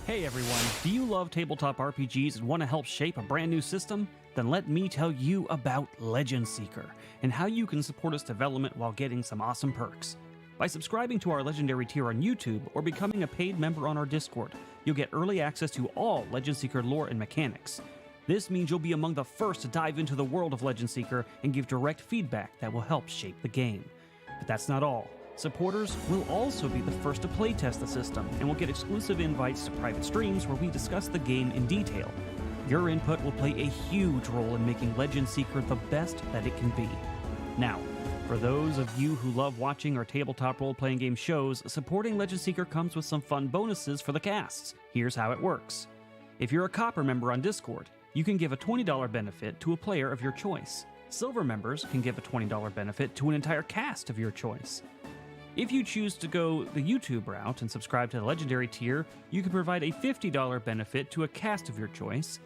Hey everyone, do you love tabletop RPGs and want to help shape a brand new system? Then let me tell you about Legend Seeker and how you can support its development while getting some awesome perks. By subscribing to our Legendary tier on YouTube or becoming a paid member on our Discord, you'll get early access to all Legend Seeker lore and mechanics. This means you'll be among the first to dive into the world of Legend Seeker and give direct feedback that will help shape the game. But that's not all. Supporters will also be the first to playtest the system and will get exclusive invites to private streams where we discuss the game in detail. Your input will play a huge role in making Legend Seeker the best that it can be. Now, for those of you who love watching our tabletop role-playing game shows, supporting Legend Seeker comes with some fun bonuses for the casts. Here's how it works. If you're a Copper member on Discord, you can give a $20 benefit to a player of your choice. Silver members can give a $20 benefit to an entire cast of your choice. If you choose to go the YouTube route and subscribe to the Legendary tier, you can provide a $50 benefit to a cast of your choice.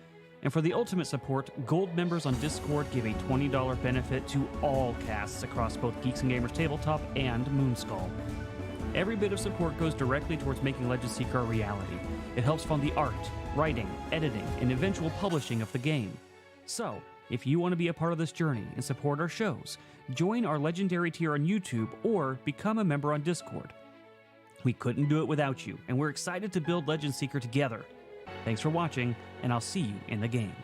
And for the ultimate support, Gold members on Discord give a $20 benefit to all casts across both Geeks and Gamers Tabletop and Moonskull. Every bit of support goes directly towards making Legend Seeker a reality. It helps fund the art, writing, editing, and eventual publishing of the game. So, if you want to be a part of this journey and support our shows, join our Legendary tier on YouTube or become a member on Discord. We couldn't do it without you, and we're excited to build Legend Seeker together. Thanks for watching, and I'll see you in the game.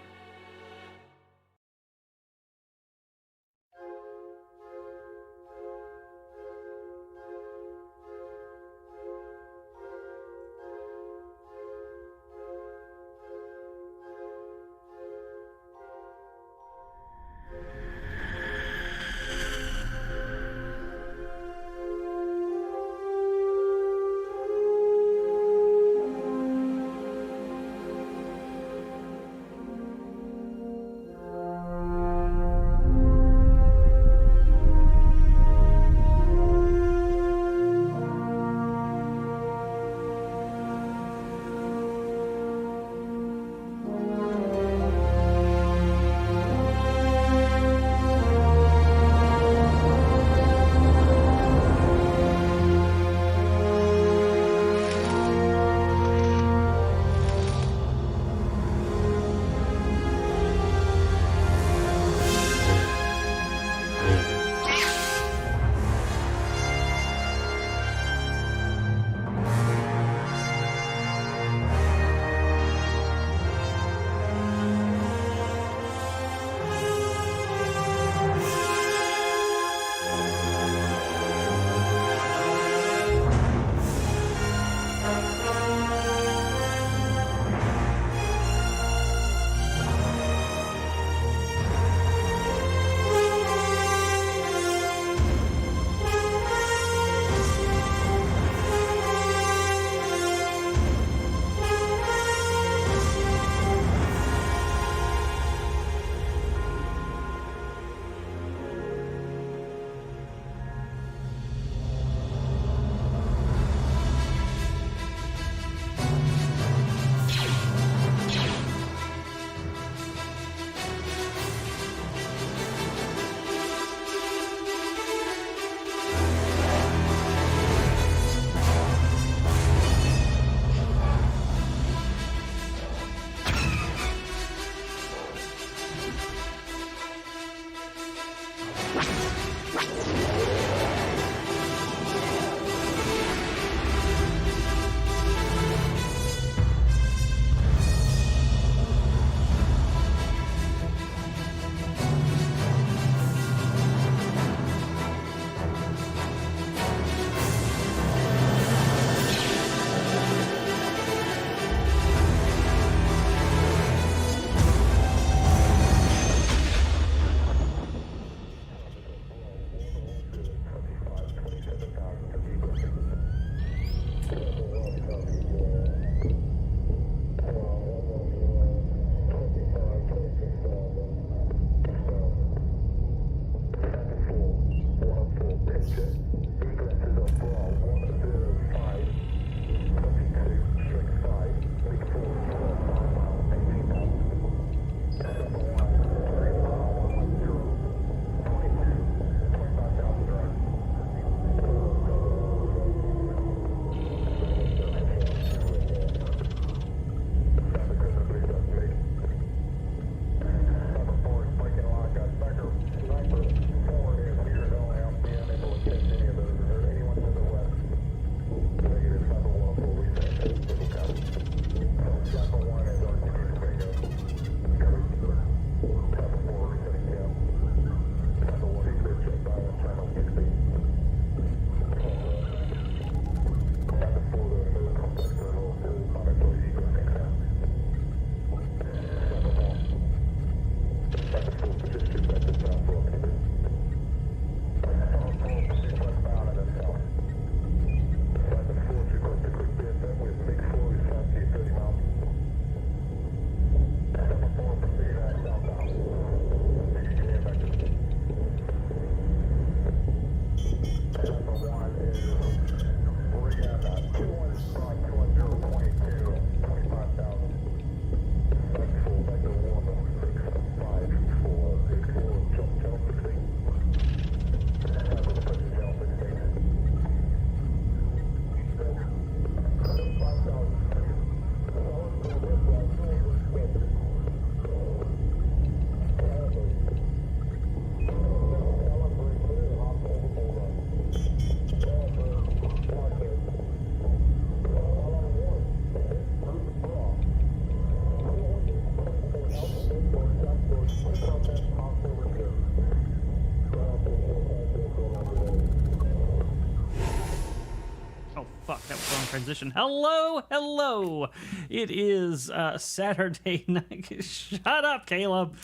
transition. Hello. It is Saturday night. Shut up, Caleb.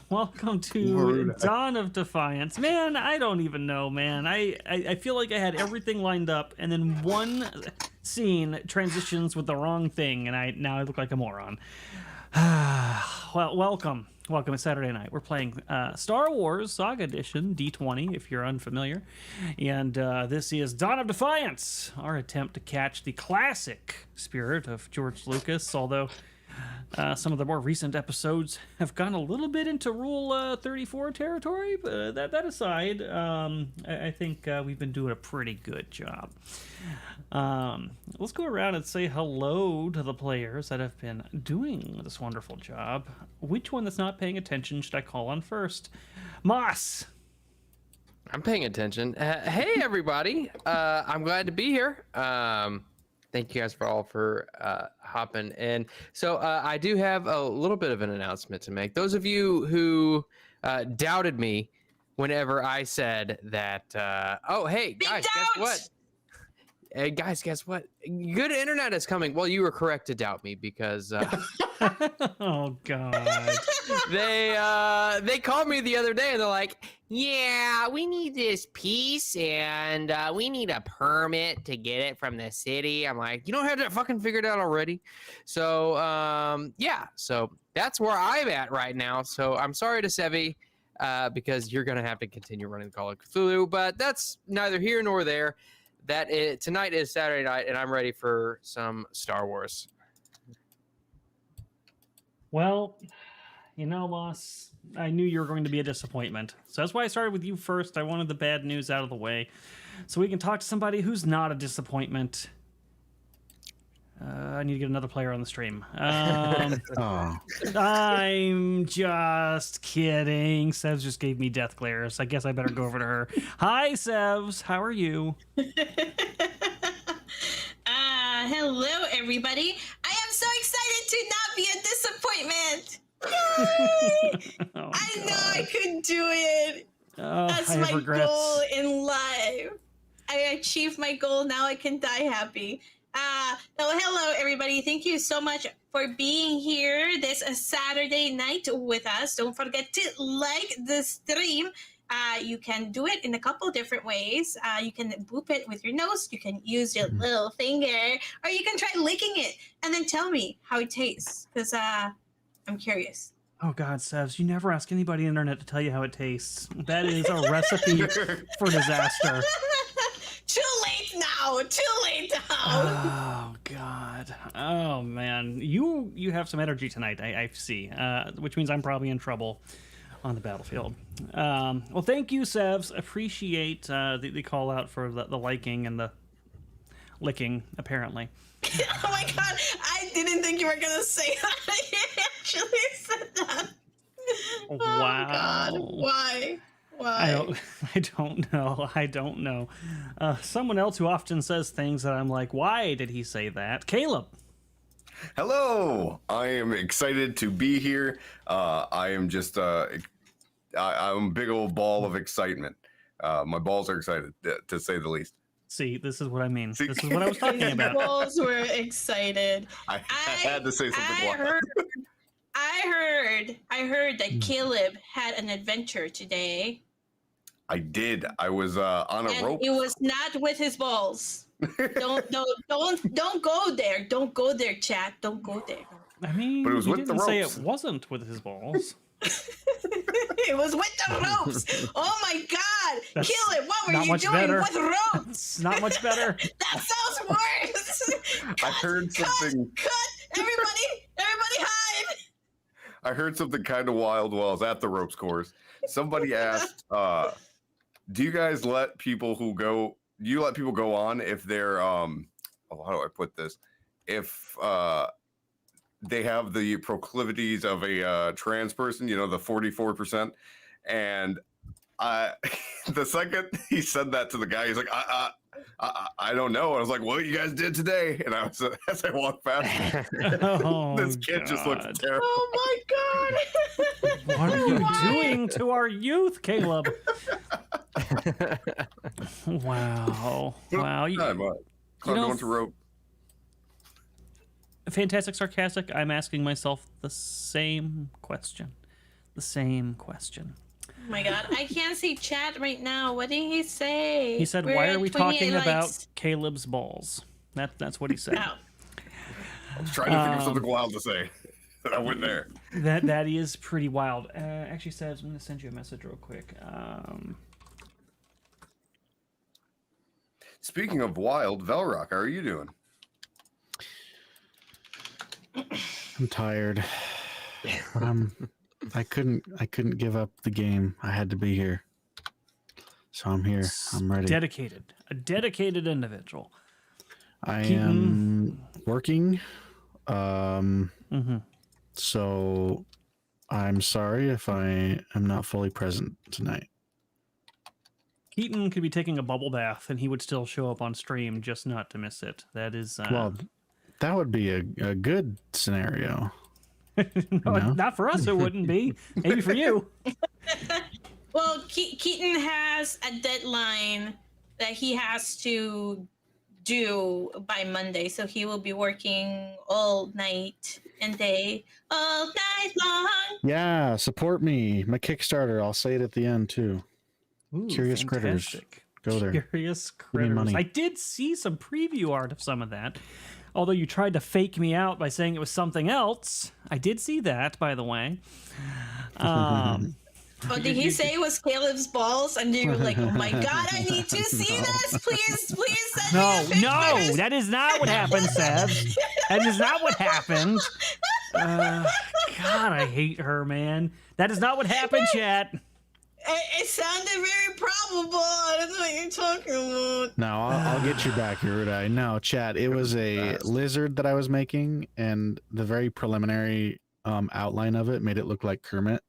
Welcome to Dawn of Defiance. Man, I don't even know, man. I feel like I had everything lined up, and then one scene transitions with the wrong thing, and now I look like a moron. Well, welcome. It's Saturday night. We're playing Star Wars SAGA Edition, D20, if you're unfamiliar. And this is Dawn of Defiance, our attempt to catch the classic spirit of George Lucas, although some of the more recent episodes have gone a little bit into Rule 34 territory. But that aside, I think we've been doing a pretty good job. Let's go around and say hello to the players that have been doing this wonderful job. Which one that's not paying attention should I call on first? Moss. I'm paying attention. Hey, everybody. I'm glad to be here. Thank you guys for hopping in. So I do have a little bit of an announcement to make. Those of you who doubted me whenever I said that, oh, hey, guys, guess what? Hey, guys, guess what? Good internet is coming. Well, you were correct to doubt me because oh God, they called me the other day and they're like, yeah, we need this piece and we need a permit to get it from the city. I'm like, you don't have that fucking figured out already. So yeah, so that's where I'm at right now. So I'm sorry to Sevvy because you're gonna have to continue running Call of Cthulhu, but that's neither here nor there. Tonight is Saturday night, and I'm ready for some Star Wars. Well, you know, Moss, I knew you were going to be a disappointment. So that's why I started with you first. I wanted the bad news out of the way so we can talk to somebody who's not a disappointment. I need to get another player on the stream. I'm just kidding. Sevs just gave me death glares. I guess I better go over to her. Hi, Sevs. How are you? Hello, everybody. I am so excited to not be a disappointment. Yay! Oh, I know I could do it. Oh, That's my goal in life. I achieved my goal. Now I can die happy. Hello, everybody. Thank you so much for being here this Saturday night with us. Don't forget to like the stream. You can do it in a couple different ways. You can boop it with your nose. You can use your little finger, or you can try licking it and then tell me how it tastes, because I'm curious. Oh God, Sevs, you never ask anybody on the internet to tell you how it tastes. That is a recipe for disaster. Too late now. Oh God. Oh man. You have some energy tonight, I see. Which means I'm probably in trouble on the battlefield. Well, thank you, Sevs. Appreciate the call out for the liking and the licking, apparently. Oh my God. I didn't think you were gonna say that. You actually said that. Wow. Oh God. Why? I don't know. Someone else who often says things that I'm like, why did he say that? Caleb. Hello. I am excited to be here. I am just I'm a big old ball of excitement. My balls are excited, to say the least. See, this is what I mean. This is what I was talking about. Balls were excited. I had to say something wild. I heard that Caleb had an adventure today. I did. I was on a rope. It was not with his balls. Don't go there. Don't go there, chat. Don't go there. I mean, but it was you with the didn't say ropes. it wasn't with his balls. It was with the ropes. Oh my God, Caleb, what were you doing better. with ropes? Not much better. That sounds worse. I heard something. Cut! Everybody hide! I heard something kind of wild while I was at the ropes course. Somebody asked, "Do you guys let people go on if they're how do I put this? If they have the proclivities of a trans person, you know, the 44%." And the second he said that to the guy, he's like, I don't know. I was like, what you guys did today? And I was, as I walked past, this kid just looked terrible. Oh my God. What are you doing to our youth, Caleb? Wow. Cloud going to rope. Fantastic Sarcastic, I'm asking myself the same question. Oh my god, I can't see chat right now. What did he say? He said, We're why at are we 28 talking likes. about Caleb's balls? That's what he said. Oh. I was trying to think of something wild to say. I went there. That is pretty wild. Actually says, I'm going to send you a message real quick. Speaking of wild, Velrock, how are you doing? I'm tired. I couldn't give up the game. I had to be here. So I'm here. I'm ready. Dedicated. A dedicated individual. I Keaton. am working. Mm-hmm. So I'm sorry if I am not fully present tonight. Keaton could be taking a bubble bath and he would still show up on stream just not to miss it. That is... Well, that would be a good scenario. No, not for us, it wouldn't be. Maybe for you. Well, Keaton has a deadline that he has to do by Monday, so he will be working all night and day, all night long. Yeah, support me. My Kickstarter. I'll say it at the end too. Ooh, Curious Critters. fantastic. Go there. Curious Give me Critters. money. I did see some preview art of some of that. Although you tried to fake me out by saying it was something else. I did see that, by the way. Oh, did he say it was Caleb's balls? And you were like, oh my god, I need to see this. Please send me a picture. No, that is not what happened, Sev. That is not what happened. God, I hate her, man. That is not what happened, chat. It sounded very probable. I don't know what you're talking about. No, I'll get you back, Erudi. No, chat. It was a lizard that I was making, and the very preliminary outline of it made it look like Kermit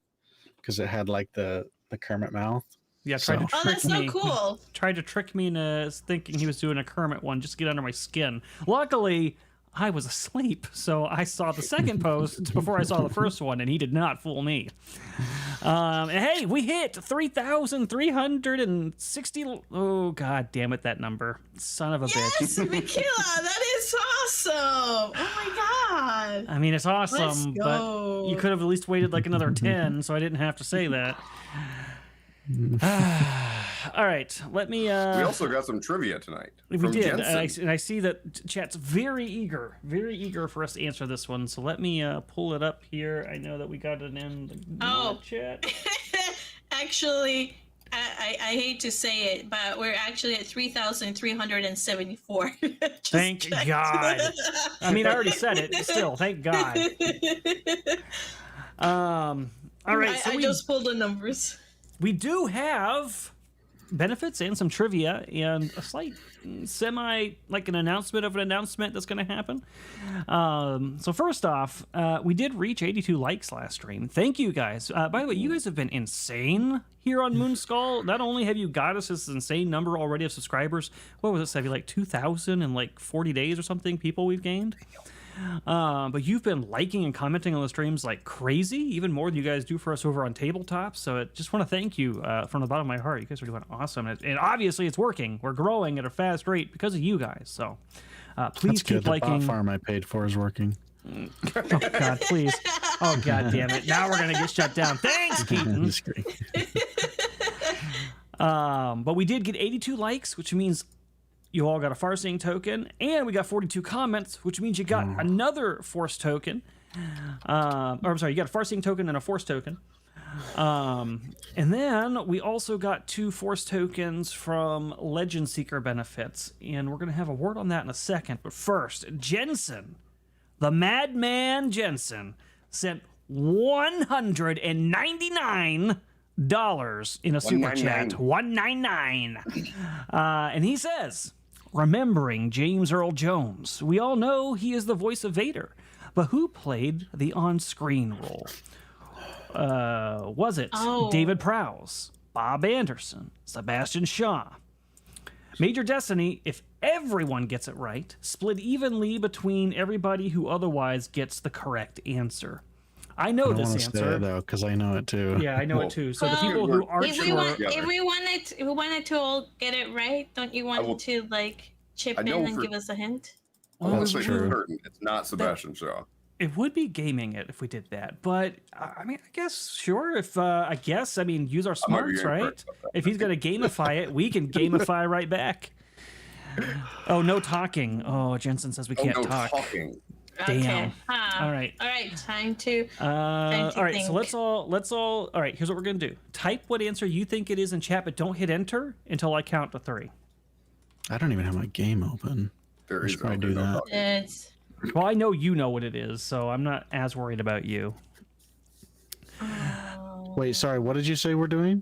because it had like the Kermit mouth. Yeah, tried to Oh, trick that's so me. cool. Tried to trick me into thinking he was doing a Kermit one just to get under my skin. Luckily, I was asleep, so I saw the second post before I saw the first one, and he did not fool me. And hey, we hit 3,360. Oh, god damn it, that number. Son of a bitch. Yes, Mikila, that is awesome. Oh my god. I mean, it's awesome, Let's but go. you could have at least waited like another 10, so I didn't have to say that. All right, let me... We also got some trivia tonight. We from did, Jensen. and I see that chat's very eager for us to answer this one. So let me pull it up here. I know that we got it in the chat. Actually, I hate to say it, but we're actually at 3,374. Thank God. I mean, I already said it. Still, thank God. All right, so I just pulled the numbers. we do have benefits and some trivia and a slight like an announcement of an announcement that's going to happen. So first off, we did reach 82 likes last stream. Thank you guys. By the way, you guys have been insane here on Moonskull. Not only have you got us this insane number already of subscribers, what was it, Sevvy, like 2,000 in like 40 days or something people we've gained? But you've been liking and commenting on the streams like crazy, even more than you guys do for us over on Tabletop. So I just want to thank you from the bottom of my heart. You guys are doing awesome. And obviously it's working. We're growing at a fast rate because of you guys. So please That's keep good. The liking. bot farm I paid for is working. Oh, God, please. Oh, God damn it. Now we're going to get shut down. Thanks, Keaton. Just kidding. But we did get 82 likes, which means you all got a Farseeing token, and we got 42 comments, which means you got another Force token. Or I'm sorry, you got a Farseeing token and a Force token. And then we also got 2 Force tokens from Legend Seeker benefits, and we're going to have a word on that in a second. But first, Jensen, the Madman Jensen, sent $199 in a super chat. $199. And he says, remembering James Earl Jones, we all know he is the voice of Vader, but who played the on-screen role? Was it David Prowse, Bob Anderson, Sebastian Shaw? Major Destiny, if everyone gets it right, split evenly between everybody who otherwise gets the correct answer. I know this answer though, because I know it too. Yeah, I know it too. So the people who aren't If sure, we wanted to all get it right, don't you want to like chip I in know and for- give us a hint? Well, That's we Honestly, true. would- certain it's not Sebastian Shaw. It would be gaming it if we did that, but I mean, I guess sure. If I guess, I mean, use our I might be smarts, incorrect right? about that. If he's gonna gamify it, we can gamify right back. Oh, no talking. Oh, Jensen says we Oh, can't no talk. talking. Damn. Okay. All right. All right. Time to. to All right. So think. let's all. All right. Here's what we're gonna do. Type what answer you think it is in chat, but don't hit enter until I count to 3. I don't even have my game open. There We is should probably no do that. talking. It's. Well, I know you know what it is, so I'm not as worried about you. Wait, sorry. What did you say we're doing?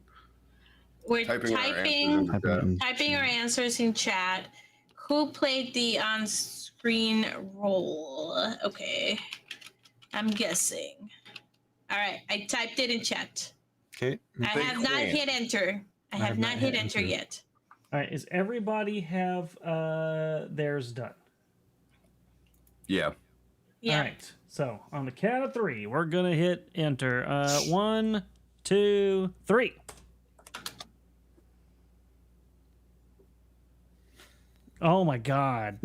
We're Typing our typing answers in chat. typing our answers in chat. Who played the on-screen role? Okay, I'm guessing. All right, I typed it in chat. Okay. I have not hit enter. I have not hit enter yet. All right. Is everybody have theirs done? Yeah. Yeah. All right. So on the count of 3, we're gonna hit enter. 1, 2, 3. Oh my God!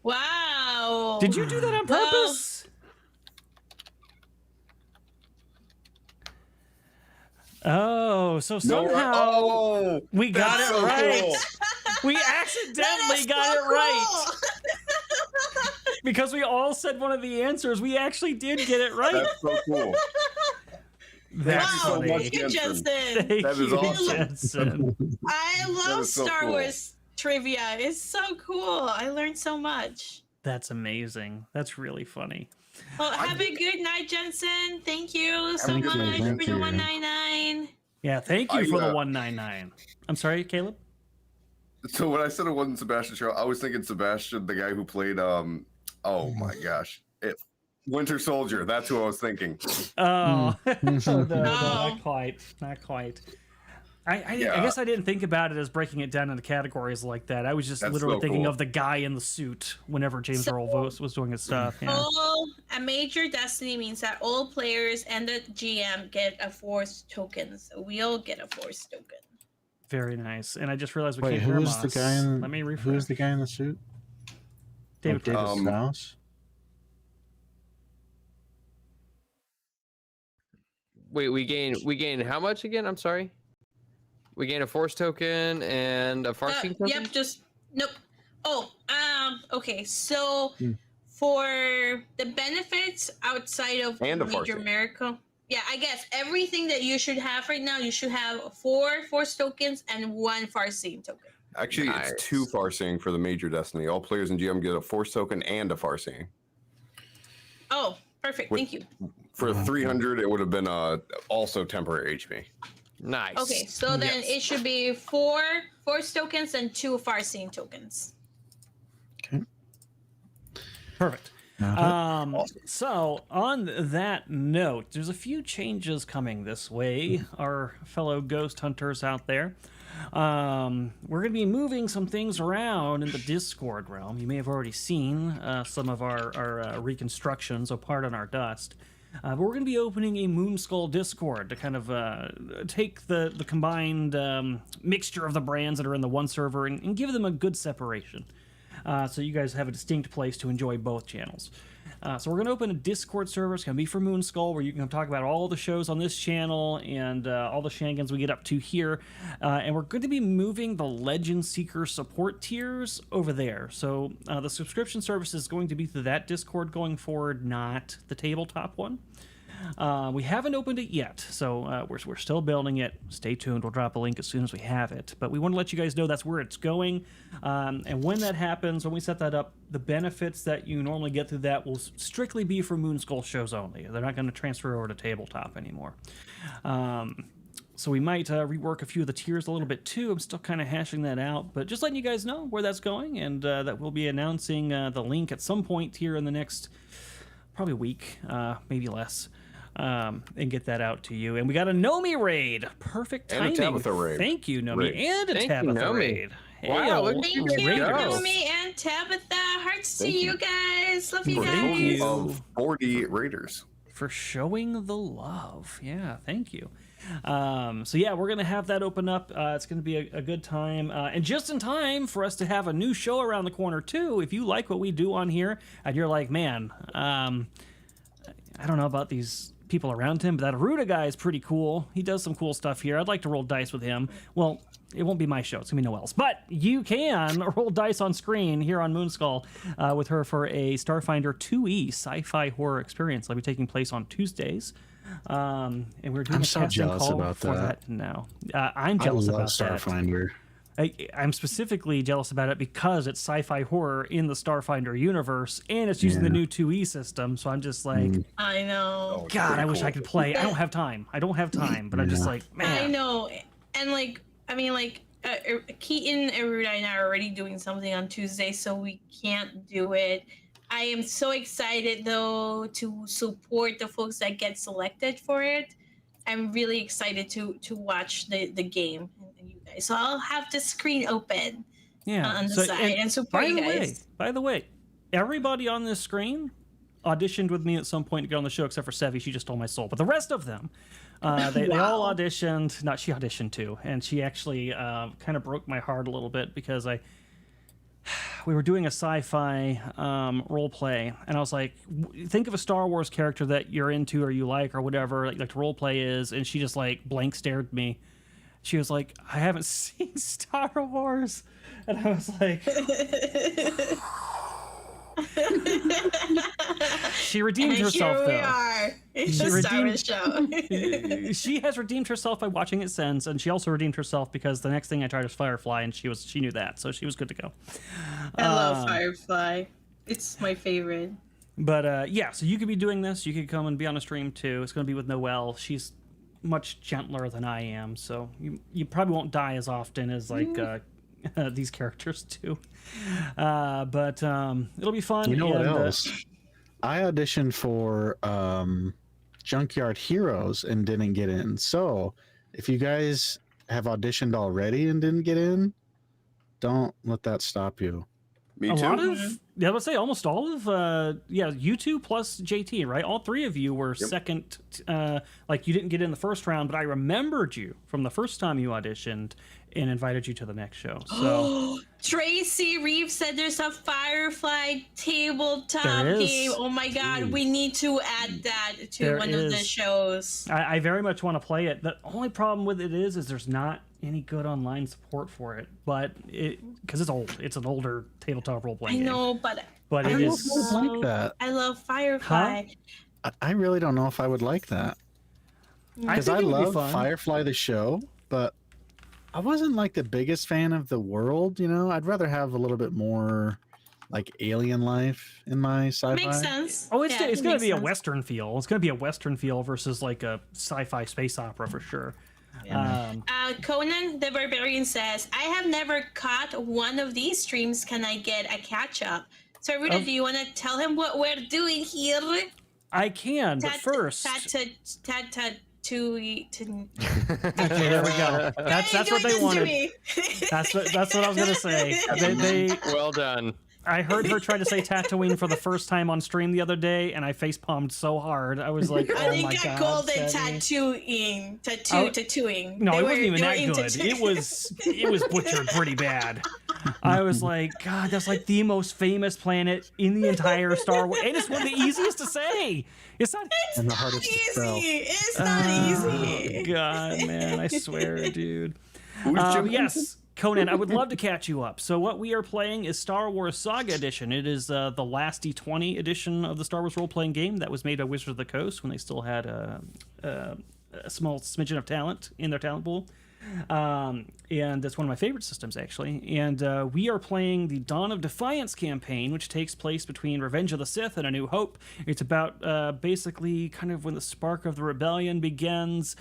Wow. Did you do that on Well- purpose? Oh, so somehow Oh, we got that's it so right. cool. We That accidentally is got so it right cool. because we all said one of the answers. We actually did get it right. That's so cool. That's Wow, so funny. much, thank you, Jensen. Justin. Thank That is you, awesome. Jensen. I love is so Star cool. Wars trivia. It's so cool. I learned so much. That's amazing. That's really funny. Well, have a good night, Jensen. Thank you so Thank you, much thank for the you. 199. Yeah, thank you for the I, 199. I'm sorry, Caleb. So when I said it wasn't Sebastian Shaw, I was thinking Sebastian, the guy who played oh my gosh, Winter Soldier. That's who I was thinking. Oh, no, No. not quite. Not quite. I Yeah. guess I didn't think about it as breaking it down into categories like that. I was just That's literally so thinking cool. of the guy in the suit whenever James So- Earl was doing his stuff. Yeah. A major destiny means that all players and the GM get a force token. So we all get a force token. Very nice. And I just realized we Wait, can't who hear is the Moss. guy in? Let me Who refresh. is the guy in the suit? David David Um, Strauss. Wait, we gain how much again? I'm sorry. We gain a force token and a farseeing token. Yep, just nope. Oh, okay. So Hmm. for the benefits outside of And a Major Farseeing. Miracle, yeah, I guess everything that you should have right now, you should have 4 force tokens and 1 farseeing token. Actually, Nice. it's 2 Farseeing for the Major Destiny. All players in GM get a Force token and a Farseeing. Oh, perfect. With- Thank you. For 300, it would have been also temporary HP. Nice. Okay, so then Yes. it should be 4 force tokens and 2 farseeing tokens. Perfect. Uh-huh. So on that note, there's a few changes coming this way, our fellow ghost hunters out there. We're going to be moving some things around in the Discord realm. You may have already seen some of our reconstructions apart on our dust. But we're going to be opening a Moonskull Discord to kind of take the combined mixture of the brands that are in the one server and give them a good separation. So you guys have a distinct place to enjoy both channels. So we're going to open a Discord server. It's going to be for Moonskull, where you can come talk about all the shows on this channel and all the shenanigans we get up to here. And we're going to be moving the Legend Seeker support tiers over there. So the subscription service is going to be through that Discord going forward, not the tabletop one. We haven't opened it yet, so we're still building it. Stay tuned. We'll drop a link as soon as we have it. But we want to let you guys know that's where it's going. And when that happens, when we set that up, the benefits that you normally get through that will strictly be for Moonskull shows only. They're not going to transfer over to tabletop anymore. So we might rework a few of the tiers a little bit too. I'm still kind of hashing that out, but just letting you guys know where that's going, and that we'll be announcing the link at some point here in the next probably week, maybe less. And get that out to you. And we got a Nomi raid. Perfect And a timing. Tabitha raid. Thank you, Nomi. Raid. And a Thank you, Tabitha Nomi. raid. Wow, look at Thank you you, go. Naomi and Tabitha. Hearts to Thank you guys. Love you For a Thank guys. you. total of 40 raiders. for showing the love. Yeah, thank you. So yeah, we're gonna have that open up. It's gonna be a good time, and just in time for us to have a new show around the corner too. If you like what we do on here, and you're like, man, I don't know about these people around him, but that Erudi guy is pretty cool. He does some cool stuff here. I'd like to roll dice with him. Well, it won't be my show. It's gonna be Noelle's, but you can roll dice on screen here on Moonskull with her for a Starfinder 2E sci-fi horror experience. That'll be taking place on Tuesdays. And we're doing I'm a so casting jealous call about for that. now. I'm jealous I love about that. Starfinder. I'm specifically jealous about it because it's sci-fi horror in the Starfinder universe, and it's using the new 2E system. So I'm just like, I know. Oh, it's God, pretty I wish cool. I could play. I don't have time. But I'm just like, man. I know. And like, I mean, like, Keaton, Erudi, and I are already doing something on Tuesday, so we can't do it. I am so excited though to support the folks that get selected for it. I'm really excited to watch the game and you guys. So I'll have the screen open on the side and support you guys. By the way, everybody on this screen auditioned with me at some point to get on the show, except for Sevvy. She just stole my soul. But the rest of them, they all auditioned. Not she auditioned too, and she actually kind of broke my heart a little bit because we were doing a sci-fi role play, and I was like, think of a Star Wars character that you're into or you like or whatever, like role play is, and she just like blank stared me. She was like, I haven't seen Star Wars, and I was like, she redeemed herself Here we though. are. It's the Star Wars show. She has redeemed herself by watching it since, and she also redeemed herself because the next thing I tried was Firefly, and she knew that, so she was good to go. I love Firefly. It's my favorite. But yeah, so you could be doing this. You could come and be on a stream too. It's going to be with Noelle. She's much gentler than I am, so you probably won't die as often as like these characters do. But it'll be fun. You know what else? I auditioned for Junkyard Heroes and didn't get in. So if you guys have auditioned already and didn't get in, don't let that stop you. Me a too. lot of, yeah, I would say almost all of, you two plus JT, right? All three of you were second, like you didn't get in the first round, but I remembered you from the first time you auditioned and invited you to the next show. So Tracy Reeves said there's a Firefly tabletop game. Oh my God, we need to add that to one of the shows. I very much want to play it. The only problem with it is there's not any good online support for it, but because it's old, it's an older tabletop role playing game. I know, but it is like that. I love Firefly. I really don't know if I would like that because I love Firefly the show, but I wasn't like the biggest fan of the world. You know, I'd rather have a little bit more like alien life in my sci-fi. Makes sense. Oh, it's going to be a Western feel. It's going to be a Western feel versus like a sci-fi space opera for sure. Yeah. Conan the Barbarian says, I have never caught one of these streams. Can I get a catch up? So, Rita, do you want to tell him what we're doing here? I can, but first. Okay, there we go. That's what they wanted. That's what I was gonna say. They Well done. I heard her try to say Tatooine for the first time on stream the other day, and I face palmed so hard. I was like, "Oh my god!" I called it tattooing. No, it wasn't even that good. It was butchered pretty bad. I was like, God, that's like the most famous planet in the entire Star Wars, and it's one of the easiest to say. It's not easy. It's not easy. God, man, I swear, dude. Yes. Conan, I would love to catch you up. So what we are playing is Star Wars SAGA Edition. It is the last D20 edition of the Star Wars role-playing game that was made by Wizards of the Coast when they still had a small smidgen of talent in their talent pool. And it's one of my favorite systems, actually. And we are playing the Dawn of Defiance campaign, which takes place between Revenge of the Sith and A New Hope. It's about basically kind of when the spark of the rebellion begins.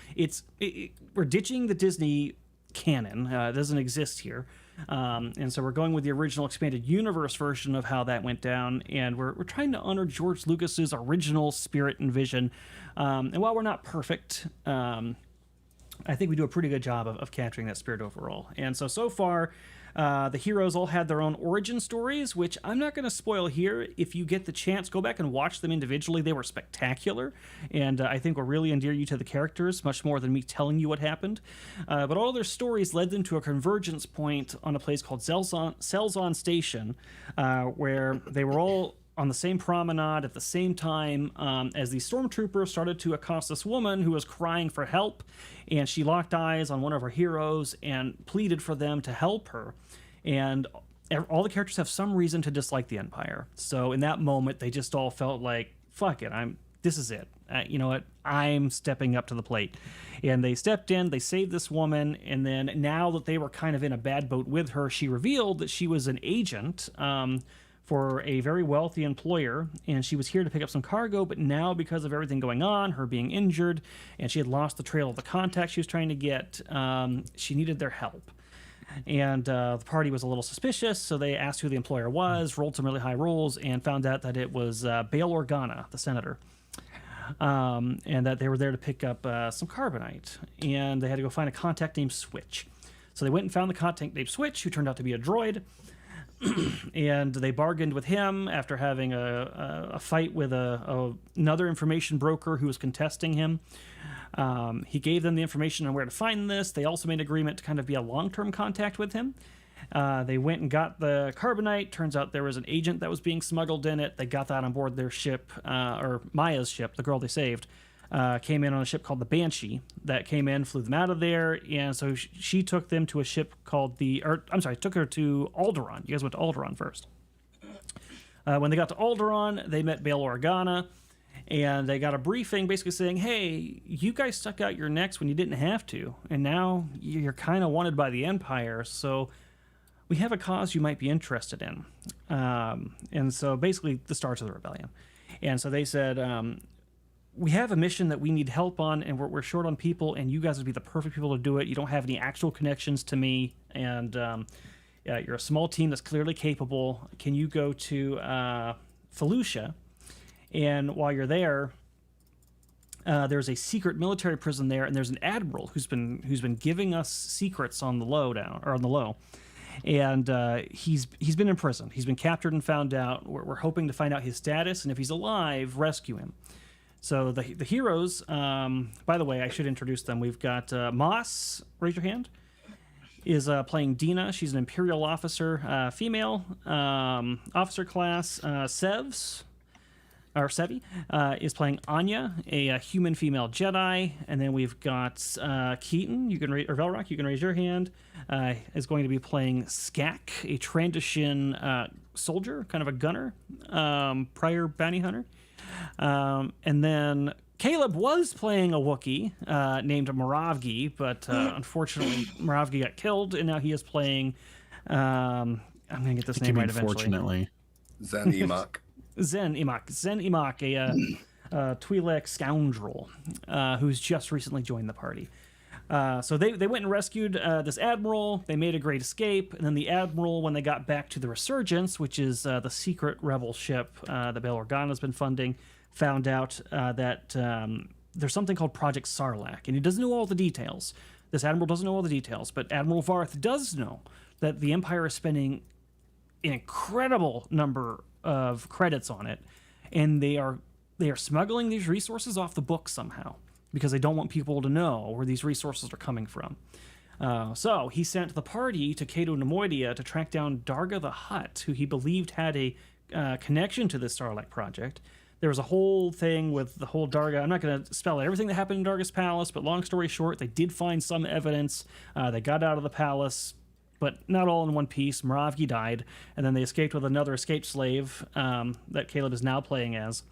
We're ditching the Disney canon. It doesn't exist here. And so we're going with the original expanded universe version of how that went down, and we're trying to honor George Lucas's original spirit and vision. And while we're not perfect, I think we do a pretty good job of capturing that spirit overall. And so far, The heroes all had their own origin stories, which I'm not going to spoil here. If you get the chance, go back and watch them individually. They were spectacular, and I think will really endear you to the characters, much more than me telling you what happened. But all their stories led them to a convergence point on a place called Selzon Station, where they were all on the same promenade at the same time as the stormtroopers started to accost this woman who was crying for help, and she locked eyes on one of her heroes and pleaded for them to help her. And all the characters have some reason to dislike the Empire. So in that moment, they just all felt like, fuck it, this is it. You know what? I'm stepping up to the plate. And they stepped in, they saved this woman, and then now that they were kind of in a bad boat with her, she revealed that she was an agent for a very wealthy employer, and she was here to pick up some cargo, but now because of everything going on, her being injured, and she had lost the trail of the contact she was trying to get, she needed their help. And the party was a little suspicious, so they asked who the employer was, rolled some really high rolls, and found out that it was Bail Organa, the senator. And that they were there to pick up some carbonite, and they had to go find a contact named Switch. So they went and found the contact named Switch, who turned out to be a droid, and they bargained with him after having a fight with another information broker who was contesting him. He gave them the information on where to find this. They also made an agreement to kind of be a long-term contact with him. They went and got the carbonite. Turns out there was an agent that was being smuggled in it. They got that on board their ship, or Maya's ship, the girl they saved. Came in on a ship called the Banshee that came in, flew them out of there, and so she took them to a ship called took her to Alderaan. You guys went to Alderaan first. When they got to Alderaan, they met Bail Organa, and they got a briefing basically saying, hey, you guys stuck out your necks when you didn't have to, and now you're kind of wanted by the Empire, so we have a cause you might be interested in. And so basically the start of the rebellion. And so they said, we have a mission that we need help on, and we're short on people, and you guys would be the perfect people to do it. You don't have any actual connections to me, and you're a small team that's clearly capable. Can you go to Felucia? And while you're there, there's a secret military prison there, and there's an admiral who's been giving us secrets on the low. And he's been in prison. He's been captured and found out. We're hoping to find out his status, and if he's alive, rescue him. So the heroes, by the way, I should introduce them. We've got Moss, raise your hand, is playing Dina. She's an Imperial officer, female, officer class. Sevvy is playing Anya, a human female Jedi. And then we've got Keaton, or Velrock, you can raise your hand, is going to be playing Skak, a Trandoshan soldier, kind of a gunner, prior bounty hunter. And then Caleb was playing a Wookiee named Moravgi, but unfortunately Moravgi got killed, and now he is playing, I'm going to get this name right eventually. Unfortunately. Zen Imak. Zen Imak, a Twi'lek scoundrel who's just recently joined the party. So they went and rescued this admiral. They made a great escape, and then the admiral, when they got back to the Resurgence, which is the secret rebel ship that Bail Organa has been funding, found out that there's something called Project Sarlacc, and he doesn't know all the details. This admiral doesn't know all the details, but Admiral Varth does know that the Empire is spending an incredible number of credits on it, and they are smuggling these resources off the book somehow, because they don't want people to know where these resources are coming from. So he sent the party to Cato Nemoidia to track down Darga the Hutt, who he believed had a connection to this Sarlacc project. There was a whole thing with the whole Darga. I'm not going to spell out everything that happened in Darga's palace, but long story short, they did find some evidence. They got out of the palace, but not all in one piece. Moravgi died, and then they escaped with another escaped slave that Caleb is now playing as.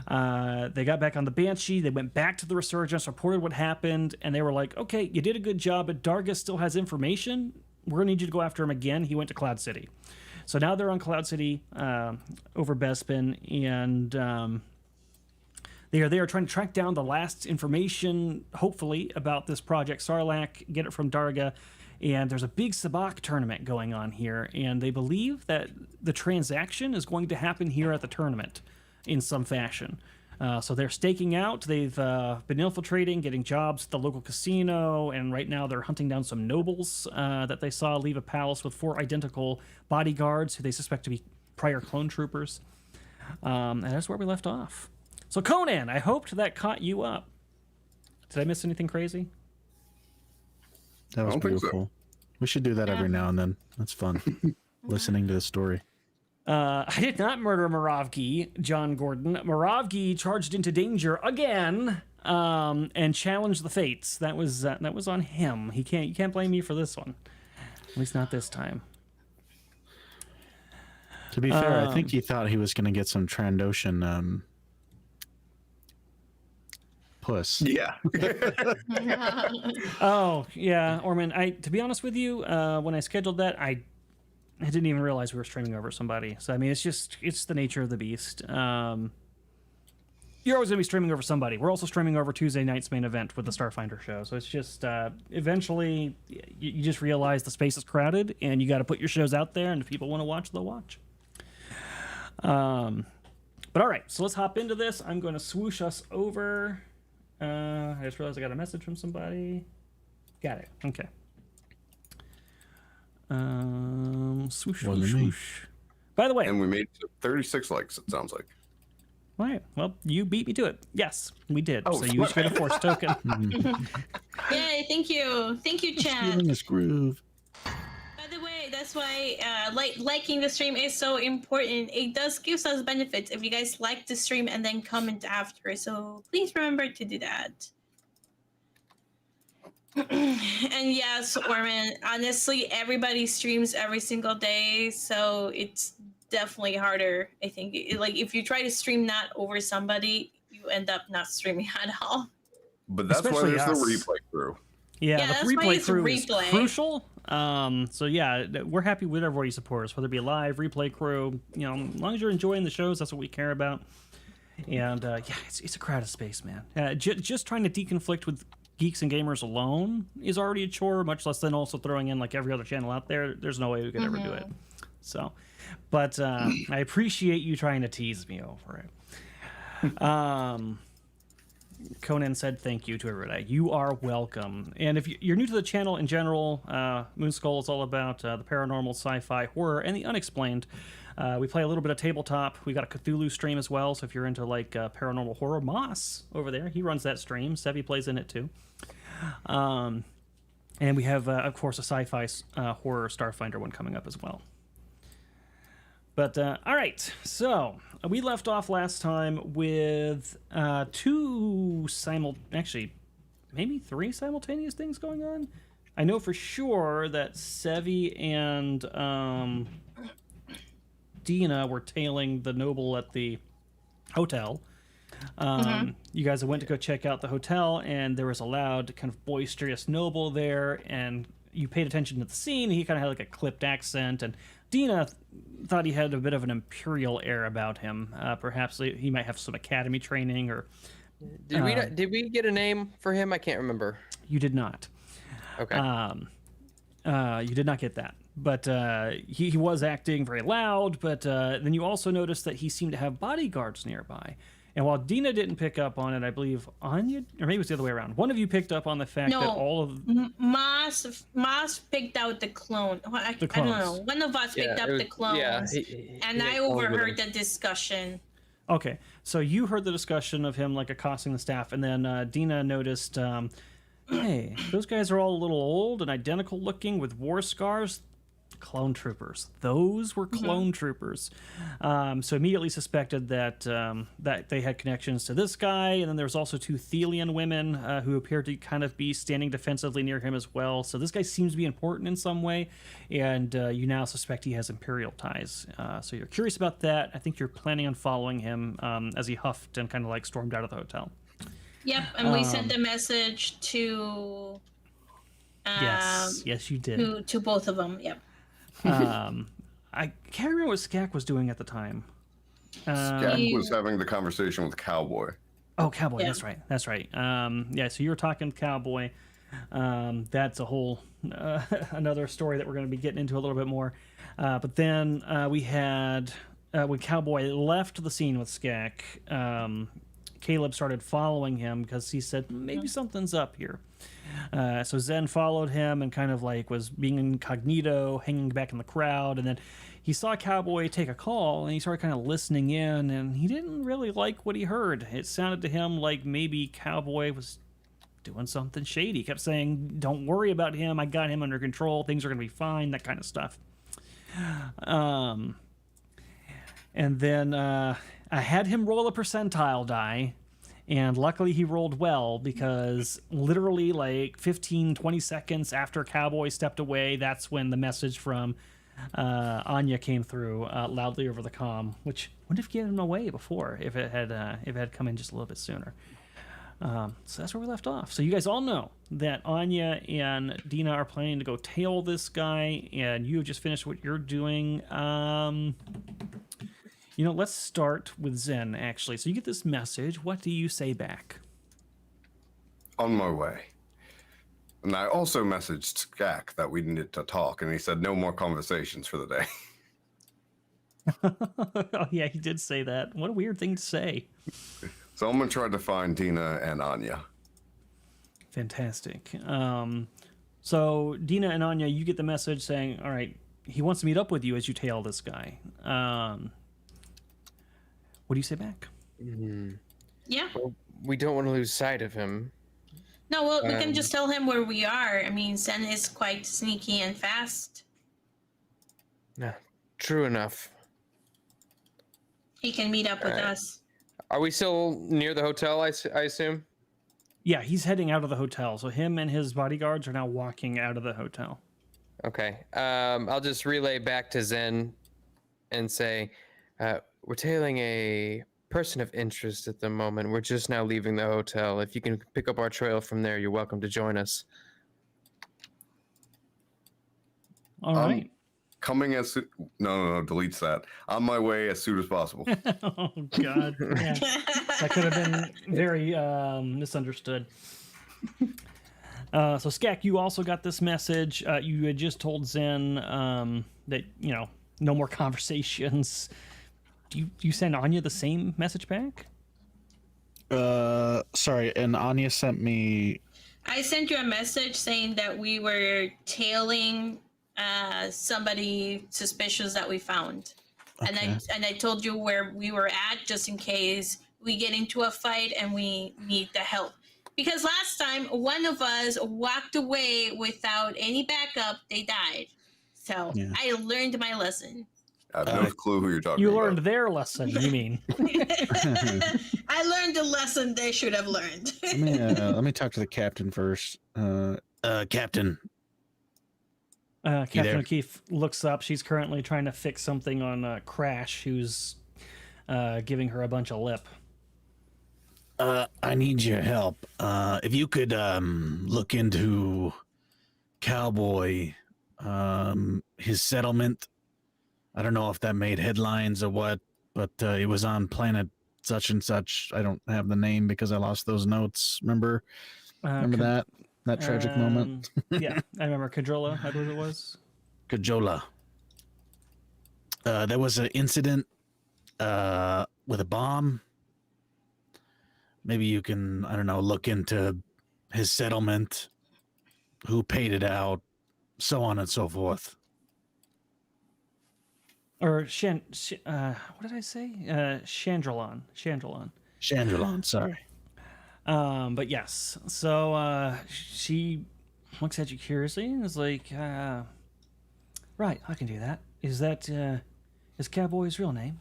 They got back on the Banshee. They went back to the Resurgence, reported what happened, and they were like, okay, you did a good job, but Darga still has information. We're going to need you to go after him again. He went to Cloud City. So now they're on Cloud City over Bespin, and they are there trying to track down the last information, hopefully, about this Project Sarlacc, get it from Darga. And there's a big Sabacc tournament going on here, and they believe that the transaction is going to happen here at the tournament in some fashion. So they're staking out. They've been infiltrating, getting jobs at the local casino, and right now they're hunting down some nobles that they saw leave a palace with 4 identical bodyguards who they suspect to be prior clone troopers. And that's where we left off. So Conan, I hoped that caught you up. Did I miss anything crazy? That was don't think so. beautiful. We should do that every now and then. That's fun. Listening to the story. I did not murder Moravgi, John Gordon. Moravgi charged into danger again, and challenged the fates. That was on him. You can't blame me for this one. At least not this time. To be fair, I think he thought he was going to get some Trandoshan puss. Yeah. Oh yeah, Orman. To be honest with you, when I scheduled that, I didn't even realize we were streaming over somebody. So I mean, it's the nature of the beast. You're always gonna be streaming over somebody. We're also streaming over Tuesday night's main event with the Starfinder show. So it's just eventually you just realize the space is crowded, and you got to put your shows out there, and if people want to watch, they'll watch. But all right, so let's hop into this. I'm going to swoosh us over. I just realized I got a message from somebody. Got it. Okay. Swoosh, Wasn't swoosh, me. swoosh. By the way, And we made it to 36 likes, it sounds like. all right. Well, you beat me to it. Yes, we did. Oh, So you each get a force token. Yay, thank you, Chad. Feeling this groove. By the way, that's why liking the stream is so important. It does give us benefits if you guys like the stream and then comment after. So please remember to do that. And yes, Orman, honestly, everybody streams every single day, so it's definitely harder. I think, like, if you try to stream not over somebody, you end up not streaming at all. But that's Especially why there's us. the replay crew. Yeah, Yeah, the that's why replay it's crew is replay. crucial. So yeah, we're happy with everybody who supports us, whether it be a live replay crew. You know, as long as you're enjoying the shows, that's what we care about. And yeah, it's a crowded space, man. Just trying to deconflict with geeks and gamers alone is already a chore, much less than also throwing in like every other channel out there. There's no way we could ever do it. So, but I appreciate you trying to tease me over it. Conan said thank you to everybody. You are welcome. And if you're new to the channel in general, Moonskull is all about the paranormal, sci-fi, horror, and the unexplained. We play a little bit of tabletop. We got a Cthulhu stream as well, so if you're into like paranormal horror, Moss over there, he runs that stream. Sevvy plays in it too. And we have, of course, a sci-fi horror Starfinder one coming up as well. But all right, so we left off last time with actually maybe 3 simultaneous things going on. I know for sure that Sevvy and Dina were tailing the noble at the hotel. You guys went to go check out the hotel, and there was a loud, kind of boisterous noble there, and you paid attention to the scene. He kind of had like a clipped accent, and Dina thought he had a bit of an imperial air about him. Perhaps he might have some academy training, or Did we get a name for him? I can't remember. you did not. Okay. You did not get that. But he was acting very loud, but then you also noticed that he seemed to have bodyguards nearby. And while Dina didn't pick up on it, I believe Anya, or maybe it was the other way around, one of you picked up on the fact that all of... Moss picked out the clone. I don't know. One of us picked up the clones, and I overheard the discussion. Okay, so you heard the discussion of him like accosting the staff, and then Dina noticed, hey, those guys are all a little old and identical looking with war scars. Clone troopers. Those were clone troopers. So immediately suspected that that they had connections to this guy, and then there was also 2 Thelian women who appeared to kind of be standing defensively near him as well. So this guy seems to be important in some way, and you now suspect he has Imperial ties. So you're curious about that. I think you're planning on following him as he huffed and kind of like stormed out of the hotel. Yep, and we sent a message to... yes, you did. To both of them, yep. I can't remember what Skak was doing at the time. Skak was having the conversation with Cowboy. Oh, Cowboy, Yeah. that's right. Yeah, so you were talking to Cowboy. That's a whole another story that we're going to be getting into a little bit more. But then we had, when Cowboy left the scene with Skak, Caleb started following him because he said maybe something's up here. So Zen followed him and kind of like was being incognito, hanging back in the crowd, and then he saw Cowboy take a call and he started kind of listening in, and he didn't really like what he heard. It sounded to him like maybe Cowboy was doing something shady. He kept saying, "Don't worry about him. I got him under control. Things are going to be fine," that kind of stuff. And then I had him roll a percentile die, and luckily he rolled well, because literally like 15-20 seconds after Cowboy stepped away, that's when the message from Anya came through loudly over the comm, which would have given him away before if it had come in just a little bit sooner. So that's where we left off. So you guys all know that Anya and Dina are planning to go tail this guy, and you have just finished what you're doing. Let's start with Zen, actually. So you get this message. What do you say back? On my way. And I also messaged Skak that we needed to talk, and he said no more conversations for the day. Oh, yeah, he did say that. What a weird thing to say. So I'm going to try to find Dina and Anya. Fantastic. So Dina and Anya, you get the message saying, all right, he wants to meet up with you as you tail this guy. What do you say back? Yeah. Well, we don't want to lose sight of him. No, well, we can just tell him where we are. I mean, Zen is quite sneaky and fast. No, true enough. He can meet up with us. Are we still near the hotel, I assume? Yeah, he's heading out of the hotel. So him and his bodyguards are now walking out of the hotel. Okay. I'll just relay back to Zen and say, we're tailing a person of interest at the moment. We're just now leaving the hotel. If you can pick up our trail from there, you're welcome to join us. All right. Coming as no, deletes that. On my way as soon as possible. Oh, God. Yeah. That could have been very misunderstood. So, Skak, you also got this message. You had just told Zen that, no more conversations. Do you send Anya the same message back? Sorry, and Anya sent me... I sent you a message saying that we were tailing somebody suspicious that we found. Okay. And I told you where we were at, just in case we get into a fight and we need the help. Because last time, one of us walked away without any backup, they died. So Yeah. I learned my lesson. I have no clue who you're talking You about. learned their lesson, you mean? I learned the lesson they should have learned. Let me talk to the captain first. Captain. Captain there? O'Keefe looks up. She's currently trying to fix something on Crash, who's giving her a bunch of lip. I need your help. If you could look into Cowboy, his settlement. I don't know if that made headlines or what, but it was on planet such and such. I don't have the name because I lost those notes. Remember that tragic moment? Yeah, I remember Kadrola, I believe it was. Kajola. There was an incident with a bomb. Maybe you can, I don't know, look into his settlement, who paid it out, so on and so forth. Or what did I say? Chandrillon. Chandrillon, sorry. But yes. So she looks at you curiously and is like, right, I can do that. Is Cowboy's real name?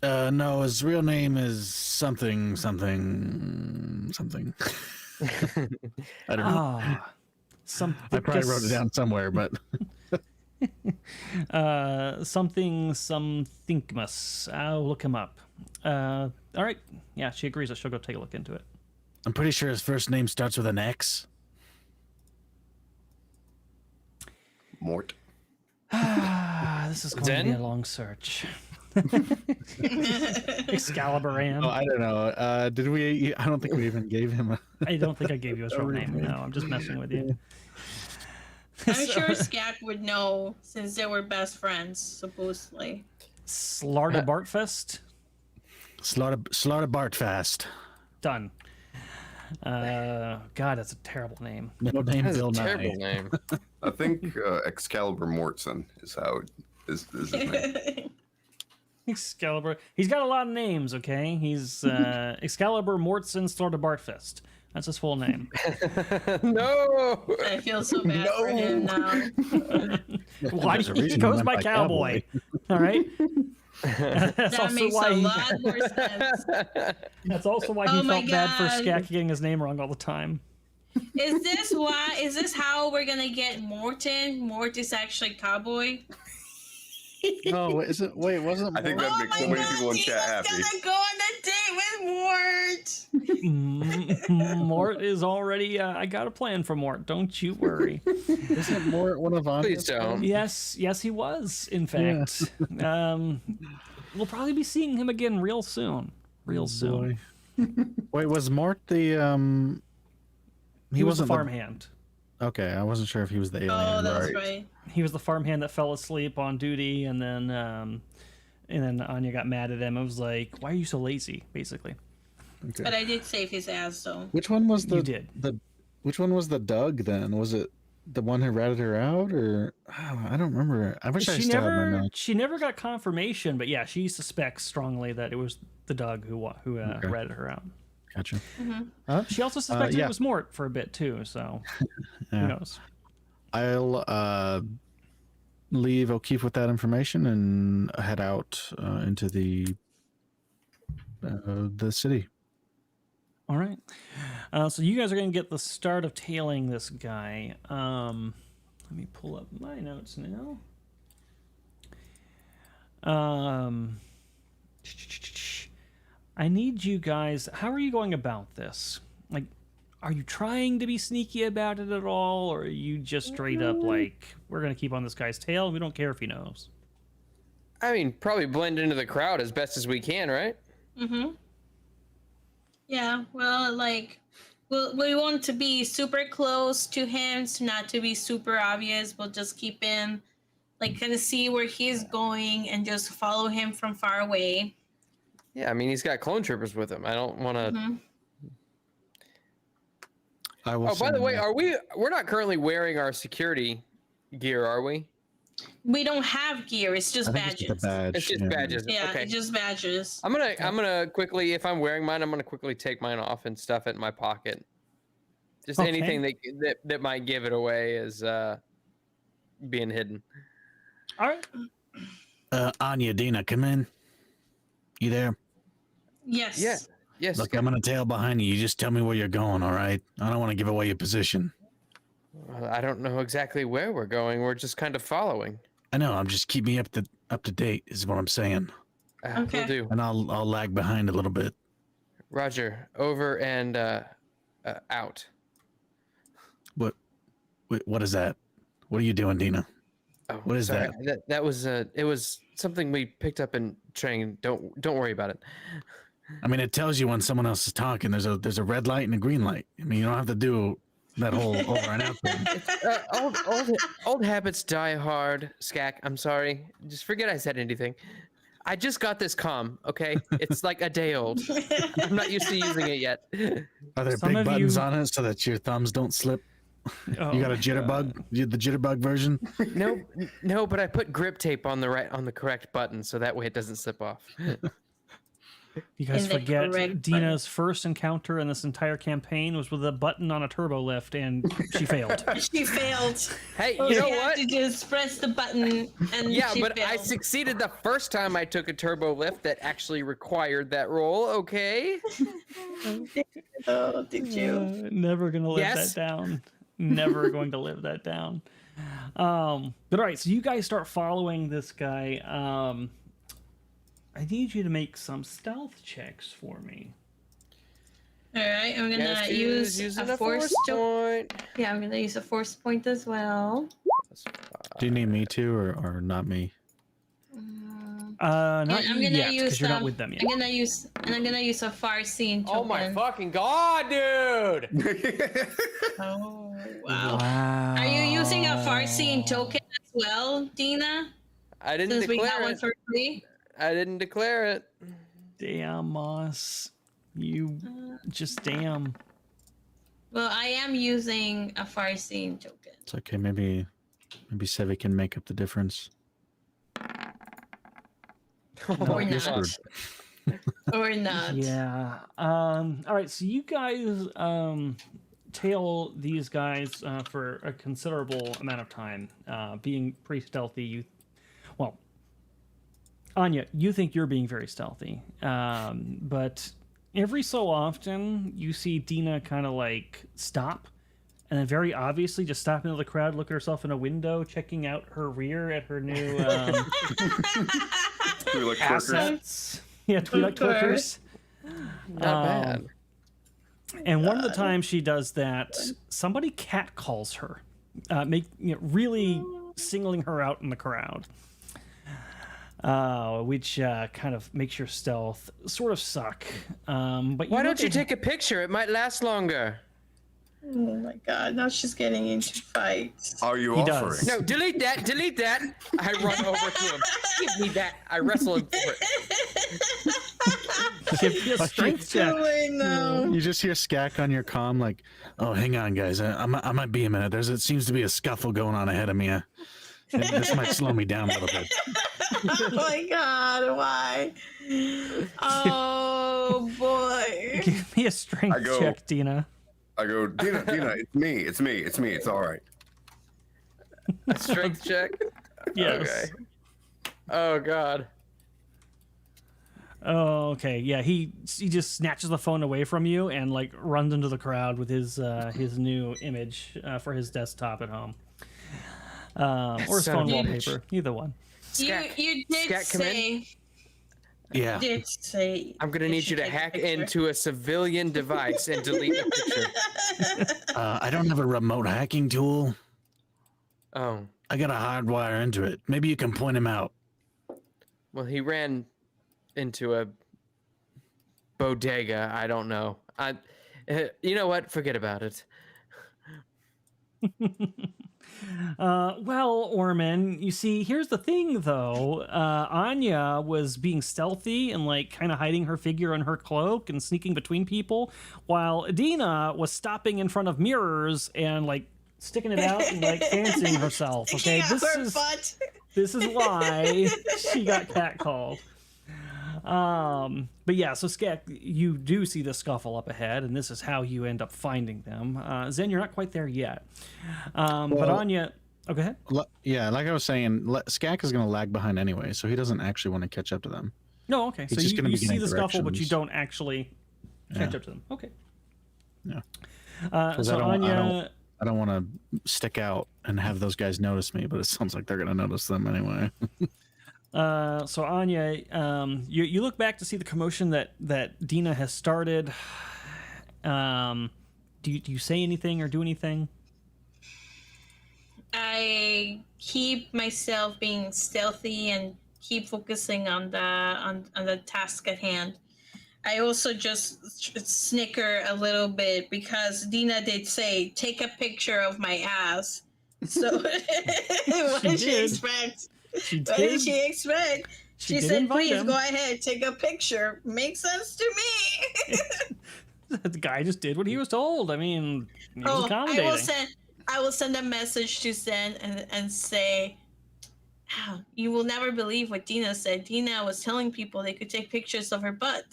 No, his real name is something. I don't know. I probably wrote it down somewhere, but Thinkmas. I'll look him up. All right. Yeah, she agrees that she'll go take a look into it. I'm pretty sure his first name starts with an X. Mort. This is going to be a long search. Excaliburan. Oh, I don't know. Did we? I don't think we even gave him a. I don't think I gave you his real name. No, I'm just messing with you. I'm sure Scat would know since they were best friends, supposedly. Slarda Bartfest. Slaughter Bart fast. Done. God, that's a terrible name. Middle name That's Bill a Nye. terrible name. I think Excalibur Mortson is how it is his name. Excalibur. He's got a lot of names, okay? He's Excalibur Mortson Slaughter Bartfist. That's his full name. No. I feel so bad for him now. Why There's a he reason goes went by cowboy? All right. That's That also makes why a he, lot more sense. that's also why he Oh my felt bad for God. Skak getting his name wrong all the time. Is this why? Is this how we're gonna get Morton? Mort is actually cowboy. No, is it? Wait, wasn't I think Mort- that'd make so many people in chat happy. Gonna go on a date with Mort. Mort is already. I got a plan for Mort. Don't you worry. isn't Mort one of Anya's Please don't. Yes, he was. In fact, we'll probably be seeing him again real soon. Real soon. Boy. Wait, was Mort the He was the wasn't farmhand. Okay, I wasn't sure if he was the alien. Oh, that's Right. right. He was the farmhand that fell asleep on duty, and then Anya got mad at him. It was like, "Why are you so lazy?" Basically. Okay. But I did save his ass, though. Which one was the You did. which one was the Doug then? Was it the one who ratted her out, or I don't remember. I wish I She still had my never, notes. she never got confirmation, but yeah, she suspects strongly that it was the Doug who Okay. ratted her out. Gotcha. She also suspected yeah. it was Mort for a bit too. So who Yeah. knows? I'll leave O'Keefe with that information and head out into the city. All right. So you guys are going to get the start of tailing this guy. Let me pull up my notes now. I need you guys. How are you going about this? Like, are you trying to be sneaky about it at all, or are you just straight up like, we're going to keep on this guy's tail? We don't care if he knows. I mean, probably blend into the crowd as best as we can, right? Mm-hmm. Yeah, well, like, we want to be super close to him, so not to be super obvious. We'll just keep him, like, kind of see where he's going and just follow him from far away. Yeah, I mean, he's got clone troopers with him. I don't want to. Mhm. I will Oh, by the send way, that. we're not currently wearing our security gear, are we? We don't have gear, it's just I think badges. it's just a badge. It's just yeah. badges. Yeah, Okay. it's just badges. I'm gonna quickly, if I'm wearing mine, I'm gonna quickly take mine off and stuff it in my pocket. Just Okay. anything that might give it away is being hidden. All right. Anya, Dina, come in. You there? Yes. Yeah. Yes. Look, I'm gonna tail behind you. You just tell me where you're going, all right? I don't want to give away your position. I don't know exactly where we're going. We're just kind of following. I know. I'm just keep me up to date is what I'm saying, Okay. We'll do. and I'll lag behind a little bit. Roger. Over and out. What is that? What are you doing, Dina? Oh, What is sorry. That was it was something we picked up in training. Don't worry about it. I mean, it tells you when someone else is talking. There's a red light and a green light. I mean, you don't have to do that whole over and out thing. Old habits die hard, Skak. I'm sorry. Just forget I said anything. I just got this comm, okay? It's like a day old. I'm not used to using it yet. Are there Some big of buttons you- on it so that your thumbs don't slip? Oh, You got a jitterbug? You the jitterbug version? No, but I put grip tape on the correct button so that way it doesn't slip off. You guys In the forget correct Dina's first encounter in this entire campaign was with a button on a turbo lift, and she failed. She failed. Hey, She you know had what? to just press the button and Yeah, she but I failed. succeeded the first time I took a turbo lift that actually required that roll, okay? Oh, did you? Never gonna live Yes. that down. Never going to live that down. But all right, so you guys start following this guy. I need you to make some stealth checks for me. All right, I'm gonna Yes, use using a force. point. Yeah, I'm gonna use a force point as well. Do you need me to or not me? Not And I'm you gonna yet, use because you're not with them yet. I'm gonna use a far scene token. Oh my fucking god, dude! Oh wow. Wow. Are you using a far scene token as well, Dina? I didn't Since we got declare one it. for free. I didn't declare it. Damn, Moss. You just damn. Well, I am using a Farseeing token. It's okay. Maybe Sevvy can make up the difference. Or you're not. screwed. Or not. Yeah. All right. So you guys tail these guys for a considerable amount of time, being pretty stealthy. Well, Anya, you think you're being very stealthy, but every so often you see Dina kind of like stop, and then very obviously just stop into the crowd, look at herself in a window, checking out her rear at her new assets. Yeah, Twi'lek twerkers. Not bad. And one of the times she does that, somebody catcalls her, really singling her out in the crowd, which kind of makes your stealth sort of suck. But Why don't you take a picture? It might last longer. Oh my god, now she's getting into fights. Are you He offering? does. No, delete that. Delete that. I run over to him. Give me that. I wrestle him for it. Give me a strength check. Oh no. You just hear Skak on your comm like, "Oh, hang on, guys. I might be a minute. It seems to be a scuffle going on ahead of me. This might slow me down a little bit." Oh my god, why? Oh boy. Give me a strength check, Dina. I go, Dina, it's me. It's all right. A strength check? Yes. Okay. Oh, God. Oh, okay. Yeah, he just snatches the phone away from you and like runs into the crowd with his new image for his desktop at home, or his phone wallpaper. Either one. You did say. Yeah. Did say. I'm gonna need you to hack into a civilian device and delete the picture. I don't have a remote hacking tool. Oh. I got a hardwire into it. Maybe you can point him out. Well, he ran into a bodega. I don't know. You know what? Forget about it. Well, Orman, you see, here's the thing, though. Anya was being stealthy and, like, kind of hiding her figure in her cloak and sneaking between people, while Dina was stopping in front of mirrors and, like, sticking it out and, like, fancying herself. Okay, this is why she got catcalled. But yeah, so Skak, you do see the scuffle up ahead, and this is how you end up finding them. Zen, you're not quite there yet. But Anya, oh, go ahead. Yeah, like I was saying, Skak is going to lag behind anyway, so he doesn't actually want to catch up to them. No, okay. He's So just gonna you be see getting the scuffle, but you directions. don't actually catch up to them. Okay. Yeah. So Anya, I don't want to stick out and have those guys notice me, but it sounds like they're going to notice them anyway. so Anya, you look back to see the commotion that Dina has started. Do you say anything or do anything? I keep myself being stealthy and keep focusing on the task at hand. I also just snicker a little bit because Dina did say, "Take a picture of my ass." So what did she expect? What did she expect? She said, "Please go ahead, take a picture." Makes sense to me. The guy just did what he was told. I mean, he was accommodating. I will send a message to Zen and say, "Oh, you will never believe what Dina said. Dina was telling people they could take pictures of her butt."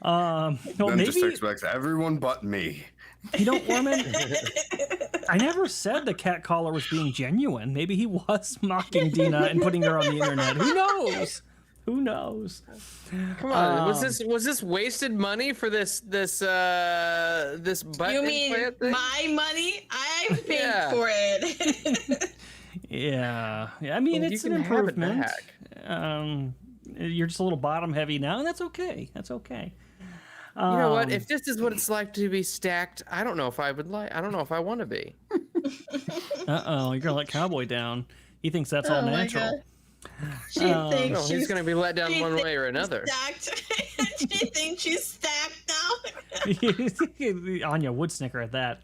Well, Then maybe just expects everyone but me. you know, Orman. I never said the cat caller was being genuine. Maybe he was mocking Dina and putting her on the internet. Who knows? Who knows? Come on, was this wasted money for this butt You mean implant thing? my money? I paid for it. Yeah. I mean, Well, it's you an can have it improvement. back. You're just a little bottom heavy now, and that's okay. That's okay. You know what? If this is what it's like to be stacked, I don't know if I want to be. You're gonna let Cowboy down. He thinks that's all natural. She thinks No, he's going to be let down one way or another. She thinks she's stacked now. Anya would snicker at that.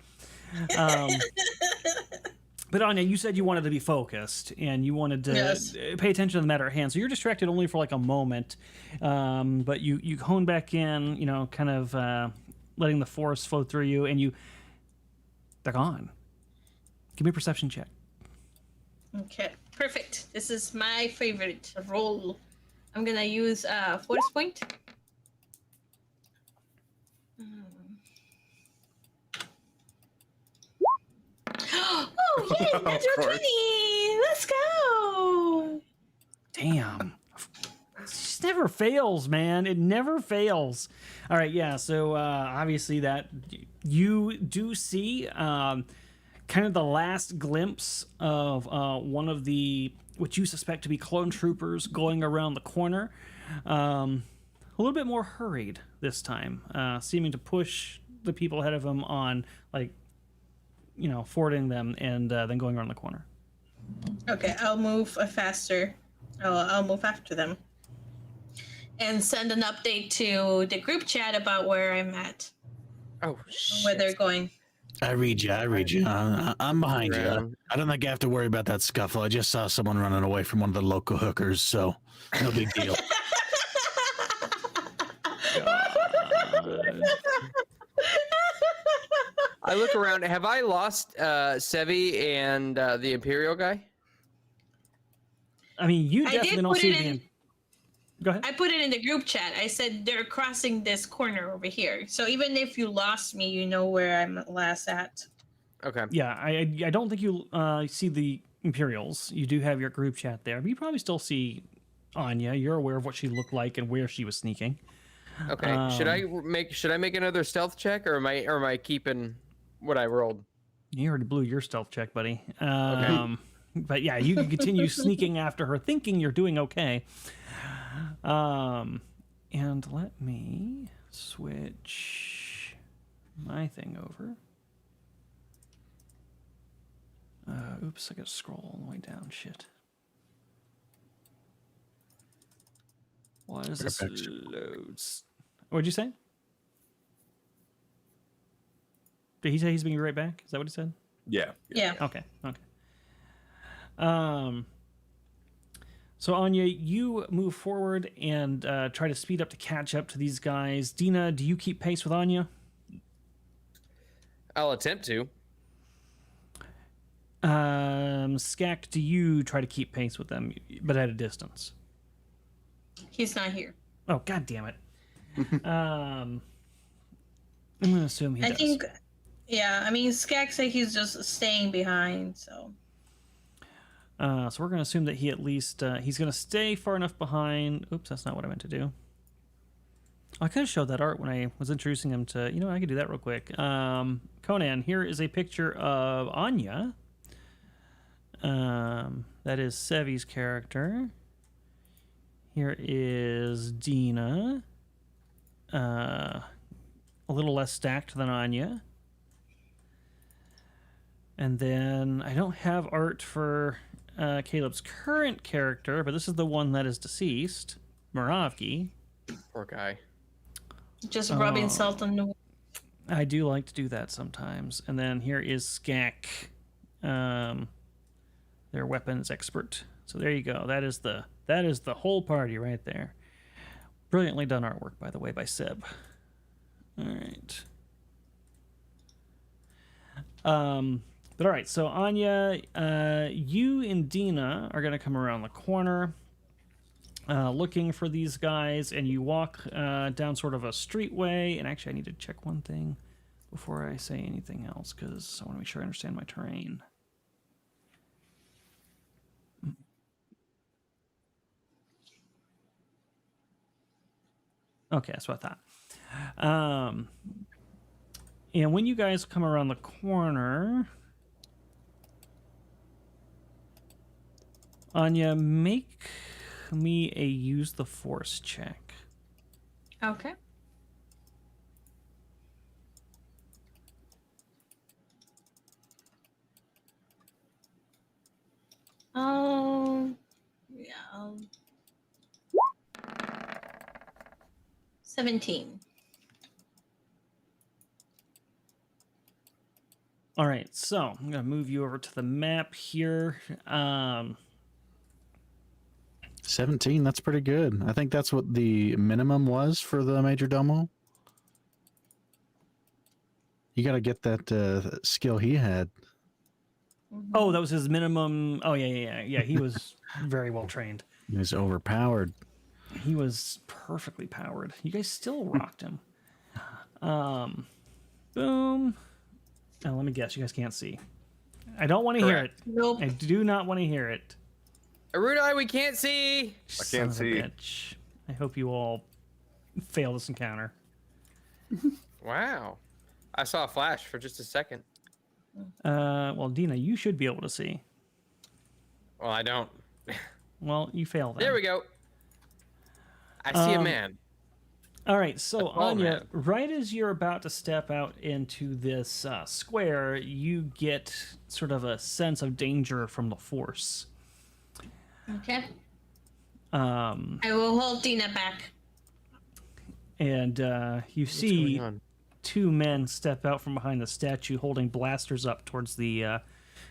But Anya, you said you wanted to be focused and you wanted to Yes. pay attention to the matter at hand. So you're distracted only for like a moment, but you hone back in, you know, kind of letting the force flow through you, and they're gone. Give me a perception check. Okay, perfect. This is my favorite roll. I'm gonna use force point. Oh, yay! Of Natural course. 20! Let's go! Damn. It just never fails, man. It never fails. All right, yeah. So obviously that you do see kind of the last glimpse of one of the what you suspect to be clone troopers going around the corner. A little bit more hurried this time, seeming to push the people ahead of him on, like, you know, forwarding them and then going around the corner. Okay, I'll move faster. I'll move after them. And send an update to the group chat about where I'm at, Oh shit. where they're going. I read you. I'm behind you. Ground. I don't think I have to worry about that scuffle. I just saw someone running away from one of the local hookers, so no big deal. I look around. Have I lost Sevvy and the Imperial guy? I mean, you I did definitely don't put see it the. in- Go ahead. I put it in the group chat. I said they're crossing this corner over here. So even if you lost me, you know where I'm last at. Okay. Yeah, I don't think you see the Imperials. You do have your group chat there, but you probably still see Anya. You're aware of what she looked like and where she was sneaking. Okay. Should I make another stealth check, or am I keeping what I rolled? You already blew your stealth check, buddy. But yeah, you can continue sneaking after her, thinking you're doing okay. And let me switch my thing over. Oops, I gotta scroll all the way down. Shit. Why does this loads? What'd you say? Did he say he's being right back? Is that what he said? Yeah. Yeah. Okay. So Anya, you move forward and try to speed up to catch up to these guys. Dina, do you keep pace with Anya? I'll attempt to. Skak, do you try to keep pace with them, but at a distance? He's not here. Oh, god damn it. I'm gonna assume he does. I think, yeah, I mean, Skak said he's just staying behind, so. So we're gonna assume that he at least he's gonna stay far enough behind. Oops, that's not what I meant to do. I could have showed that art when I was introducing him to. You know, I could do that real quick. Conan, here is a picture of Anya. That is Sevvy's character. Here is Dina. A little less stacked than Anya. And then I don't have art for Caleb's current character, but this is the one that is deceased, Muravki. Poor guy. Just rubbing salt on the wound. I do like to do that sometimes. And then here is Skak, their weapons expert. So there you go. That is the whole party right there. Brilliantly done artwork, by the way, by Seb. All right. But all right, so Anya, you and Dina are going to come around the corner looking for these guys, and you walk down sort of a streetway. And actually, I need to check one thing before I say anything else, because I want to make sure I understand my terrain. Okay, that's what I thought. And when you guys come around the corner, Anya, make me a use the force check. Okay. Yeah. 17. All right, so I'm gonna move you over to the map here. 17, that's pretty good. I think that's what the minimum was for the Major Domo. You got to get that skill he had. Oh, that was his minimum. Oh yeah. He was very well trained. He was overpowered. He was perfectly powered. You guys still rocked him. Boom. Now let me guess. You guys can't see. I don't want to hear it. Nope. I do not want to hear it. Erudi, we can't see. I can't see. Bitch. I hope you all fail this encounter. Wow. I saw a flash for just a second. Well, Dina, you should be able to see. Well, I don't. Well, you failed. There we go. I see a man. All right, so A tall Anya, man. right as you're about to step out into this square, you get sort of a sense of danger from the Force. Okay. I will hold Dina back. And you What's see going on? two men step out from behind the statue holding blasters up towards the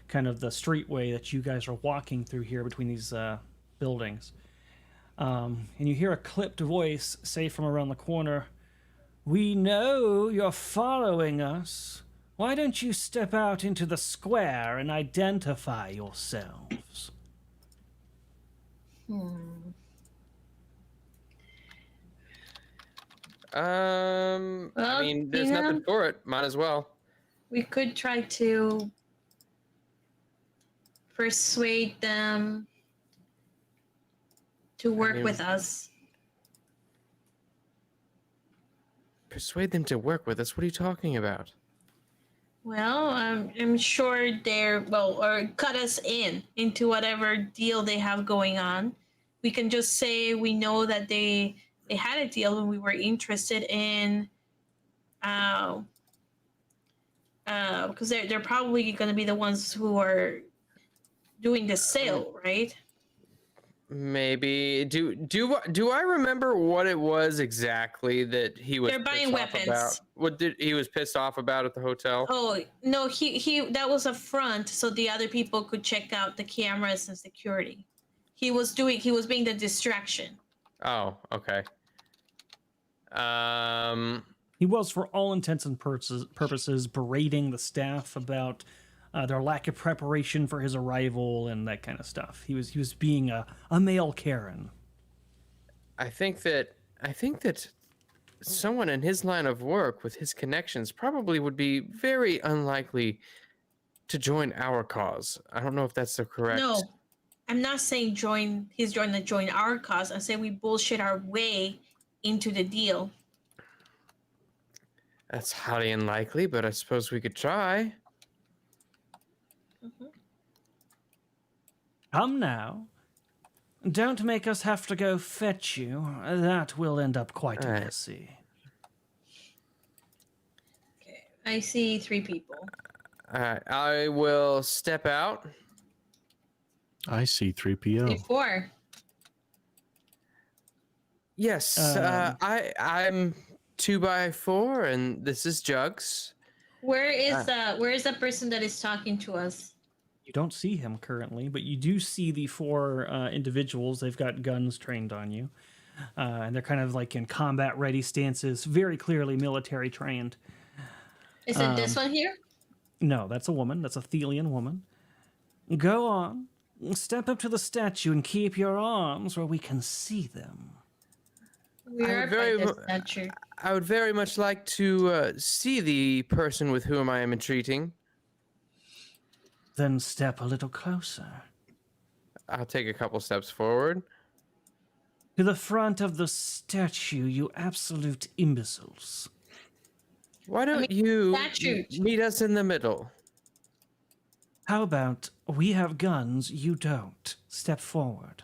kind of the streetway that you guys are walking through here between these buildings. And you hear a clipped voice say from around the corner, "We know you're following us. Why don't you step out into the square and identify yourselves?" I Well, mean, there's Dina? nothing for it. Might as well. We could try to persuade them to work mean- with us. Persuade them to work with us. What are you talking about? Well, I'm sure or cut us into whatever deal they have going on. We can just say we know that they had a deal and we were interested in, because they're probably going to be the ones who are doing the sale, right? Maybe. Do I remember what it was exactly that he was? They're buying pissed off weapons. About? What did he was pissed off about at the hotel? Oh no, he that was a front so the other people could check out the cameras and security. He was being the distraction. Oh, okay. He was, for all intents and purposes, berating the staff about their lack of preparation for his arrival and that kind of stuff. He was being a male Karen. I think that someone in his line of work with his connections probably would be very unlikely to join our cause. I don't know if that's the correct. No, I'm not saying join our cause. I say we bullshit our way into the deal. That's highly unlikely, but I suppose we could try. Come now. Don't make us have to go fetch you. That will end up quite All right. messy. Okay, I see 3 people. All right, I will step out. I see 3PO. 4. Yes, I'm 2x4, and this is Jugs. Where is the person that is talking to us? You don't see him currently, but you do see the 4 individuals. They've got guns trained on you. And they're kind of like in combat ready stances, very clearly military trained. Is it this one here? No, that's a woman. That's a Thelian woman. Go on. Step up to the statue and keep your arms where we can see them. We are very by mu- this statue. I would very much like to see the person with whom I am entreating. Then step a little closer. I'll take a couple steps forward. To the front of the statue, you absolute imbeciles. Why don't you statue. meet us in the middle? How about we have guns, you don't? Step forward.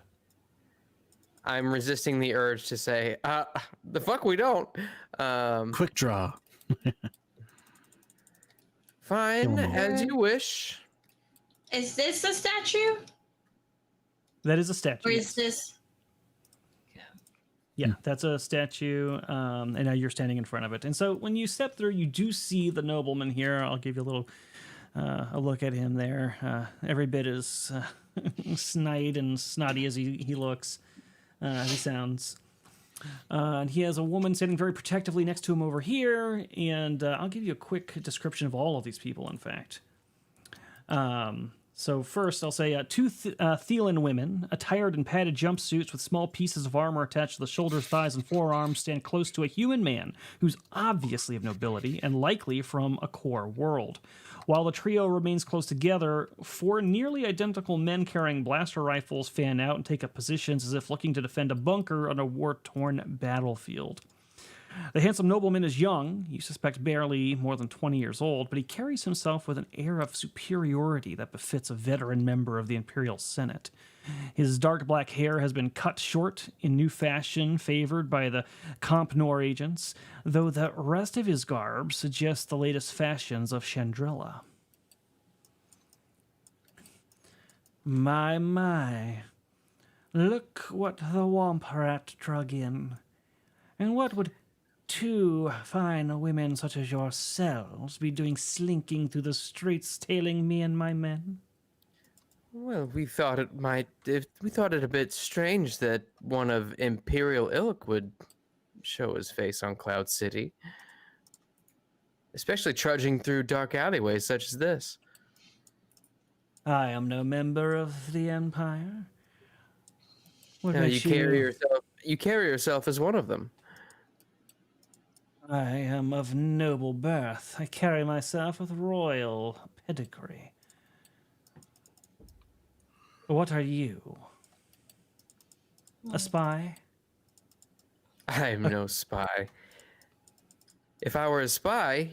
I'm resisting the urge to say, the fuck we don't. Quick draw. Fine, Kill 'em all. as you wish. Is this a statue? That is a statue. Or yes. is this... Yeah, that's a statue, and now you're standing in front of it. And so when you step through, you do see the nobleman here. I'll give you a little a look at him there. Every bit as snide and snotty as he looks, as he sounds. And he has a woman sitting very protectively next to him over here. And I'll give you a quick description of all of these people, in fact. So first, I'll say two Thelan women, attired in padded jumpsuits with small pieces of armor attached to the shoulders, thighs, and forearms, stand close to a human man who's obviously of nobility and likely from a core world. While the trio remains close together, four nearly identical men carrying blaster rifles fan out and take up positions as if looking to defend a bunker on a war-torn battlefield. The handsome nobleman is young, you suspect barely more than 20 years old, but he carries himself with an air of superiority that befits a veteran member of the Imperial Senate. His dark black hair has been cut short in new fashion favored by the Comp Nor agents, though the rest of his garb suggests the latest fashions of Chandrilla. My. Look what the Womp Rat drug in. And what would two fine women such as yourselves be doing slinking through the streets tailing me and my men? Well, we thought it a bit strange that one of Imperial ilk would show his face on Cloud City, especially trudging through dark alleyways such as this. I am no member of the Empire. What No, makes you carry yourself as one of them. I am of noble birth. I carry myself with royal pedigree. What are you? A spy? I'm no spy. If I were a spy,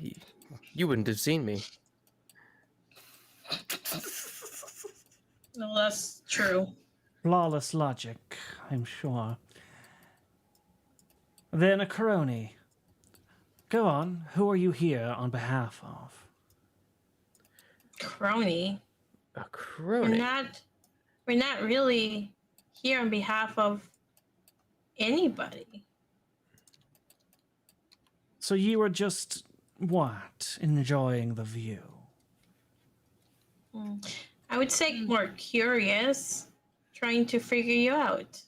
you wouldn't have seen me. No, that's true. Flawless logic, I'm sure. Then a crony. Go on, who are you here on behalf of? Crony. A crony? We're not really here on behalf of anybody. So you were just, what, enjoying the view? I would say more curious, trying to figure you out.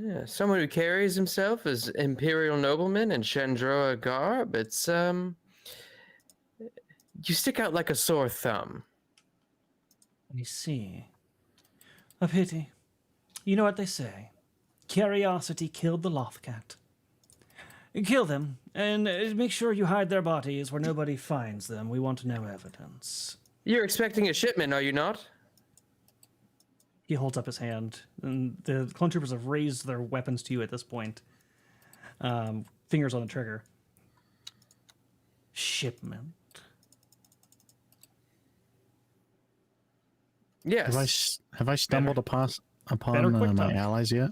Yeah, someone who carries himself as Imperial nobleman in Chandroa garb. It's, you stick out like a sore thumb. I see. A pity. You know what they say. Curiosity killed the Lothcat. Kill them, and make sure you hide their bodies where nobody finds them. We want no evidence. You're expecting a shipment, are you not? He holds up his hand, and the clone troopers have raised their weapons to you at this point. Fingers on the trigger. Shipment. Yes. Have I stumbled upon Better quick my touch. allies yet?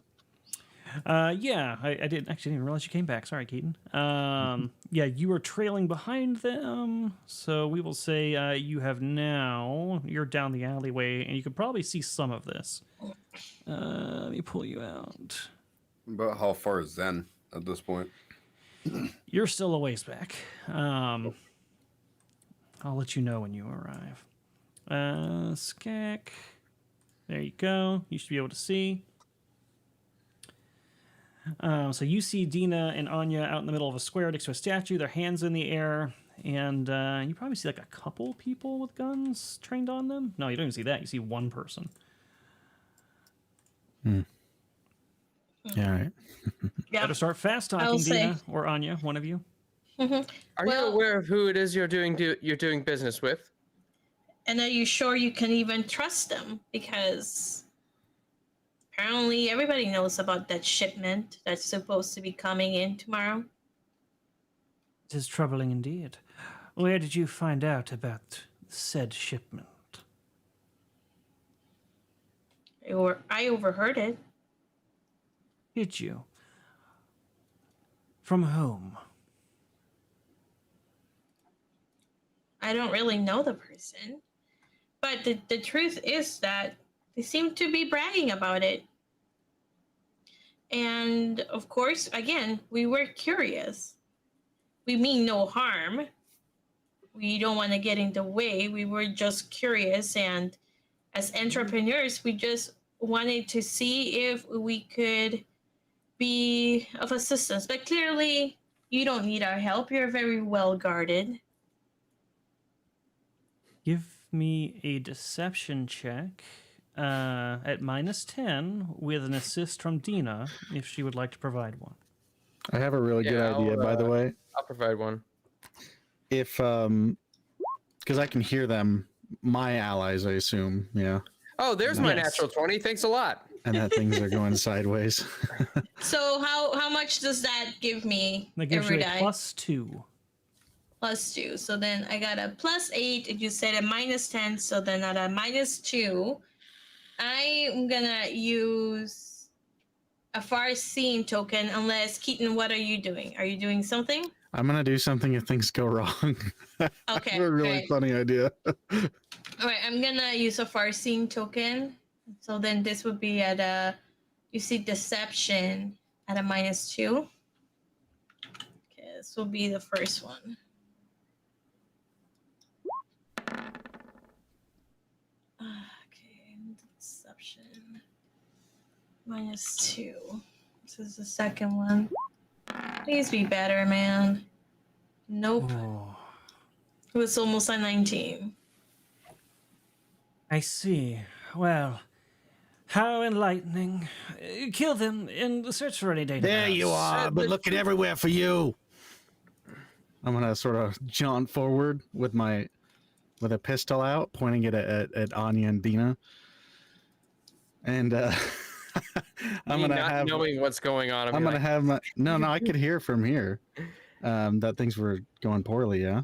Yeah, I didn't even realize you came back. Sorry, Keaton. Yeah, you were trailing behind them, so we will say you have now. You're down the alleyway, and you can probably see some of this. Let me pull you out. But how far is Zen at this point? You're still a ways back. I'll let you know when you arrive. Skak. There you go. You should be able to see. So you see Dina and Anya out in the middle of a square next to a statue, their hands in the air, and you probably see like a couple people with guns trained on them. No, you don't even see that. You see one person. Yeah, all right. Yeah. Better start fast talking, Dina or Anya, one of you. Are you Well- aware of who it is you're doing business with? And are you sure you can even trust them? Because apparently everybody knows about that shipment that's supposed to be coming in tomorrow. It is troubling indeed. Where did you find out about said shipment? I overheard it. Did you? From whom? I don't really know the person. But the truth is that they seem to be bragging about it. And of course, again, we were curious. We mean no harm. we don't want to get in the way. We were just curious, and as entrepreneurs, we just wanted to see if we could be of assistance. But clearly, you don't need our help. You're very well guarded. Give me a deception check at -10 with an assist from Dina if she would like to provide one. I have a really good Yeah, idea, by the way. I'll provide one. If because I can hear them, my allies, I assume, yeah, Oh, there's my Yes. natural 20. Thanks a lot. and that things are going sideways. So how much does that give me That gives every you a die? +2. +2. So then I got a +8, and you said a -10. So then at a -2, I'm gonna use a far-seeing token. Unless Keaton, what are you doing? Are you doing something? I'm gonna do something if things go wrong. I Okay, have a really great. funny idea. All right, I'm gonna use a far-seeing token. So then this would be at a, you see, deception at a -2. Okay, this will be the first one. Okay, deception -2. This is the second one. Please be better, man. Nope. Oh, It was almost a 19. I see. Well, how enlightening. Kill them and search for any data. There you are. I've been looking everywhere for you. I'm gonna sort of jaunt forward with a pistol out, pointing it at Anya and Dina, and I'm Me gonna not have knowing what's going on. I'm gonna have my no. I could hear from here that things were going poorly. Yeah,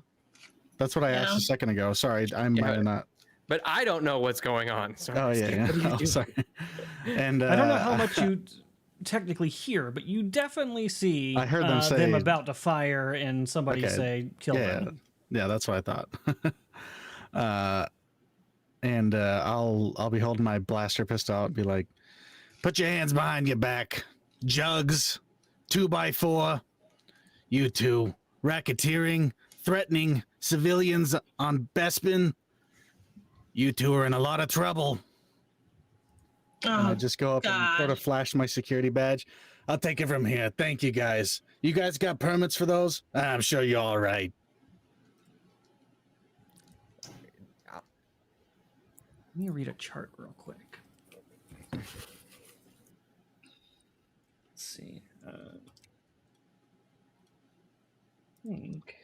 that's what I asked Yeah. a second ago. Sorry, I might have not. But I don't know what's going on. So Oh yeah, What do you yeah. Oh, do? sorry. And I don't know how much you technically hear, but you definitely see I heard them say- them about to fire and somebody Okay. say, kill Yeah, them. yeah, that's what I thought. I'll be holding my blaster pistol out and be like, "Put your hands behind your back, Jugs, 2x4, you two, racketeering, threatening civilians on Bespin. You two are in a lot of trouble." And I Oh, just go up and sort God. of flash my security badge. "I'll take it from here. Thank you, guys. You guys got permits for those? I'm sure you're all right." Let me read a chart real quick. Let's see. Think.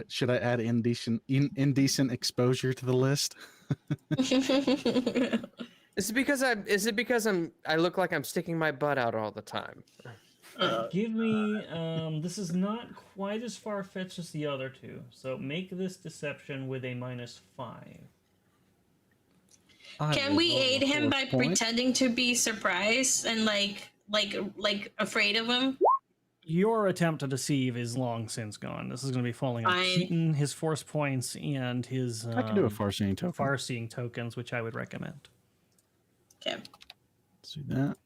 Should I add indecent exposure to the list? Is it because I look like I'm sticking my butt out all the time? Give me. This is not quite as far fetched as the other two. So make this deception with a -5. Can we aid him by pretending to be surprised and like afraid of him? Your attempt to deceive is long since gone. This is going to be falling on Fine. Keaton, his force points, and his I can do a far-seeing token. far-seeing tokens, which I would recommend. Okay. Let's do that.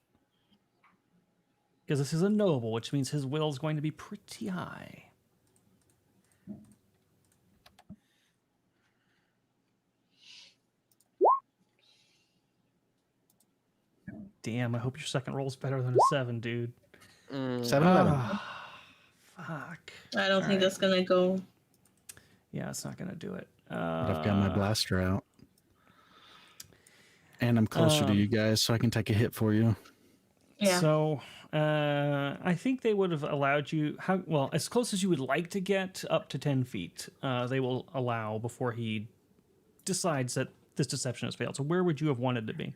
Because this is a noble, which means his will is going to be pretty high. Damn, I hope your second roll's better than a 7, dude. 7-11. Fuck. I don't think that's gonna go. Yeah, it's not gonna do it. But I've got my blaster out. And I'm closer to you guys, so I can take a hit for you. Yeah. So, I think they would have allowed you as close as you would like to get, up to 10 feet. They will allow before he decides that this deception has failed. So, where would you have wanted to be?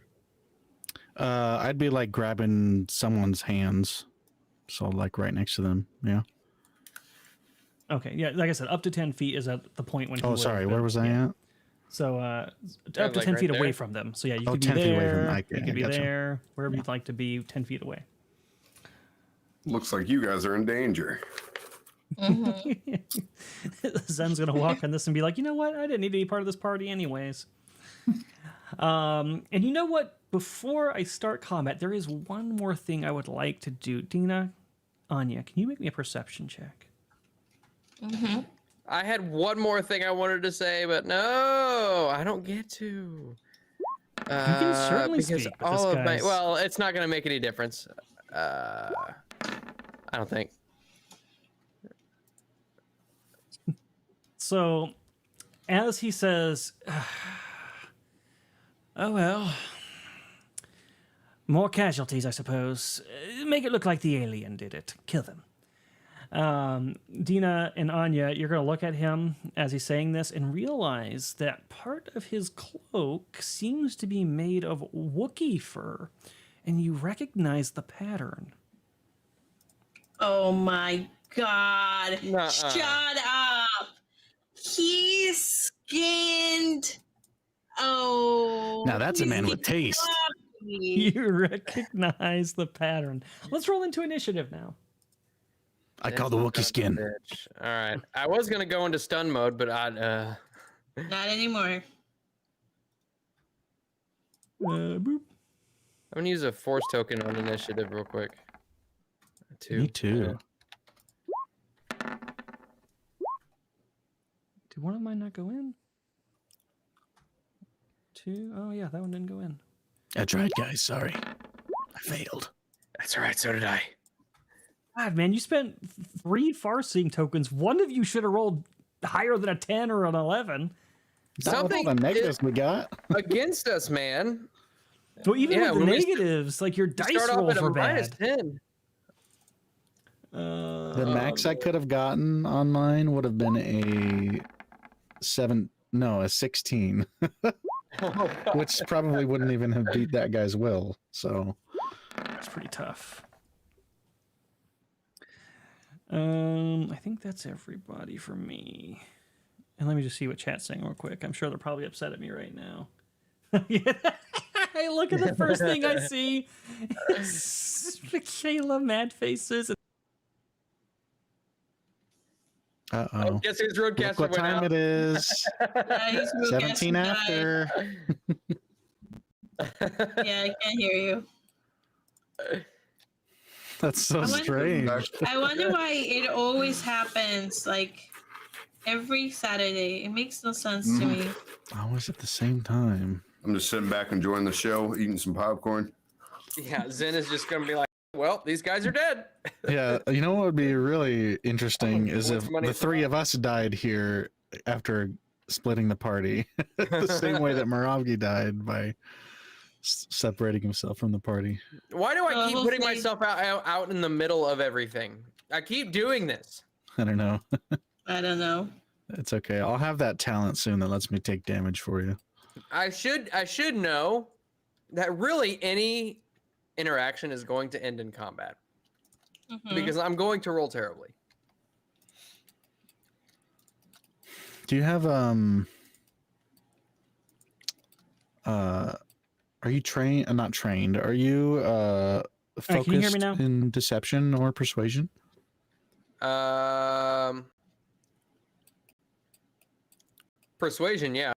I'd be like grabbing someone's hands, so like right next to them. Yeah. Okay, yeah, like I said, up to 10 feet is at the point when. He Oh, would have sorry. been- Where was I yeah. at? So, up to like 10 right feet away there? from them. So, yeah, you Oh, could be 10 feet away from there. them. You I could be gotcha. there, wherever you'd like to be, 10 feet away. Looks like you guys are in danger. Mhm. Zen's gonna walk on this and be like, you know what? I didn't need to be part of this party anyways. And you know what? before I start combat, there is one more thing I would like to do. Dina, Anya, can you make me a perception check? Mm-hmm. I had one more thing I wanted to say, but no, I don't get to. You can certainly because speak, but all this of my guy's... well, it's not gonna make any difference. I don't think. So, as he says, oh well, more casualties, I suppose. Make it look like the alien did it. Kill them. Dina and Anya, you're going to look at him as he's saying this and realize that part of his cloak seems to be made of Wookiee fur, and you recognize the pattern. Oh my god. Nuh-uh. Shut up. He's skinned. Oh. Now that's a man with taste. You recognize the pattern. Let's roll into initiative now. I call the Wookiee skin. Bitch. All right, I was gonna go into stun mode, but Not anymore. Boop. I'm gonna use a force token on initiative real quick. Me too. Did one of mine not go in? Two? Oh yeah, that one didn't go in. That's right, guys. Sorry. I failed. That's all right. So did I. God, man, you spent 3 far-seeing tokens. One of you should have rolled higher than a 10 or an 11. Not with all Something the negatives we got. against us, man. Well, even Yeah, with the when we negatives, like your We dice start off rolls at a were minus bad. 10. The max I could have gotten on mine would have been a 16, Oh, which probably wouldn't even have beat that guy's will. So It's pretty tough. I think that's everybody for me. And let me just see what chat's saying real quick. I'm sure they're probably upset at me right now. I look at the first thing I see. It's Michaela mad faces. uh-oh. guess whose Look roadcaster what went time out? it is. Yeah, he's real 17 guy. after. Yeah, I can't hear you. That's so I wonder- strange. I wonder why it always happens like every Saturday. It makes no sense to me. Always at the same time. I'm just sitting back enjoying the show, eating some popcorn. Yeah, Zen is just gonna be like, well, these guys are dead. Yeah, you know what would be really interesting is What's if money the for three that? of us died here after splitting the party, the same way that Moravgi died by separating himself from the party. Why do I Well, keep putting hopefully- myself out in the middle of everything? I keep doing this. I don't know. I don't know. It's okay. I'll have that talent soon that lets me take damage for you. I should know that really any interaction is going to end in combat Mhm. because I'm going to roll terribly. Do you have are you trained? Not trained. Are you can you hear me focused now? in deception or persuasion? Persuasion, yeah.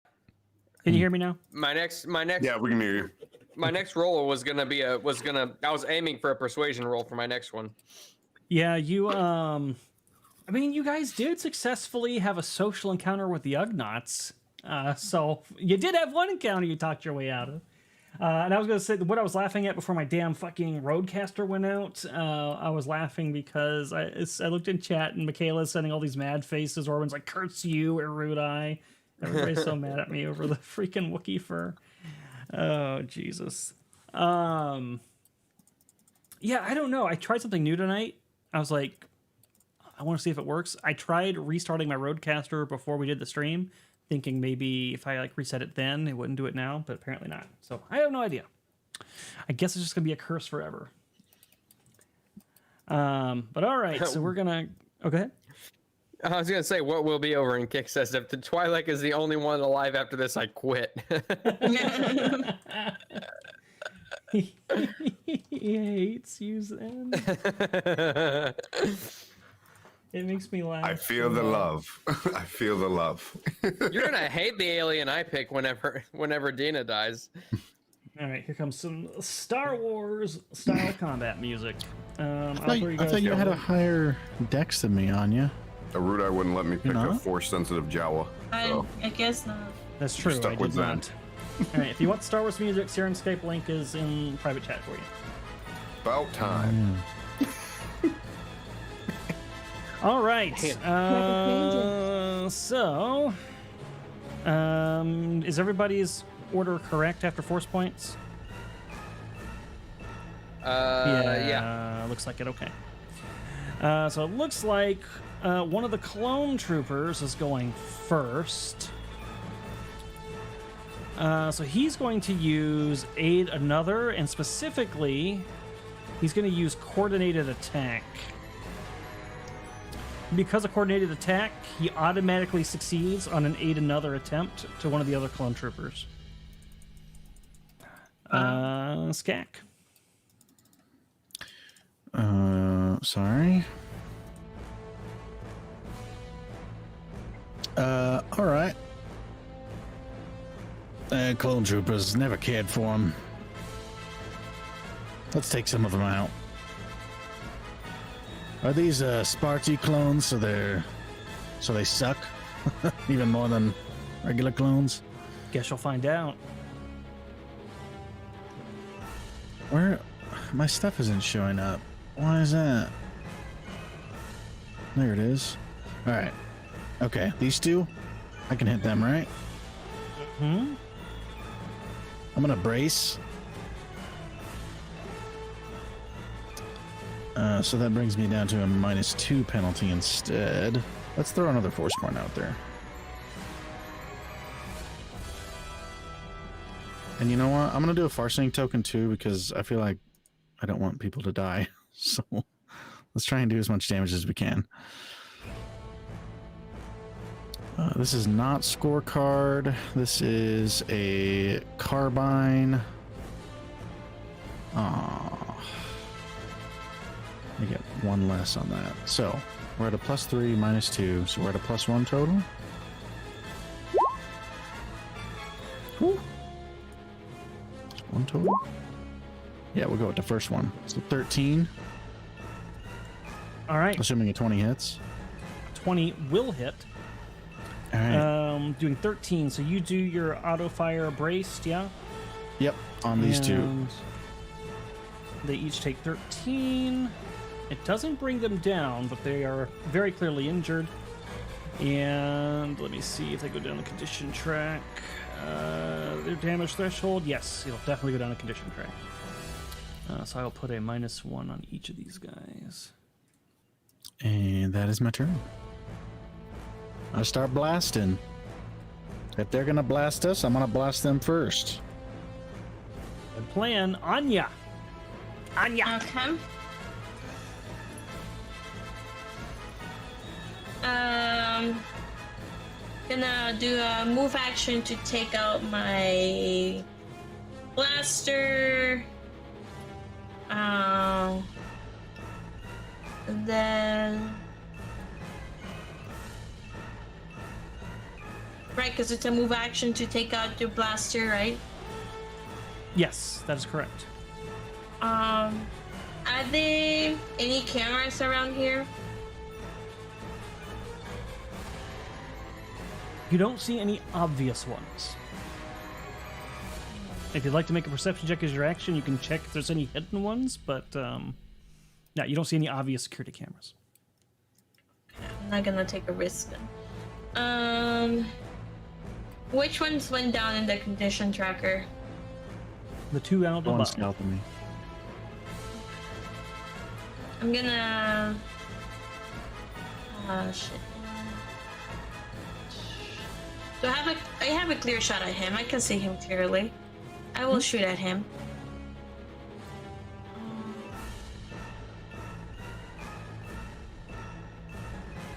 Can you hear me now? My next Yeah, we can hear you. my next roll was gonna be I was aiming for a persuasion roll for my next one. Yeah, you I mean, you guys did successfully have a social encounter with the Ugnaughts. So you did have one encounter you talked your way out of. And I was going to say, what I was laughing at before my damn fucking roadcaster went out, I was laughing because I looked in chat and Michaela's sending all these mad faces. Orwin's like, curse you, Erudi. Everybody's so mad at me over the freaking Wookiee fur. Oh, Jesus. Yeah, I don't know. I tried something new tonight. I was like, I want to see if it works. I tried restarting my roadcaster before we did the stream, thinking maybe if I like reset it then, it wouldn't do it now, but apparently not. So I have no idea. I guess it's just gonna be a curse forever. But all right, so we're gonna. Oh, go ahead. I was gonna say what will be over, and Kick says if the Twi'lek is the only one alive after this, I quit. He hates you, Zen. It makes me laugh. I feel the love. I feel the love. You're gonna hate the alien I pick whenever Dina dies. All right, here comes some Star Wars style combat music. I thought you had a higher dex than me, Anya. Erudi wouldn't let me pick a not? force-sensitive Jawa. So. I guess not. That's true. Stuck I with did not. All right, if you want Star Wars music, Sierra and Skype link is in private chat for you. About time. All right. So, is everybody's order correct after force points? Yeah. Looks like it. Okay. So it looks like one of the clone troopers is going first. So he's going to use aid another, and specifically, he's going to use coordinated attack. Because of coordinated attack, he automatically succeeds on an aid another attempt to one of the other clone troopers. Skak. Sorry. All right. Clone troopers, never cared for them. Let's take some of them out. Are these Sparty clones? So they suck even more than regular clones. Guess you'll find out. Where my stuff isn't showing up? Why is that? There it is. All right. Okay, these two, I can hit them, right? Hmm. I'm gonna brace. So that brings me down to a -2 penalty instead. Let's throw another force point out there. And you know what? I'm gonna do a farsening token too because I feel like I don't want people to die. So let's try and do as much damage as we can. This is not scorecard. This is a carbine. I get one less on that. So we're at a +3, -2. So we're at a +1 total. Woo. One total. Yeah, we'll go with the first one. So 13. All right. Assuming a 20 hits. 20 will hit. All right. Doing 13. So you do your auto fire braced, yeah? Yep. On these two. And they each take 13. It doesn't bring them down, but they are very clearly injured. And let me see if they go down the condition track. Their damage threshold, yes, it'll definitely go down the condition track. So I'll put a -1 on each of these guys. And that is my turn. I start blasting. If they're gonna blast us, I'm gonna blast them first. Good plan, Anya. Anya. Okay. Gonna do a move action to take out my blaster. And then right, because it's a move action to take out your blaster, right? Yes, that is correct. Are there any cameras around here? You don't see any obvious ones. If you'd like to make a perception check as your action, you can check if there's any hidden ones, but yeah, you don't see any obvious security cameras. I'm not gonna take a risk then. Which ones went down in the condition tracker? The two out One above. scalping me. I'm gonna. Shit. So I have a clear shot at him. I can see him clearly. I will shoot at him.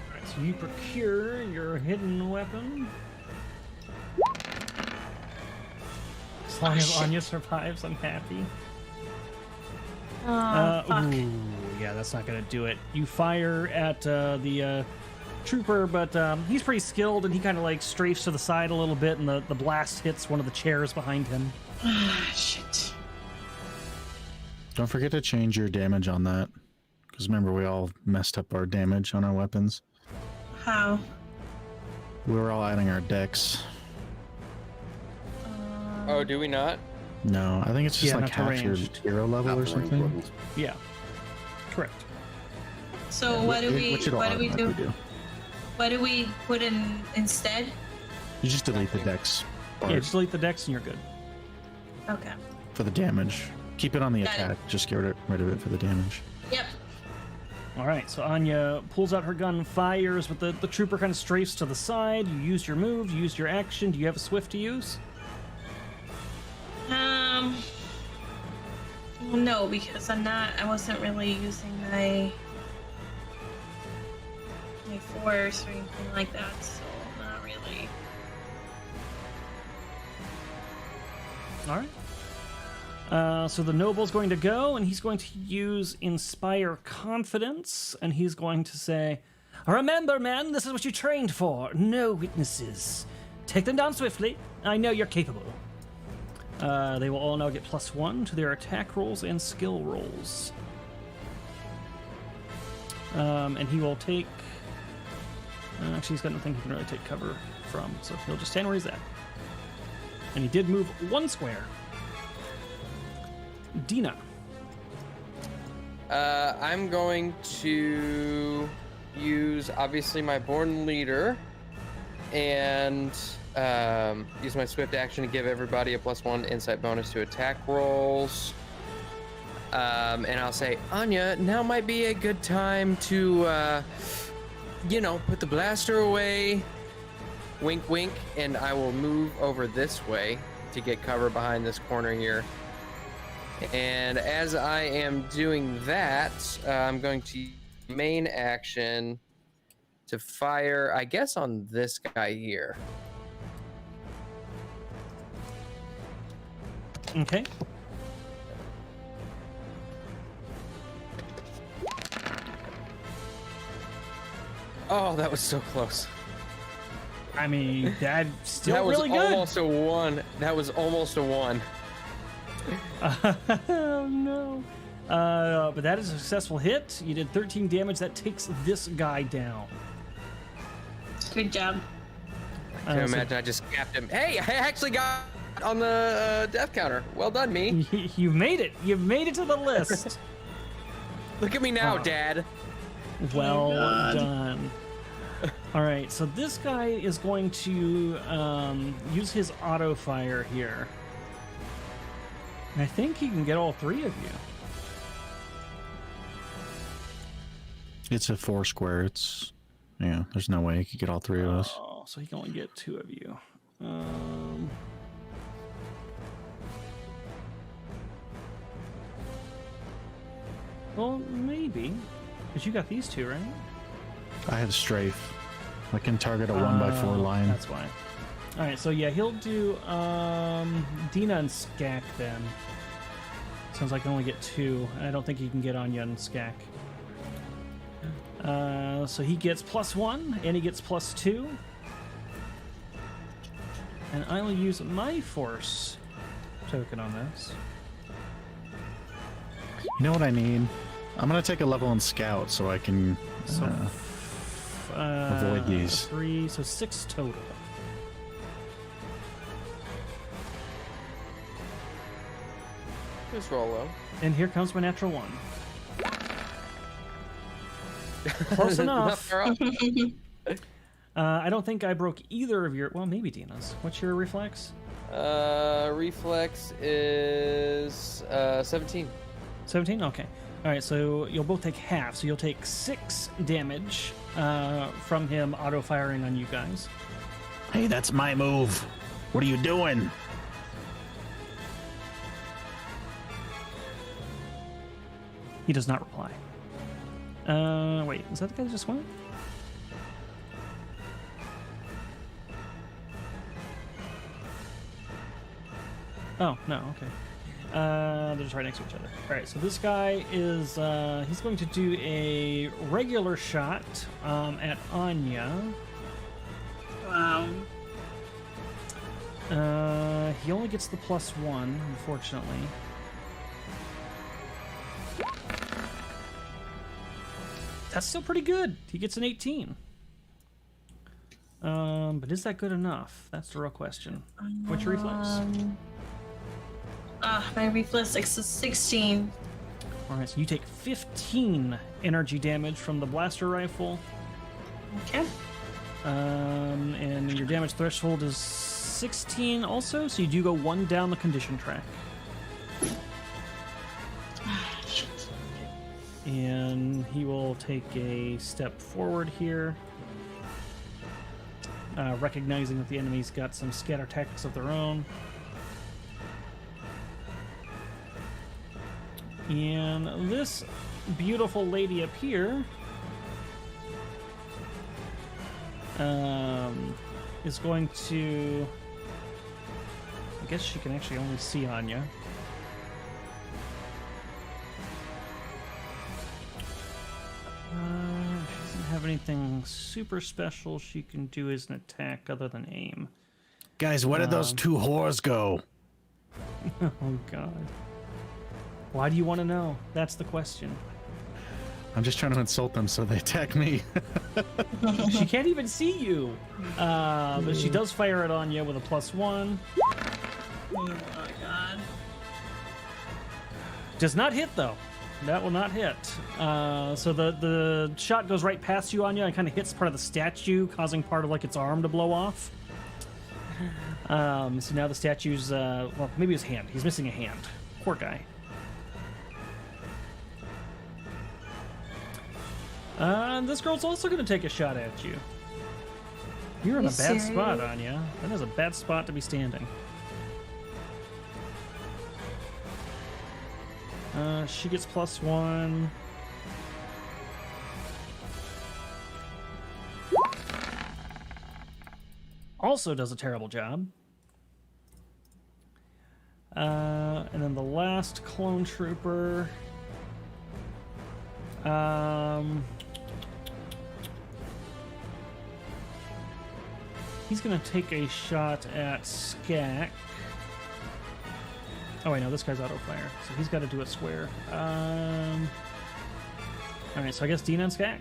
Alright, so you procure your hidden weapon. As long as shit. Anya survives, I'm happy. Fuck. Ooh, yeah, that's not gonna do it. You fire at the trooper, but he's pretty skilled, and he kind of like strafes to the side a little bit, and the blast hits one of the chairs behind him. Shit. Don't forget to change your damage on that. Because remember, we all messed up our damage on our weapons. How? We were all adding our decks. Oh, do we not? No, I think it's just Yeah, like not the half your ranged. hero level Not or the ranged something. weapons. Yeah. Correct. So what do we Which it'll what do we do? automatically What do we put in instead? You just delete the dex Yeah, part just delete the decks and you're good. Okay. for the damage. Keep it on the Got it. attack. Just get rid of it for the damage. Yep. All right, so Anya pulls out her gun, fires, but the trooper kind of strafes to the side. You used your move, you used your action. Do you have a swift to use? No, because I wasn't really using my force or anything like that, so not really. All right. So the noble's going to go, and he's going to use Inspire Confidence, and he's going to say, "Remember, man, this is what you trained for. No witnesses. Take them down swiftly. I know you're capable." They will all now get +1 to their attack rolls and skill rolls. And he will take... actually, he's got nothing he can really take cover from, so he'll just stand where he's at. And he did move 1 square. Dina. I'm going to use, obviously, my Born Leader and use my swift action to give everybody a +1 insight bonus to attack rolls. And I'll say, Anya, now might be a good time to, put the blaster away. Wink, wink. And I will move over this way to get cover behind this corner here. And as I am doing that, I'm going to use main action to fire, I guess, on this guy here. Okay. Oh, that was so close. I mean, that's still That was really good. almost a 1. That was almost a 1. Oh no. But that is a successful hit. You did 13 damage. That takes this guy down. Good job. Can you imagine I just capped him? Hey, I actually got on the death counter. Well done, me. You made it. You've made it to the list. Look at me now, Dad. Well God. done. All right, so this guy is going to use his auto fire here. And I think he can get all 3 of you. It's a 4 square. Yeah, there's no way he could get all 3 of us. Oh, so he can only get 2 of you. Well, maybe. Because you got these 2, right? I have strafe. I can target a 1x4 line. That's why. All right, so yeah, he'll do Dina and Skak then. Sounds like I only get 2. I don't think he can get Anya and Skak. So he gets +1 and he gets +2. And I will use my force token on this. You know what I need? I'm gonna take a level in scout so I can So avoid these. 3, so 6 total. Just roll low. And here comes my natural 1. Close enough. Far off. I don't think I broke either of your... Well, maybe Dina's. What's your reflex? Reflex is 17. 17? Okay. All right, so you'll both take half. So you'll take 6 damage from him auto-firing on you guys. Hey, that's my move. What are you doing? He does not reply. Wait, is that the guy that just went? Oh, no, okay. They're just right next to each other. All right, so this guy is, he's going to do a regular shot at Anya. Wow. He only gets the +1, unfortunately. That's still pretty good. He gets an 18. But is that good enough? That's the real question. What's your reflex? My reflex is 16. Alright, so you take 15 energy damage from the blaster rifle. Okay. And your damage threshold is 16 also, so you do go 1 down the condition track. And he will take a step forward here, recognizing that the enemy's got some scatter tactics of their own. And this beautiful lady up here is going to... I guess she can actually only see Anya. She doesn't have anything super special she can do as an attack other than aim. Guys, where did those 2 whores go? Oh, God. Why do you want to know? That's the question. I'm just trying to insult them so they attack me. She can't even see you. But she does fire it on you with a +1. Oh my god. Does not hit, though. That will not hit. So the shot goes right past you, Anya, and kind of hits part of the statue, causing part of like its arm to blow off. So now the statue's, well, maybe his hand. He's missing a hand. Poor guy. This girl's also going to take a shot at you. You're in a bad spot, Anya. That is a bad spot to be standing. She gets +1. Also does a terrible job. And then the last clone trooper. He's gonna take a shot at Skak. Oh wait, no, this guy's auto fire, so he's got to do it square. All right, so I guess Dean and Skak.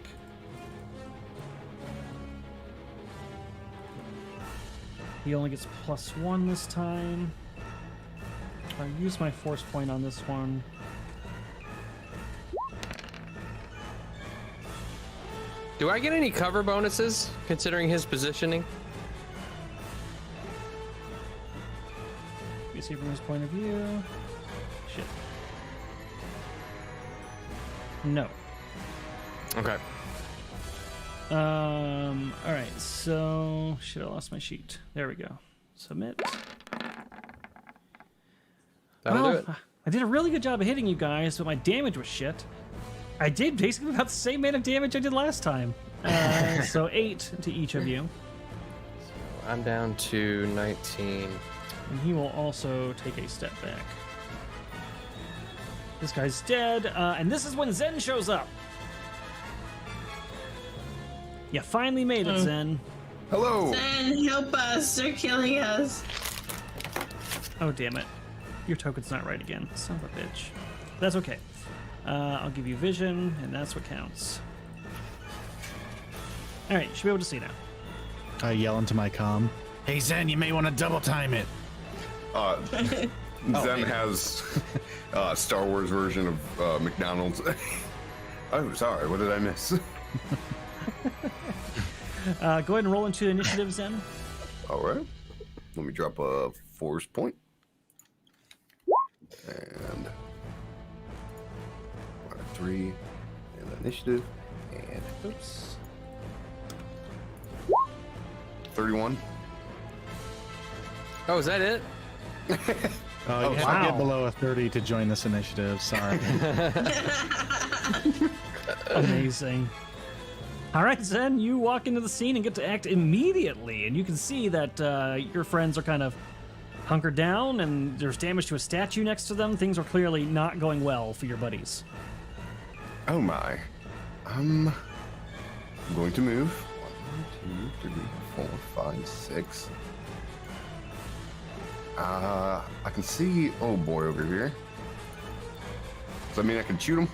He only gets +1 this time. I'll use my force point on this one. Do I get any cover bonuses considering his positioning? You see from his point of view. Shit. No. Okay. All right. So, shit, I lost my sheet. There we go. Submit. That'll do it. I did a really good job of hitting you guys, but my damage was shit. I did basically about the same amount of damage I did last time. So 8 to each of you. So I'm down to 19. And he will also take a step back. This guy's dead, and this is when Zen shows up. You finally made it, Zen. Hello. Zen, help us! They're killing us. Oh, damn it. Your token's not right again. Son of a bitch. That's okay. I'll give you vision, and that's what counts. All right, you should be able to see now. I yell into my comm. Hey, Zen, you may want to double time it. Zen has Star Wars version of McDonald's. Oh, sorry. What did I miss? Go ahead and roll into initiative, Zen. All right. Let me drop a force point. And 3. And initiative. And oops. 31. Oh, is that it? You have to get below a 30 to join this initiative. Sorry. Amazing. All right, Zen, you walk into the scene and get to act immediately, and you can see that your friends are kind of hunkered down, and there's damage to a statue next to them. Things are clearly not going well for your buddies. Oh my. I'm going to move. 1, 2, 3, 4, 5, 6. I can see old boy over here. Does that mean I can shoot him?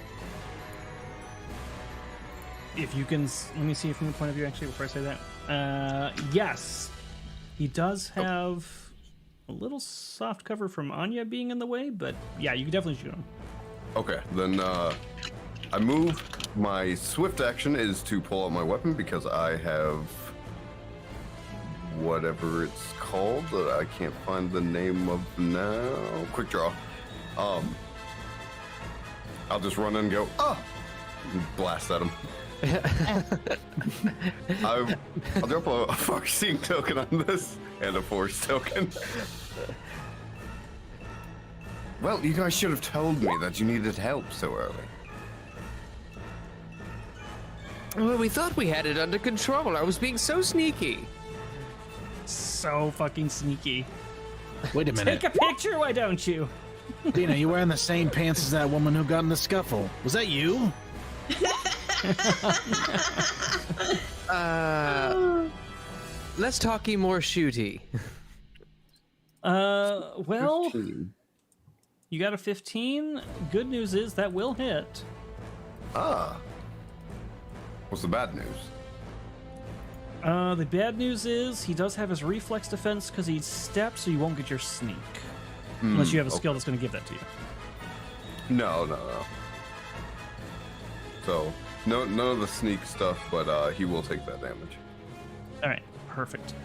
If you can, let me see from your point of view. Actually, before I say that, yes, he does have a little soft cover from Anya being in the way, but yeah, you can definitely shoot him. Okay, then I move. My swift action is to pull out my weapon because I have whatever it's called that I can't find the name of now. Quick draw. I'll just run in and go, and blast at him. I'll drop a far-seeing token on this and a force token. Well, you guys should have told me that you needed help so early. Well, we thought we had it under control. I was being so sneaky. So fucking sneaky. Wait a minute. Take a picture, why don't you? Dina, you wearing the same pants as that woman who got in the scuffle. Was that you? Let's talky more shooty. Well, 15. you got a 15. Good news is that will hit. What's the bad news? The bad news is he does have his reflex defense because he steps, so you won't get your sneak. Unless you have a skill that's going to give that to you. No. So, none of the sneak stuff, but he will take that damage. All right, perfect.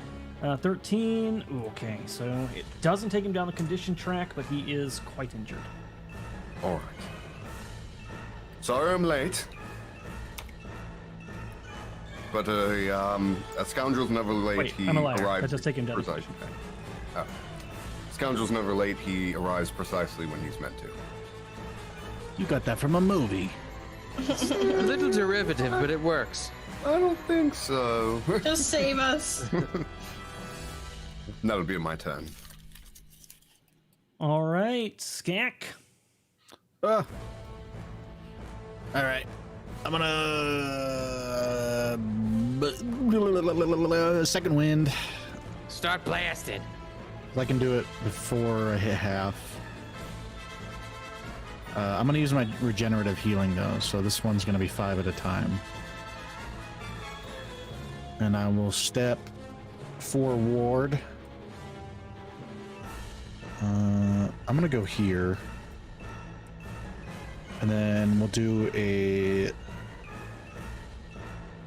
13. Ooh, okay, so it doesn't take him down the condition track, but he is quite injured. All right. Sorry I'm late. But a scoundrel's never late. Wait, He I'm a liar. arrives That does take him down the precisely. condition track. Scoundrel's never late. He arrives precisely when he's meant to. You got that from a movie. A little derivative, but it works. I don't think so. Just save us. That'll be my turn. All right, Skak. All right. I'm gonna second wind. Start blasting. I can do it before I hit half. I'm gonna use my regenerative healing though, so this one's gonna be 5 at a time. And I will step forward. I'm gonna go here. And then we'll do a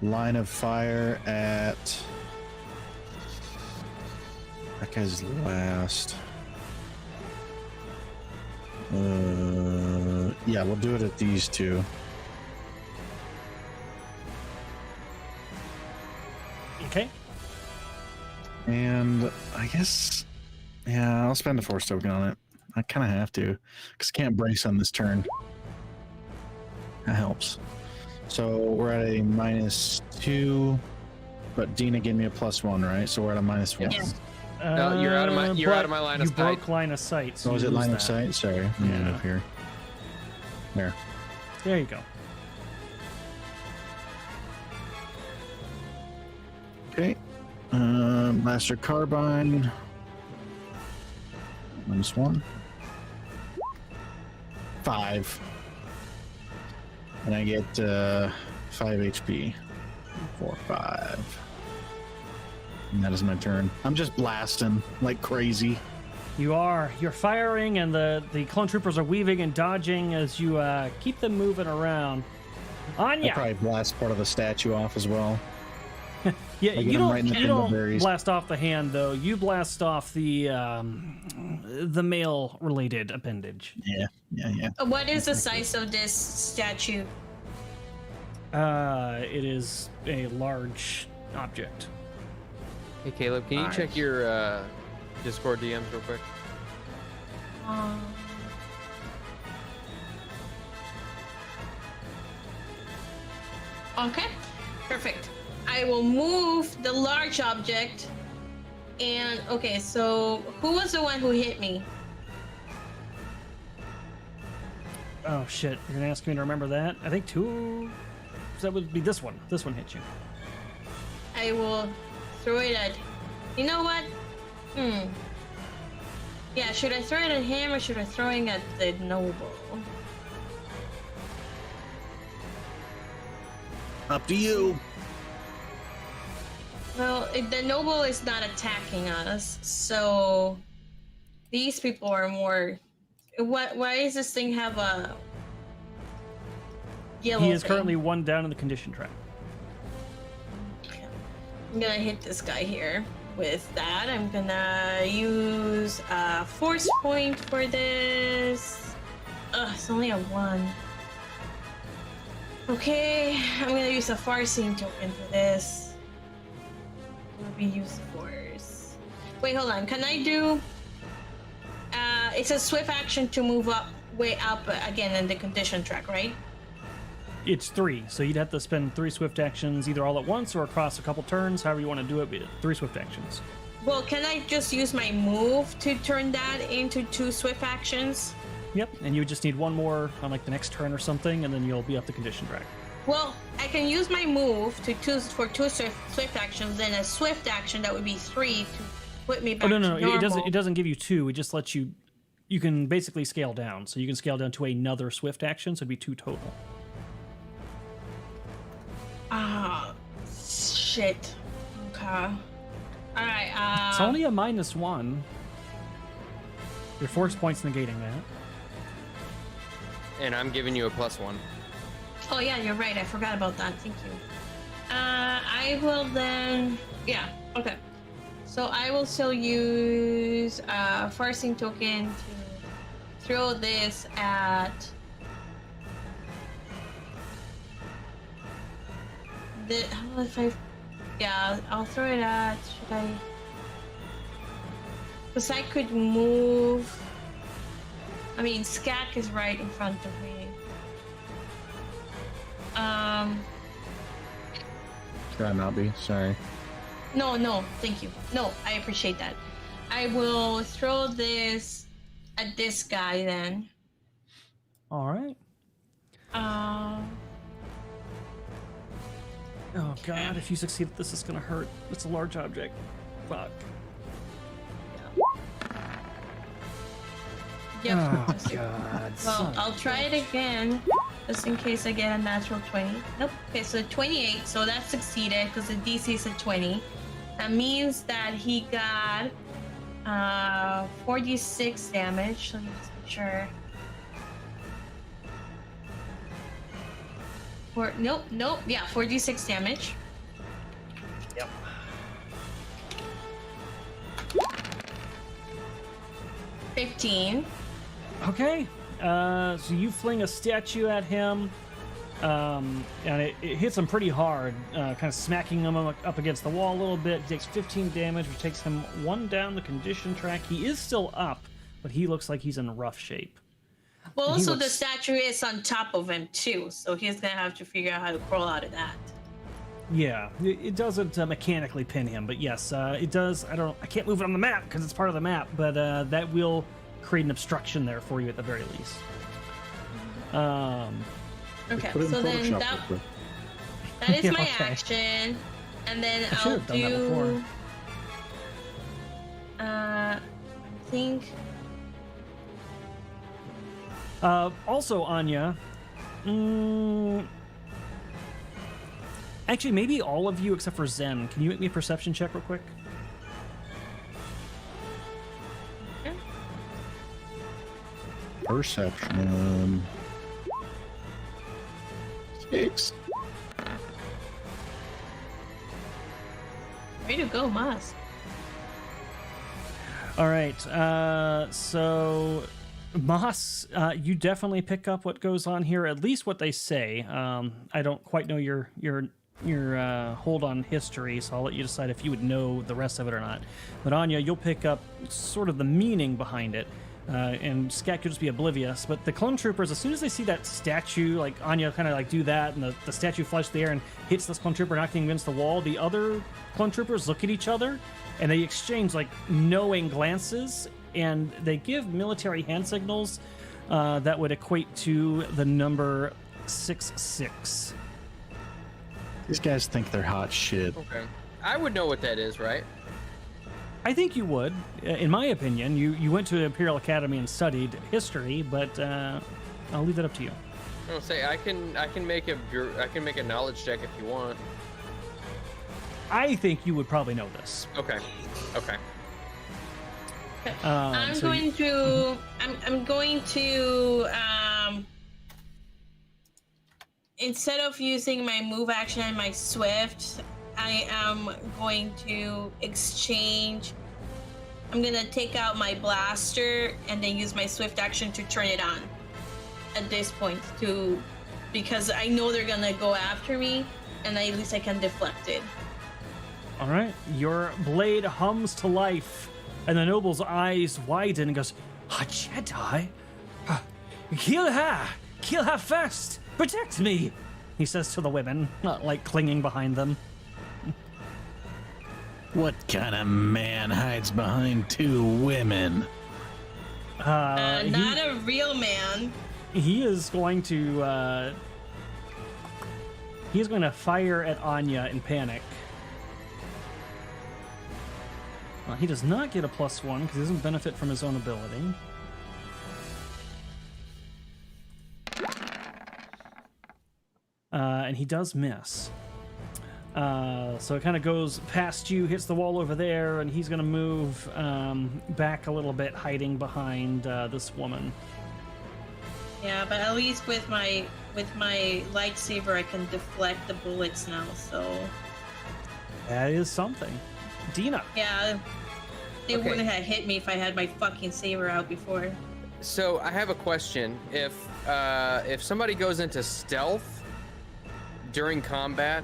line of fire at... That guy's last. Yeah, we'll do it at these two. Okay. And I guess, yeah, I'll spend a force token on it. I kind of have to, because I can't brace on this turn. That helps. So we're at a -2, but Dina gave me a +1, right? So we're at a -1. Yeah. No, you're out of my- you're but out of my line of You broke sight. line of sight. So Oh, is you it lose line of that. sight? Sorry. Let me get up here. There. There you go. Okay. Blaster Carbine. -1. 5. And I get 5 HP. 4, 5. And that is my turn. I'm just blasting like crazy. You're firing, and the clone troopers are weaving and dodging as you keep them moving around. I Anya, probably blast part of the statue off as well. yeah, I get you them don't right in the you don't dingleberries. blast off the hand though. You blast off the male related appendage. Yeah. What is the size of this statue? It is a large object. Hey, Caleb, can you Nice. check your Discord DMs real quick? Okay, perfect. I will move the large object. And okay, so who was the one who hit me? Oh shit! You're gonna ask me to remember that? I think 2. That would be this one. This one hit you. I will throw it at. You know what? Yeah, should I throw it at him or should I throw it at the noble? Up to you. Well, the noble is not attacking us, so these people are more. Why does this thing have a yellow? He is thing? currently 1 down in the condition track. I'm gonna hit this guy here with that. I'm gonna use a force point for this. Ugh, it's only a 1. Okay, I'm gonna use a farseeing token for this. We use force. Wait, hold on. Can I do? It's a swift action to move up, way up again in the condition track, right? It's 3, so you'd have to spend 3 swift actions either all at once or across a couple turns, however you want to do it. 3 swift actions. Well, can I just use my move to turn that into 2 swift actions? Yep, and you would just need 1 more on like the next turn or something, and then you'll be up the condition track. Well, I can use my move to for 2 swift actions, then a swift action that would be 3 to put me back. Oh no, to normal. it doesn't give you 2. It just lets you. You can basically scale down, so you can scale down to another swift action, so it'd be 2 total. Ah, shit. Okay. All right. It's only a -1. Your force points negating that. And I'm giving you a +1. Oh yeah, you're right. I forgot about that. Thank you. I will then. Yeah. Okay. So I will still use a farseeing token to throw this at the. How if I? Yeah, I'll throw it at. Should I? Because I could move. I mean, Skak is right in front of me. Should I not be? Sorry. No, thank you. No, I appreciate that. I will throw this at this guy then. All right. Oh god, if you succeed, this is gonna hurt. It's a large object. Fuck. Yep. Oh god. Well, I'll try it again, just in case I get a natural 20. Nope. Okay, so 28. So that succeeded because the DC is a 20. That means that he got 46 damage. Let me just make sure. Nope. Yeah, 46 damage. Yep. $15. Okay. So you fling a statue at him, and it hits him pretty hard, kind of smacking him up against the wall a little bit. He takes 15 damage, which takes him 1 down the condition track. He is still up, but he looks like he's in rough shape. Well, And he also the looks- statue is on top of him too, so he's gonna have to figure out how to crawl out of that. Yeah, it doesn't mechanically pin him, but yes, it does. I can't move it on the map because it's part of the map, but that will create an obstruction there for you at the very least. Okay, Put it in so then Photoshop that real quick. is Yeah, my okay. action, and then I should I'll have done that before. do. I think. Also, Anya, actually, maybe all of you except for Zen. Can you make me a perception check real quick? Perception. 6. Way to go, Moss. All right. So, Moss, you definitely pick up what goes on here. At least what they say. I don't quite know your hold on history, so I'll let you decide if you would know the rest of it or not. But Anya, you'll pick up sort of the meaning behind it. And Scat could just be oblivious, but the clone troopers, as soon as they see that statue, like Anya kind of like do that, and the statue flies through the air and hits this clone trooper, knocking him against the wall, the other clone troopers look at each other, and they exchange like knowing glances, and they give military hand signals that would equate to the number 66. These guys think they're hot shit. Okay. I would know what that is, right? I think you would. In my opinion, you went to Imperial Academy and studied history, but I'll leave that up to you. I'll say I can make a knowledge check if you want. I think you would probably know this. Okay. I'm so going to instead of using my move action and my swift, I am going to exchange. I'm gonna take out my blaster and then use my swift action to turn it on at this point because I know they're gonna go after me, and at least I can deflect it. All right, your blade hums to life, and the noble's eyes widen and goes, "A Jedi? Kill her first! Protect me!" He says to the women, like clinging behind them. What kind of man hides behind two women? Not a real man. He is going to fire at Anya in panic. Well, he does not get a +1 because he doesn't benefit from his own ability. And he does miss. So it kind of goes past you, hits the wall over there, and he's going to move back a little bit, hiding behind this woman. Yeah, but at least with my lightsaber, I can deflect the bullets now. So That is something. Dina. yeah, they wouldn't have hit me if I had my fucking saber out before. So I have a question. If somebody goes into stealth during combat,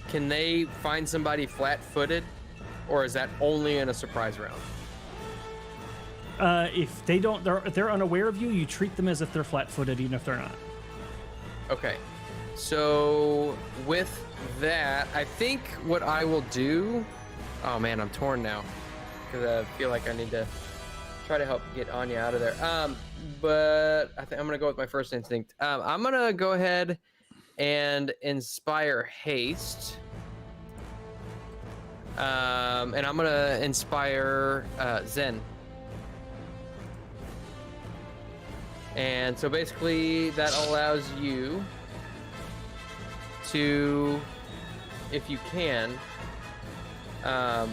can they find somebody flat-footed, or is that only in a surprise round? If they're unaware of you, you treat them as if they're flat-footed, even if they're not. Okay. So with that, I think what I will do. Oh man, I'm torn now because I feel like I need to try to help get Anya out of there. But I think I'm gonna go with my first instinct. I'm gonna go ahead and inspire haste. And I'm gonna inspire Zen. And so basically that allows you to, if you can, a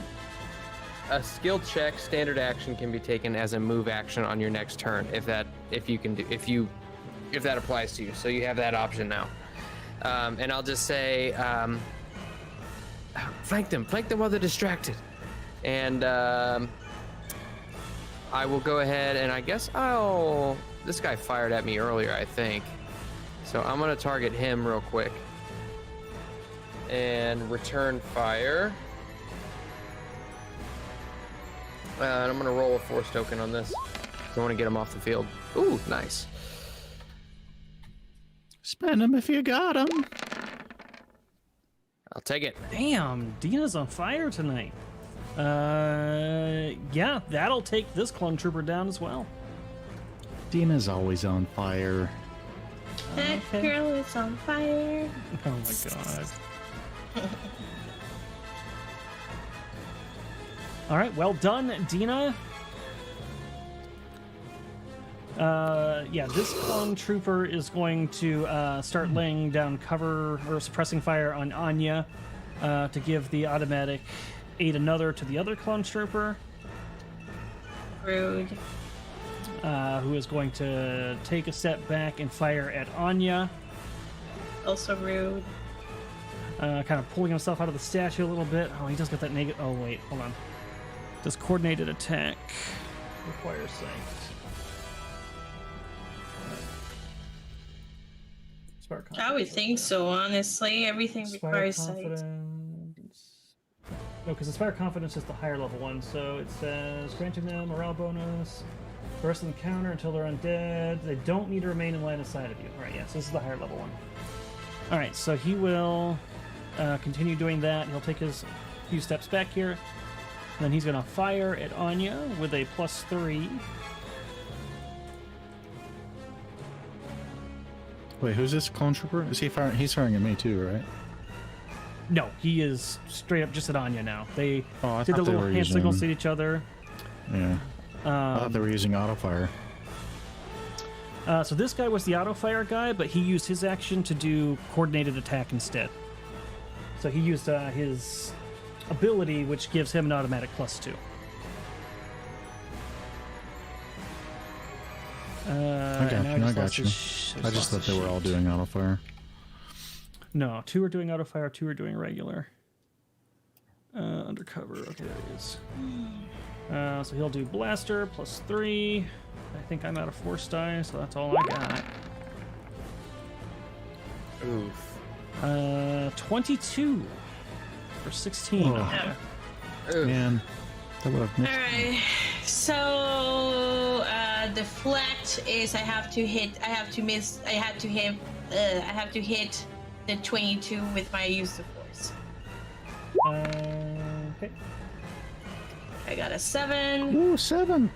skill check standard action can be taken as a move action on your next turn if that applies to you. So you have that option now. And I'll just say, flank them while they're distracted. And I will go ahead and I guess this guy fired at me earlier, I think. So I'm gonna target him real quick. And return fire. And I'm gonna roll a force token on this. I want to get him off the field. Ooh, nice. Spend them if you got them. I'll take it. Damn, Dina's on fire tonight. Yeah, that'll take this clone trooper down as well. Dina's always on fire. That girl is on fire. Oh my god. All right, well done, Dina. Yeah, this clone trooper is going to start laying down cover or suppressing fire on Anya to give the automatic aid another to the other clone trooper. Rude. Who is going to take a step back and fire at Anya. Also rude. Kind of pulling himself out of the statue a little bit. Oh, he does get that negative. Oh, wait, hold on. Does coordinated attack require sight? Spark confidence. I would think so, honestly. Everything Inspire requires sight. confidence. No, because Inspire Confidence is the higher level one, so it says granting them morale bonus. The rest of them counter until they're undead. They don't need to remain in line of sight of you. Alright, yes, this is the higher level one. Alright, so he will continue doing that. He'll take his few steps back here. And then he's going to fire at Anya with a +3. Wait, who's this clone trooper? Is he firing? He's firing at me too, right? No, he is straight up just at Anya now. They Oh, I did the thought they little were hand signals to using. each other. Yeah. I thought they were using auto fire. So this guy was the auto fire guy, but he used his action to do coordinated attack instead. So he used his ability, which gives him an automatic +2. I got you. I just thought they were all doing auto fire. No, 2 are doing auto fire, 2 are doing regular. Undercover. Okay, there he is. So he'll do blaster +3. I think I'm out of force die, so that's all I got. Oof. 22 for 16. Oh. Okay. Oof. Man, that would have missed. All right. So deflect is I have to hit the 22 with my use of force. Okay. I got a 7. Ooh, 7.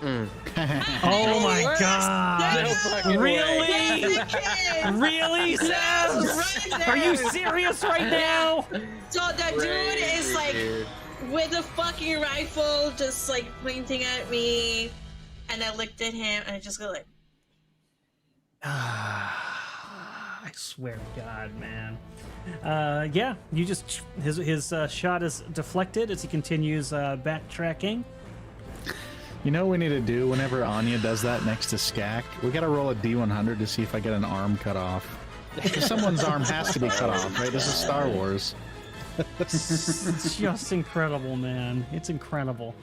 Oh my worst. god! No fucking way. Really? Really, Sam? Right Are you there. serious right now? So the dude is like Dude. with a fucking rifle, just like pointing at me, and I looked at him and I just go like, I swear to God, man. Yeah, you just his shot is deflected as he continues backtracking. You know what we need to do whenever Anya does that next to Skak? We gotta roll a D100 to see if I get an arm cut off. Because someone's arm has to be cut off, right? This is Star Wars. It's just incredible, man. It's incredible.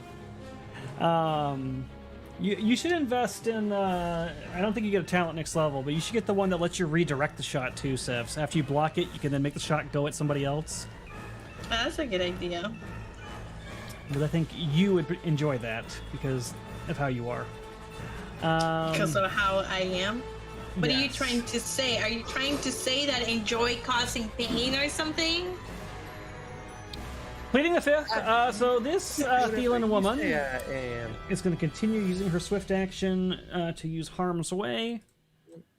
You should invest in. I don't think you get a talent next level, but you should get the one that lets you redirect the shot too, Sev. So after you block it, you can then make the shot go at somebody else. oh, that's a good idea. But I think you would enjoy that because of how you are. Because of how I am. What are you yes. trying to say? Are you trying to say that I enjoy causing pain or something? Pleading the fifth. So this Thelan woman Yeah, I am. is going to continue using her swift action to use harm's way.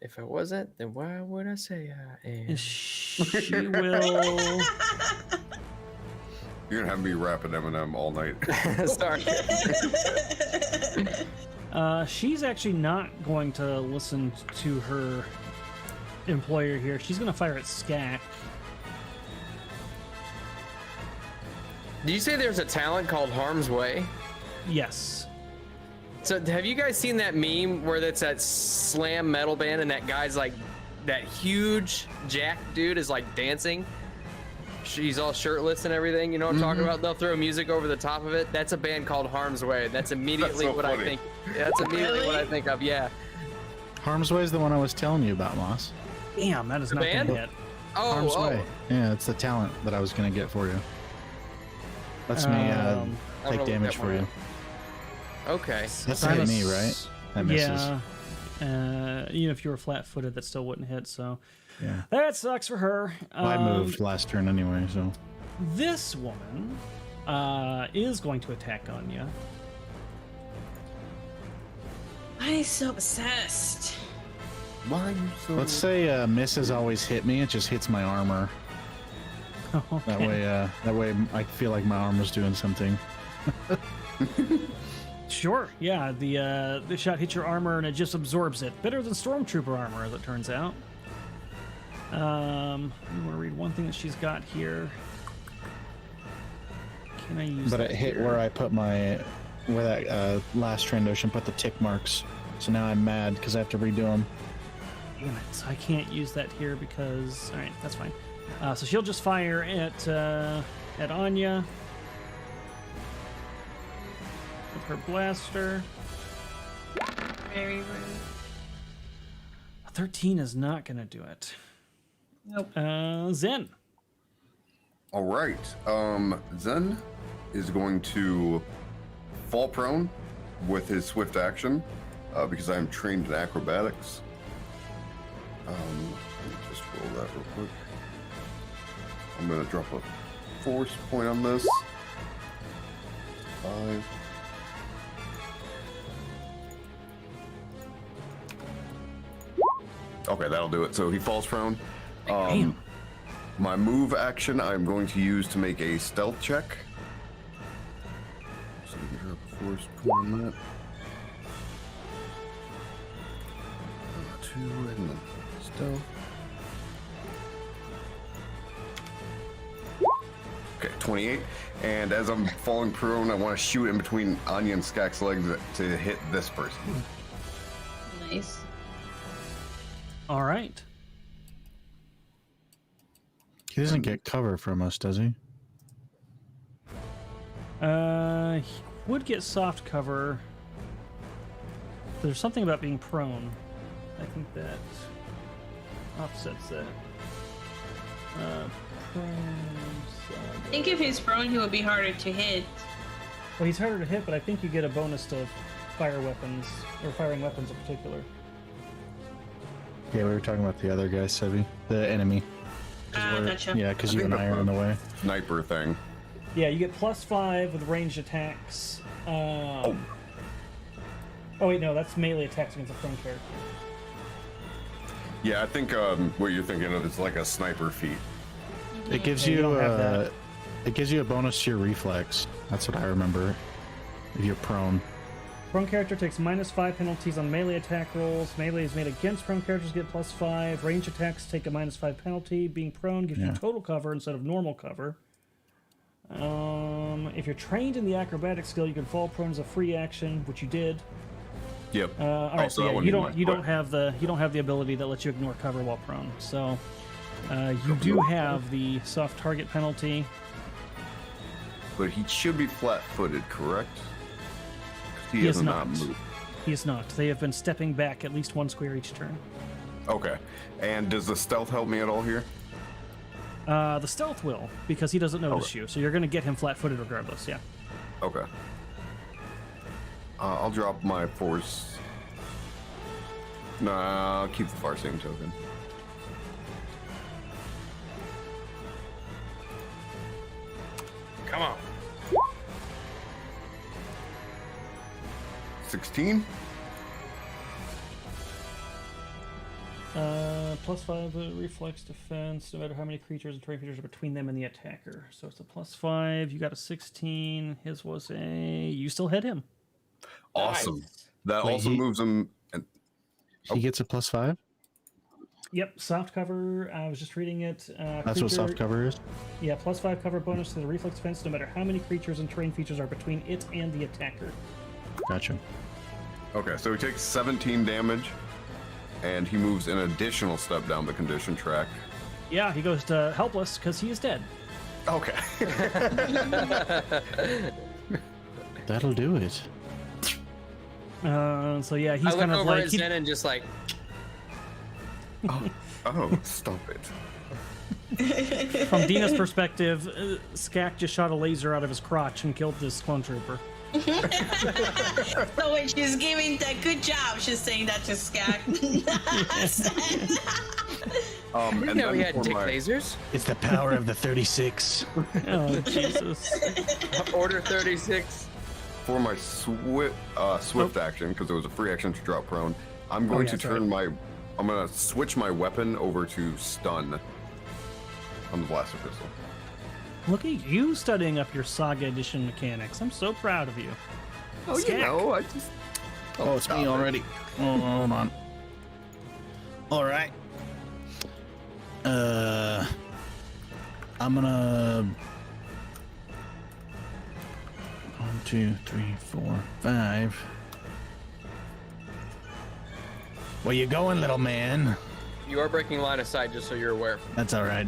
If I wasn't, then why would I say I am? And she will. You're gonna have me rapping Eminem all night. Sorry. She's actually not going to listen to her employer here. She's going to fire at Skak. Did you say there's a talent called Harm's Way? Yes. So have you guys seen that meme where that's that slam metal band and that guy's like, that huge jack dude is like dancing? She's all shirtless and everything, you know what I'm talking about? They'll throw music over the top of it. That's a band called Harm's Way. That's immediately That's so what funny. I think. That's immediately what I think of, yeah. Harm's Way is the one I was telling you about, Moss. Damn, that is not going band? to hit. Harm's Oh, Way. Yeah, it's the talent that I was gonna get for you. Lets me Um, I'm take gonna damage look for that you. okay. That's hit me, right? That misses. Yeah. Even if you were flat-footed, that still wouldn't hit. So Yeah. that sucks for her. Well, I moved last turn anyway, so. This woman is going to attack Anya. Why is so obsessed? Why are you so? Let's say misses always hit me. It just hits my armor. Okay. That way I feel like my armor's doing something. Sure. Yeah. The shot hits your armor and it just absorbs it. Better than Stormtrooper armor, as it turns out. You want to read one thing that she's got here. Can I use? But that it hit here? where I put where that last Trandoshan put the tick marks. So now I'm mad because I have to redo them. Damn it! I can't use that here because. All right, that's fine. So she'll just fire at Anya with her blaster. Very rude. A 13 is not gonna do it. Nope. Zen. All right. Zen is going to fall prone with his swift action because I am trained in acrobatics. Let me just roll that real quick. I'm going to drop a force point on this. 5. Okay, that'll do it. So he falls prone. Damn. My move action I'm going to use to make a stealth check. So we can drop a force point on that. 2 and then stealth. Okay, 28. And as I'm falling prone, I want to shoot in between Anya and Skak's legs to hit this person. Nice. All right. He doesn't get cover from us, does he? He would get soft cover. There's something about being prone. I think that offsets that. I think if he's prone, he would be harder to hit. Well, he's harder to hit, but I think you get a bonus to fire weapons, or firing weapons in particular. Yeah, we were talking about the other guy, Sevvy, the enemy. Gotcha. Yeah, because you and I are in the way. Sniper thing. Yeah, you get +5 with ranged attacks. Oh wait, no, that's melee attacks against a prone character. Yeah, I think what you're thinking of is like a sniper feat. It gives Yeah, you you don't have that. it gives you a bonus to your reflex. That's what I remember. If you're prone. Prone character takes -5 penalties on melee attack rolls. Melee is made against prone characters, get +5. Range attacks take a -5 penalty. Being prone gives you Yeah. total cover instead of normal cover. If you're trained in the acrobatic skill, you can fall prone as a free action, which you did. Yep. All right, Also, so that yeah, one you didn't don't have the ability that lets you ignore cover while prone. So you do have the soft target penalty. But he should be flat-footed, correct? 'Cause he He has is not not. moved. He is not. They have been stepping back at least 1 square each turn. Okay. And does the stealth help me at all here? The stealth will, because he doesn't notice you, so you're going to get him flat-footed regardless. Yeah. Okay. I'll drop my force. Nah, I'll keep the far same token. Come on. 16? +5 reflex defense, no matter how many creatures and terrain features are between them and the attacker. So it's a +5. You got a 16. His was a. You still hit him. Awesome. Nice. That Wait, also moves him. And He gets a +5? Yep, soft cover. I was just reading it. That's what soft cover is? Yeah, +5 cover bonus to the reflex defense, no matter how many creatures and terrain features are between it and the attacker. Gotcha. okay, so he takes 17 damage, and he moves an additional step down the condition track. Yeah, he goes to helpless because he is dead. Okay. That'll do it. So yeah, he's I look kind of over like at Zen and just like, Oh, stop it. from Dina's perspective, Skak just shot a laser out of his crotch and killed this clone trooper. So when she's giving that good job, she's saying that to Skak. And you know, we then had for tick my- lasers. It's the power of the 36. Oh Jesus! Order 36. For my swift action, because it was a free action to drop prone, I'm going yeah, to that's turn I'm going to switch my weapon over to stun on the blaster pistol. Look at you studying up your Saga Edition mechanics. I'm so proud of you. Oh, Skak. I just. Oh, it's me already. Oh, hold on. All right. I'm gonna 1, 2, 3, 4, 5. Where you going, little man? You are breaking line of sight, just so you're aware. That's all right.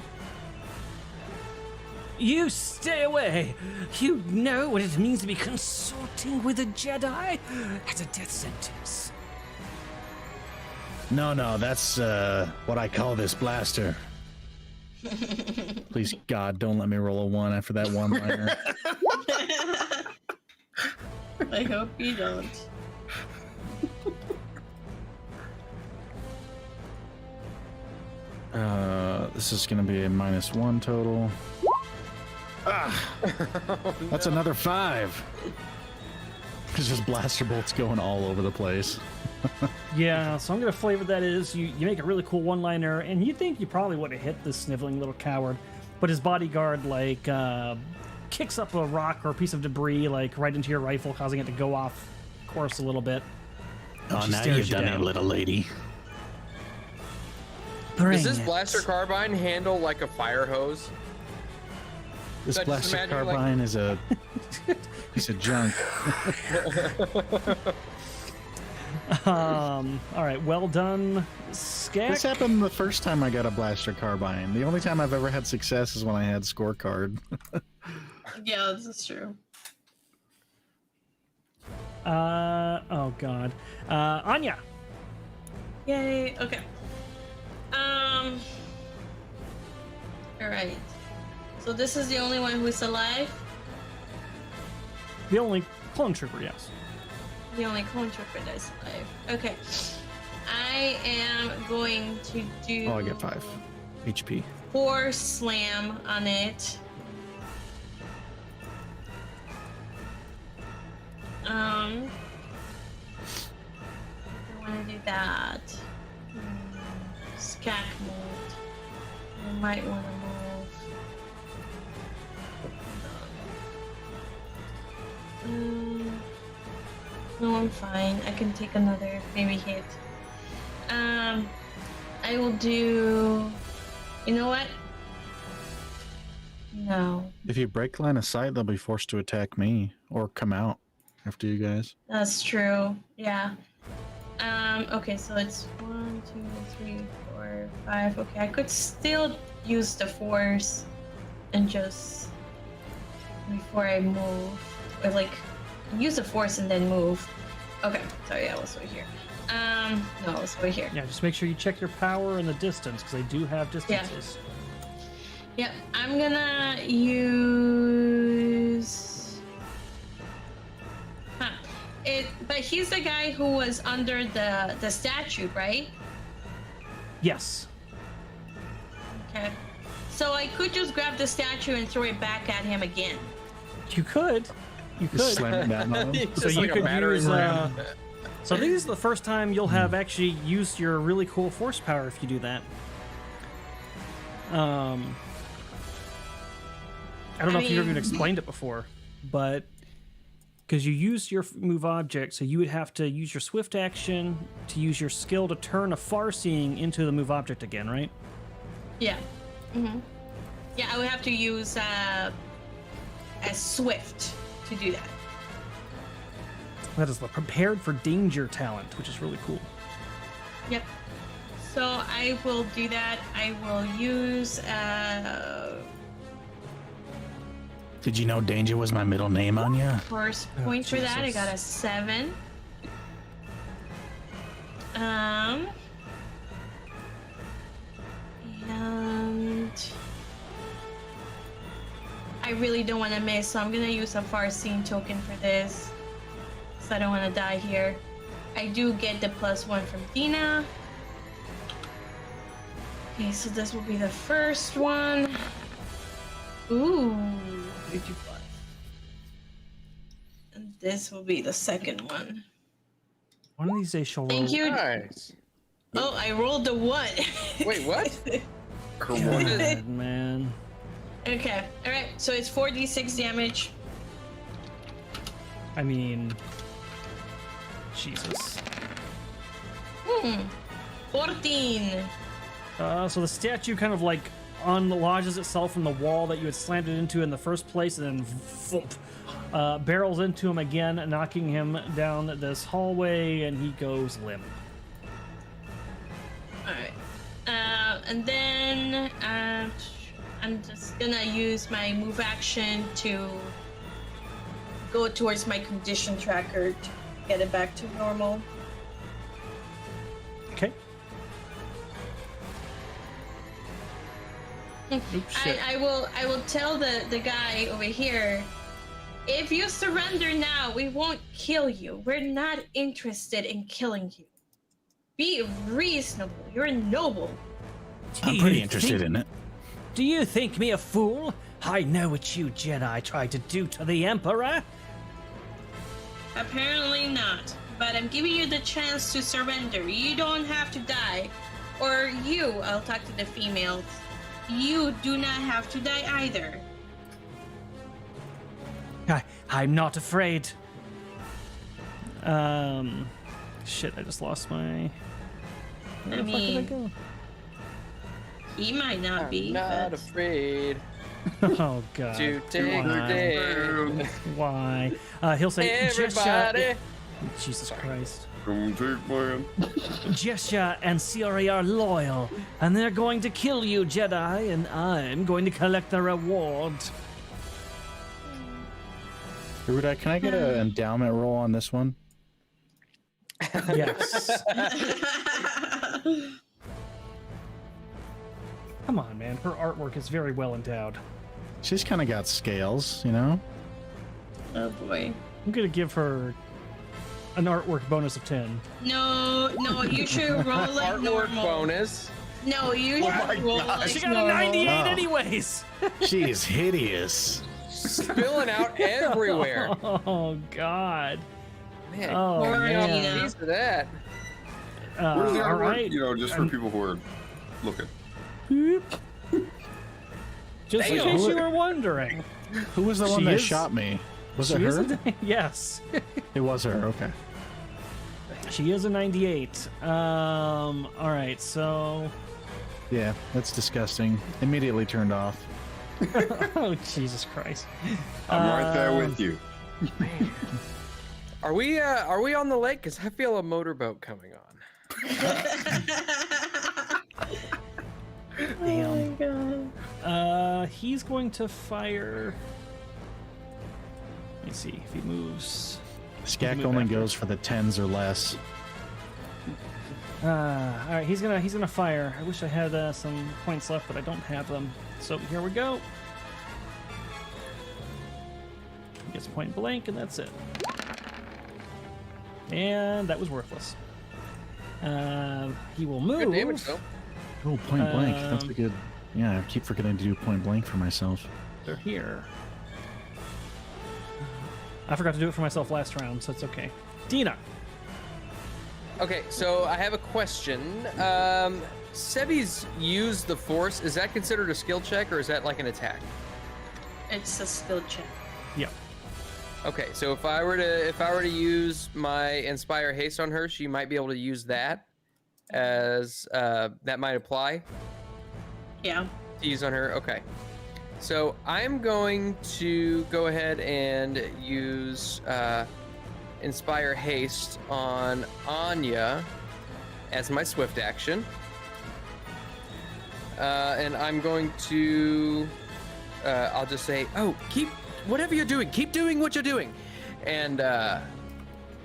You stay away. You know what it means to be consorting with a Jedi. That's a death sentence. No, that's what I call this blaster. Please, God, don't let me roll a 1 after that one-liner. I hope you don't. This is gonna be a -1 total. That's another 5. It's just blaster bolts going all over the place. Yeah, so I'm gonna flavor that is you make a really cool one-liner, and you think you probably would have hit this sniveling little coward, but his bodyguard like kicks up a rock or a piece of debris like right into your rifle, causing it to go off course a little bit. Oh, She now stares you've you done down. it, little lady. Does this Bring it. blaster carbine handle like a fire hose? This I just blaster imagine, like- carbine is a piece of junk. All right, well done, Skek. This happened the first time I got a blaster carbine. The only time I've ever had success is when I had scorecard. Yeah, this is true. Oh god, Anya. Yay. Okay. All right. So this is the only one who is alive. The only clone trooper, yes. The only clone trooper that's alive. Okay. I am going to do. Oh, I get 5 HP. Force slam on it. I want to do that. Scac mode. I might want to move. No, I'm fine. I can take another maybe hit. I will do. You know what? No, If you break line of sight, they'll be forced to attack me or come out after you guys. that's true. Yeah. Okay, so it's 1, 2, 3, 4, 5. Okay, I could still use the force and just before I move, or like use the force and then move. Okay, sorry, I was over here. No, I was over here. Yeah, just make sure you check your power and the distance, because they do have distances. Yep, I'm gonna use. Huh. But he's the guy who was under the statue, right? Yes. Okay. So I could just grab the statue and throw it back at him again. You could. You Just could. slam it down on him. So Just you like a could battering use. ram. So I think this is the first time you'll have actually used your really cool force power if you do that. I don't know if you've ever even explained it before, but because you use your move object, so you would have to use your swift action to use your skill to turn a far-seeing into the move object again, right? Yeah. Yeah, I would have to use a swift to do that. That is the prepared for danger talent, which is really cool. Yep. So I will do that. I will use Did you know Danger was my middle name, Anya? first point for that. I Jesus. got a 7. And I really don't want to miss, so I'm gonna use a far seeing token for this. So I don't want to die here. I do get the +1 from Dina. Okay, so this will be the first one. Ooh. 55. And this will be the second one. One of these days she'll roll. Thank you. Nice. Oh, I rolled a 1. Wait, what? Her one. God, man. Okay, alright, so it's 4d6 damage. I mean, Jesus. 14. So the statue kind of like unlodges itself from the wall that you had slammed it into in the first place, and then thump, barrels into him again, knocking him down this hallway, and he goes limp. Alright. And then I'm just gonna use my move action to go towards my condition tracker to get it back to normal. Okay. Oops, shit. I will tell the guy over here, if you surrender now, we won't kill you. We're not interested in killing you. Be reasonable. You're noble. I'm pretty interested in it. Do you think me a fool? I know what you Jedi tried to do to the Emperor. Apparently not. But I'm giving you the chance to surrender. You don't have to die. Or you, I'll talk to the females. You do not have to die either. I'm not afraid. Shit, I just lost my... Where the fuck did I go? He might not be. I'm not but... afraid Oh, God. to take the day. Why? He'll say, Everybody. Jesus Christ. Come take mine. Jesha and Siri are loyal, and they're going to kill you, Jedi, and I'm going to collect the reward. Erudi, can I get an endowment roll on this one? Yes. Come on, man. Her artwork is very well endowed. She's kind of got scales, you know? Oh boy. I'm going to give her an artwork bonus of 10. No, you should roll like Artwork normal. bonus. No, you my should roll God. like She got a normal. 98 Oh. anyways. She is hideous. Spilling out everywhere. Oh, God. Man, Oh, Poor man. Tina. piece of that. Where's the All artwork? right. You know, just for people who are looking. Just in Damn. case you were wondering. Who was the She one that is- shot me? Was it She is her? yes. It was her, okay. She is a 98. All right, so... Yeah, that's disgusting. Immediately turned off. Oh, Jesus Christ. I'm right there with you. Are we on the lake? Because I feel a motorboat coming on. Damn. Oh my god. He's going to fire... Let me see if he moves. Skak Move only after. goes for the 10s or less. All right, he's gonna fire. I wish I had some points left, but I don't have them. So here we go. He gets point blank, and that's it. And that was worthless. He will move. Good damage though. Oh, point blank. That's a Um, good... Yeah, I keep forgetting to do point blank for myself. They're here. I forgot to do it for myself last round, so it's okay. Dina. Okay, so I have a question. Sevvy's used the Force. Is that considered a skill check or is that like an attack? It's a skill check. Yep. Okay, so if I were to use my Inspire Haste on her, she might be able to use that as that might apply Yeah. to use on her. Okay. So I'm going to go ahead and use Inspire Haste on Anya as my swift action. And I'm going to, I'll just say, oh, keep, whatever you're doing, keep doing what you're doing. And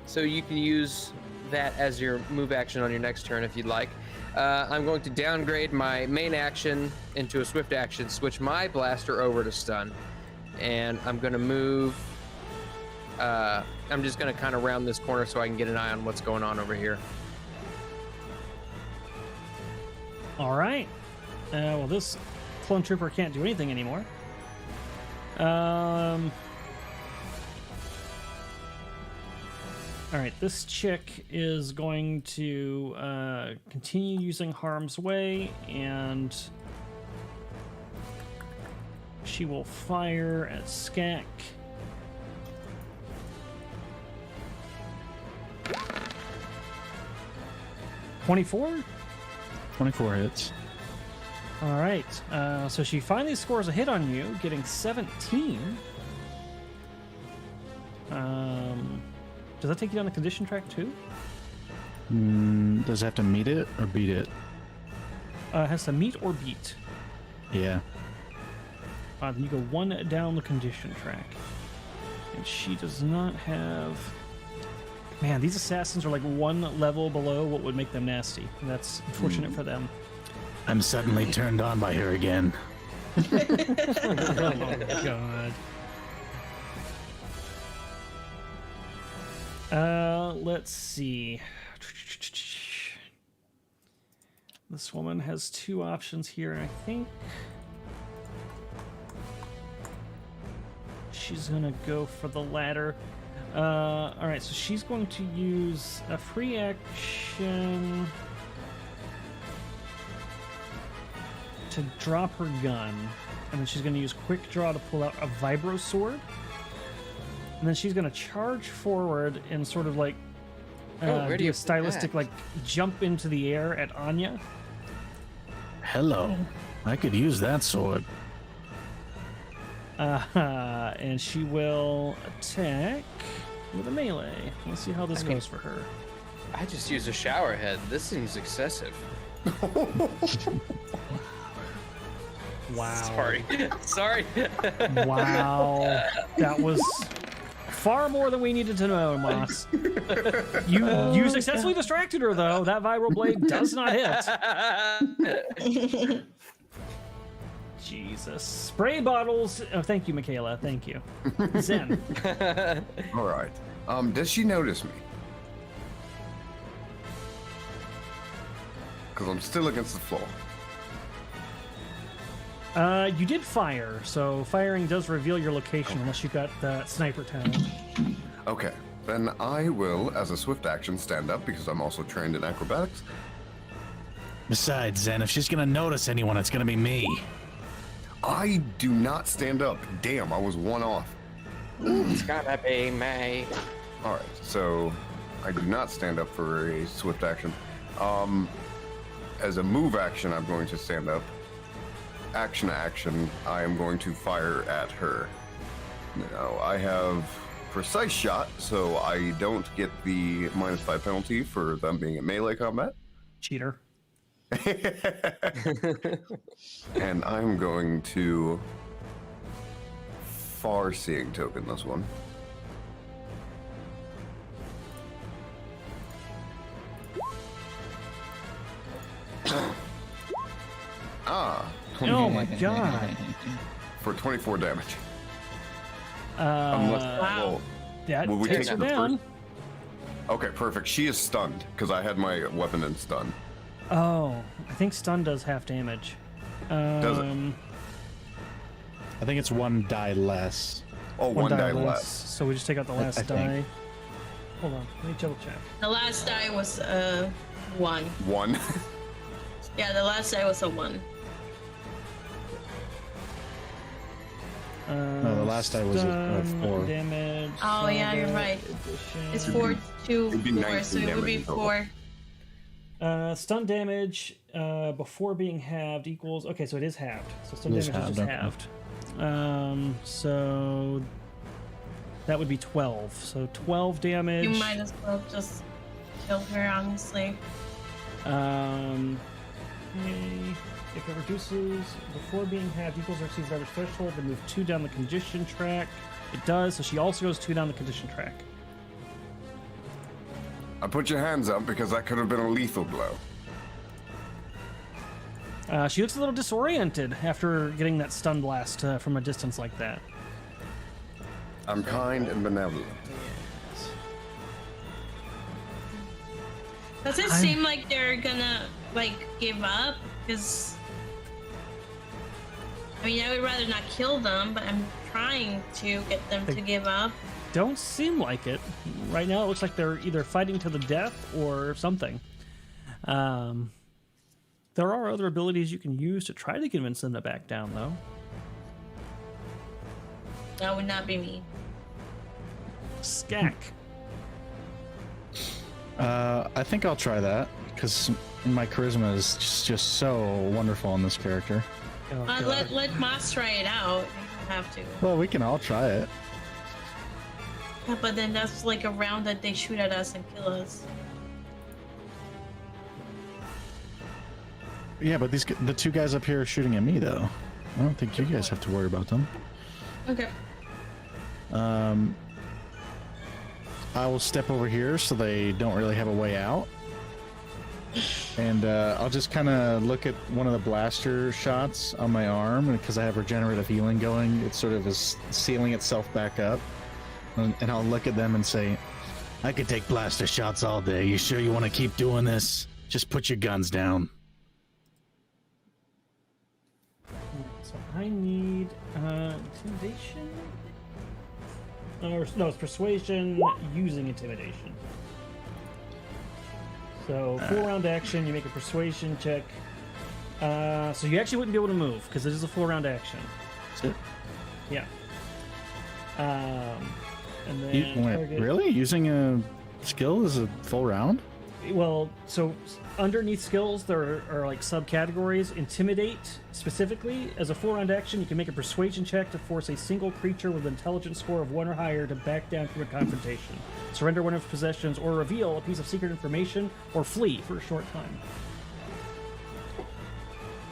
so you can use that as your move action on your next turn if you'd like. I'm going to downgrade my main action into a swift action, switch my blaster over to stun, and I'm going to move. I'm just going to kind of round this corner so I can get an eye on what's going on over here. All right. Well, this clone trooper can't do anything anymore. All right, this chick is going to continue using Harm's Way, and she will fire at Skak. $24? 24 hits. All right, so she finally scores a hit on you, getting 17. Does that take you down the condition track too? Does it have to meet it or beat it? It has to meet or beat. Yeah. Then you go one down the condition track. And she does not have... Man, these assassins are like one level below what would make them nasty. And that's unfortunate for them. I'm suddenly turned on by her again. Oh, God. Let's see. This woman has two options here, and I think she's gonna go for the latter. All right, so she's going to use a free action to drop her gun, and then she's going to use quick draw to pull out a vibro sword, and then she's going to charge forward and sort of like where do do you a stylistic like jump into the air at Anya. Hello. I could use that sword. And she will attack with a melee. Let's see how this goes for her. I just used a shower head. This seems excessive. Wow. Sorry. Wow. That was far more than we needed to know, Moss. You successfully distracted her, though. That vibro blade does not hit. Jesus. Spray bottles. Oh, thank you, Michaela. Thank you. Zen. All right. Does she notice me? Because I'm still against the floor. You did fire, so firing does reveal your location unless you got the sniper talent. Okay. Then I will, as a swift action, stand up because I'm also trained in acrobatics. Besides, Zen, if she's gonna notice anyone, it's gonna be me. I do not stand up. Damn, I was one off. It's gonna be me. All right, so I do not stand up for a swift action. As a move action, I'm going to stand up. Action, I am going to fire at her. Now, I have precise shot, so I don't get the -5 penalty for them being in melee combat. Cheater. And I'm going to far-seeing token this one. Oh my god. For 24 damage. Wow. That will we takes take her the down. Okay, perfect. She is stunned because I had my weapon in stun. Oh, I think stun does half damage. Does it? I think it's one die less. Oh, one die less. So we just take out the last I think. die. Hold on, let me double check. The last die was 1. One. Yeah, the last die was a 1. No, the last die was a stun, 4. Damage. Oh, yeah, you're saga right. edition. It's 4, 2, it'd be 4, 19 so it would be damage in total. 4. Stun damage before being halved equals. Okay, so it is halved. So stun It is damage is just halved, halved. So that would be 12. So 12 damage. You might as well just kill her, honestly. Okay. If it reduces before being halved equals or exceeds average threshold, then move 2 down the condition track. It does, so she also goes 2 down the condition track. I put your hands up because that could have been a lethal blow. She looks a little disoriented after getting that stun blast from a distance like that. I'm kind and benevolent. Does it seem like they're gonna, like, give up? Because, I mean, I would rather not kill them, but I'm trying to get them to give up. Don't seem like it. Right now, it looks like they're either fighting to the death or something. There are other abilities you can use to try to convince them to back down, though. That would not be me. Skak. I think I'll try that because my charisma is just so wonderful on this character. Oh, God. Let Moss try it out. You don't have to. Well, we can all try it. Yeah, but then that's like a round that they shoot at us and kill us. Yeah, but the 2 guys up here are shooting at me, though. I don't think you guys have to worry about them. Okay. I will step over here so they don't really have a way out. And I'll just kind of look at one of the blaster shots on my arm, and because I have regenerative healing going, it sort of is sealing itself back up. And I'll look at them and say, I could take blaster shots all day. You sure you want to keep doing this? Just put your guns down. So I need intimidation. Or no, it's persuasion using intimidation. So 4-round action, you make a persuasion check. So you actually wouldn't be able to move because it is a 4-round action. That's it. Yeah. And then Wait, really? Using a skill is a full round? Well, so underneath skills there are like subcategories. Intimidate specifically as a 4-round action, you can make a persuasion check to force a single creature with an intelligence score of 1 or higher to back down from a confrontation, surrender one of its possessions, or reveal a piece of secret information, or flee for a short time.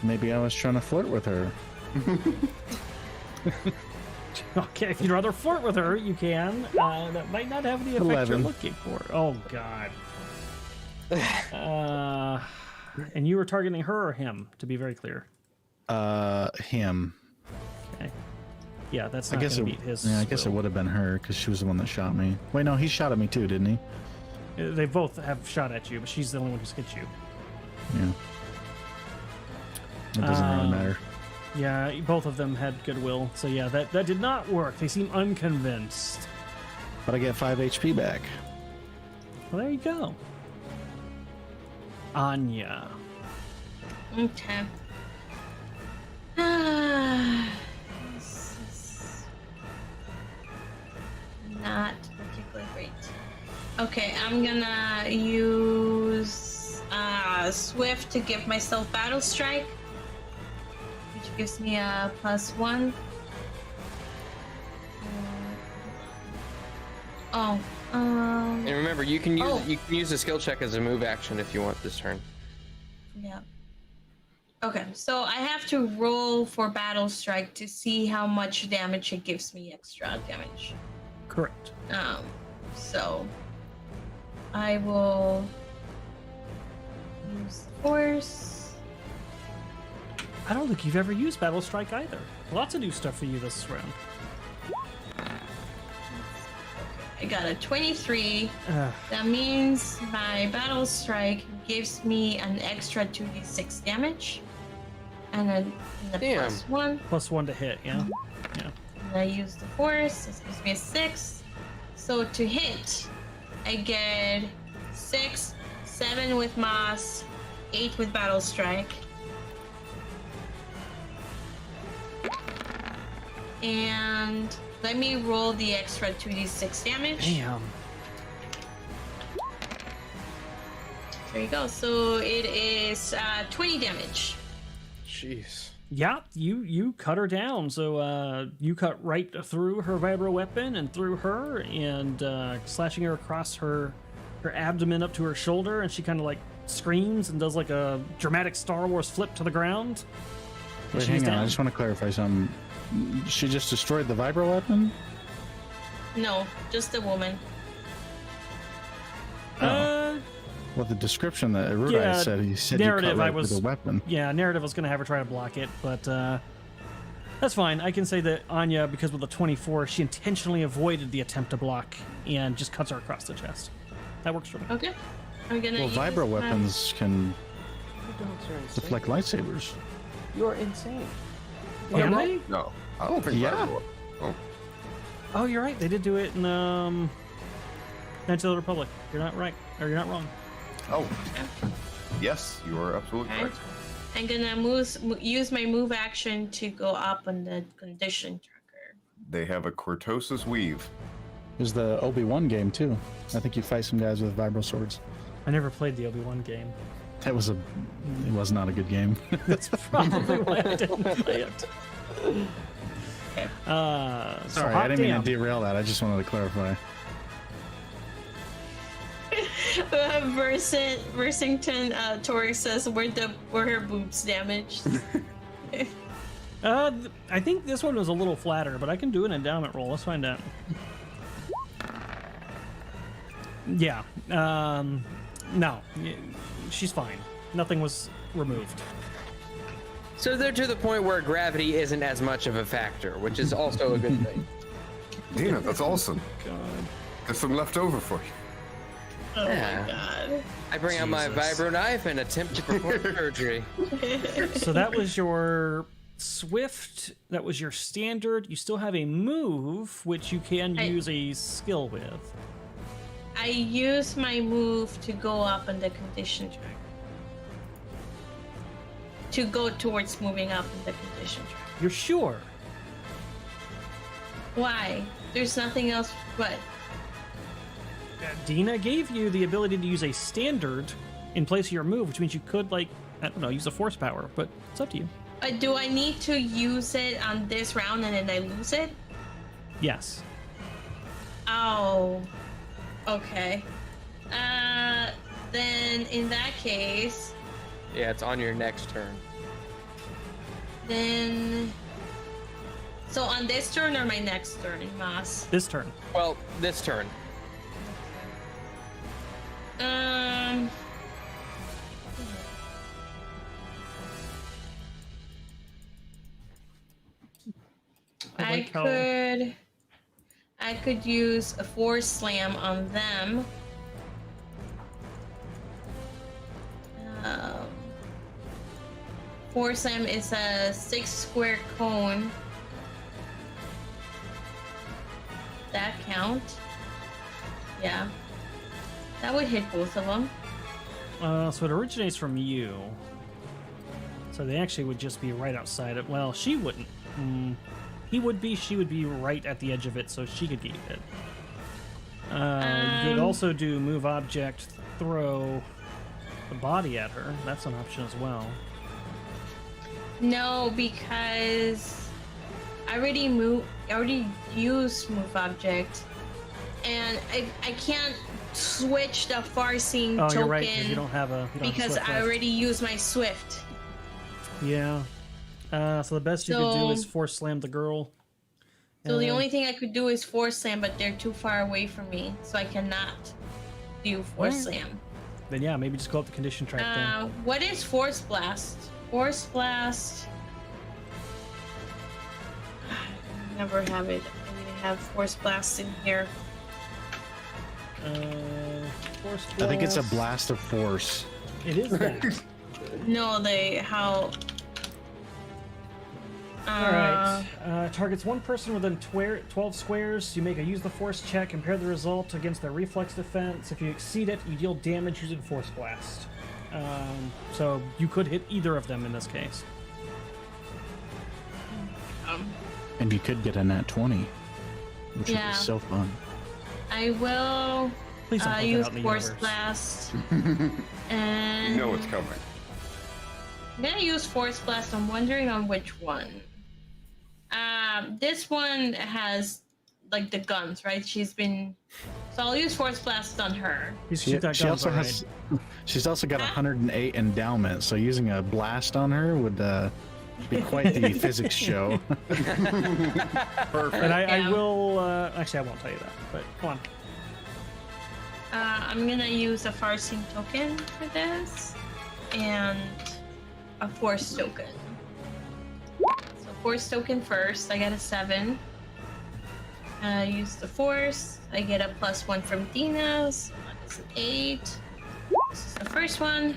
Maybe I was trying to flirt with her. Okay, if you'd rather flirt with her, you can. That might not have the effect 11. you're looking for. Oh, God. And you were targeting her or him, to be very clear. Him. Okay. Yeah, that's I not guess going it. to beat his. Yeah, I guess it will. would have been her because she was the one that shot me. Wait, no, he shot at me too, didn't he? They both have shot at you, but she's the only one who's hit you. Yeah. It doesn't really matter. Yeah, both of them had goodwill. So yeah, that did not work. They seem unconvinced. But I get 5 HP back. Well, there you go. Anya. Okay. This is not particularly great. Okay, I'm gonna use Swift to give myself Battle Strike, which gives me a +1. And remember, you can use Oh. you can use a skill check as a move action if you want this turn. Yeah. Okay, so I have to roll for Battle Strike to see how much damage it gives me extra damage. Correct. So I will use the Force. I don't think you've ever used Battle Strike either. Lots of new stuff for you this round. I got a 23. Ugh. That means my Battle Strike gives me an extra 2d6 damage. And then the Damn. +1. +1 to hit, yeah? Yeah. And I use the Force. This gives me a 6. So to hit, I get 6, 7 with Moss, 8 with Battle Strike. And let me roll the extra 2d6 damage. Damn. There you go. So it is 20 damage. Jeez. Yeah, you cut her down. So you cut right through her vibro weapon and through her, and slashing her across her abdomen up to her shoulder, and she kind of like screams and does like a dramatic Star Wars flip to the ground. And Wait, she's hang on. down. I just want to clarify something. She just destroyed the vibro weapon? No, just the woman. Well, the description that Erudi Yeah, said, he said you narrative, cut right I was- with the weapon. Yeah, narrative was going to have her try to block it, but that's fine. I can say that Anya, because with the 24, she intentionally avoided the attempt to block and just cuts her across the chest. That works for me. Okay. I'm gonna Well, use vibro my- weapons can deflect lightsabers. You're insane. Can no. they? No, I don't think. Yeah. Vibro- Oh, Oh, you're right. They did do it in Knights of the Republic. You're not right, or you're not wrong. oh, yes, you are absolutely Okay. correct. I'm gonna use my move action to go up on the condition tracker. They have a Cortosis weave. There's the Obi-Wan game, too. I think you fight some guys with vibro swords. I never played the Obi-Wan game. It was not a good game. That's probably why I didn't play it. So Sorry, hot I didn't mean damn. to derail that. I just wanted to clarify. Versington Tori says, were her boobs damaged? I think this one was a little flatter, but I can do an endowment roll. Let's find out. Yeah. No. She's fine. Nothing was removed. So they're to the point where gravity isn't as much of a factor, which is also a good thing. Dina, that's awesome. God. There's some left over for you. Oh Yeah. my god. I bring out my Jesus. vibro knife and attempt to perform surgery. So that was your Swift, that was your standard. You still have a move, which you can use a skill with. I use my move to go up on the condition track. To go towards moving up in the condition track. You're sure? Why? There's nothing else. What? Dina gave you the ability to use a standard in place of your move, which means you could, like, I don't know, use a force power, but it's up to you. Do I need to use it on this round and then I lose it? Yes. Oh. Okay. Then in that case, Yeah, it's on your next turn. then. So on this turn or my next turn, Mas? This turn. Well, this turn. I like how- I could use a force slam on them. Force slam is a 6 square cone. That count? Yeah. That would hit both of them. So it originates from you. So they actually would just be right outside it. Well, she wouldn't. He would be. She would be right at the edge of it, so she could get hit. You could also do move object, throw the body at her. That's an option as well. No, because I already used move object, and I can't switch the far-seeing Oh, token you're right, because you don't have a. You don't have a because swift I left. already used my swift. Yeah. So the best you could do is force slam the girl. So the only thing I could do is force slam, but they're too far away from me, so I cannot do force slam. Then yeah, maybe just go up the condition track then. What is force blast? Force blast. I never have it. I need to have force blast in here. Force blast. I think it's a blast of force. It is that. No, how. Alright. Targets one person within 12 squares. You make a use the force check, compare the result against their reflex defense. If you exceed it, you deal damage using force blast. So you could hit either of them in this case. And you could get a nat 20, which would Yeah. be so fun. I will Please don't put that use out in the force universe. blast. And You know it's coming. I'm gonna use force blast. I'm wondering on which one. This one has like the guns, right? So I'll use force blast on her. She's got guns, alright. She's also got 108 endowment, so using a blast on her would be quite the physics show. Perfect. And I Yeah. will. Actually, I won't tell you that. But come on. I'm gonna use a Farseeing token for this, and a Force token. So Force token first, I got a 7. Use the Force, I get a +1 from Dina, so that's an 8. This is the first one,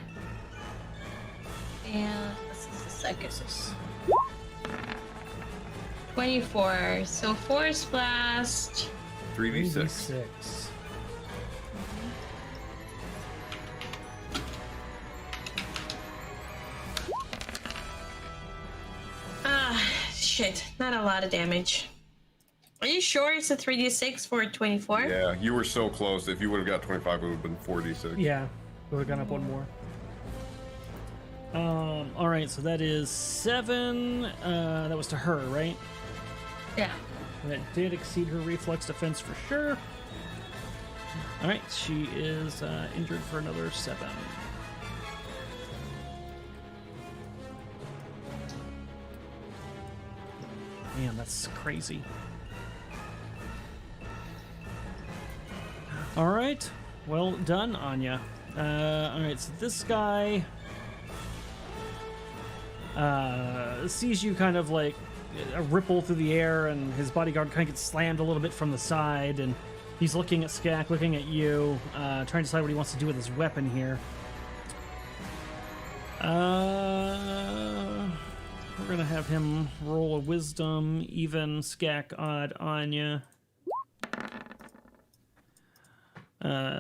and this is the second. 24, so Force Blast. 3d6. 6. Shit, not a lot of damage. Are you sure it's a 3d6 for 24? Yeah, you were so close. If you would have got 25, it would have been 4d6. Yeah, we would have gone up one more. All right, so that is 7. That was to her, right? Yeah. That did exceed her reflex defense for sure. All right, she is injured for another 7. Man, that's crazy. All right, well done, Anya. All right, so this guy sees you kind of like a ripple through the air, and his bodyguard kind of gets slammed a little bit from the side, and he's looking at Skak, looking at you, trying to decide what he wants to do with his weapon here. We're gonna have him roll a wisdom, even, skak, odd on you.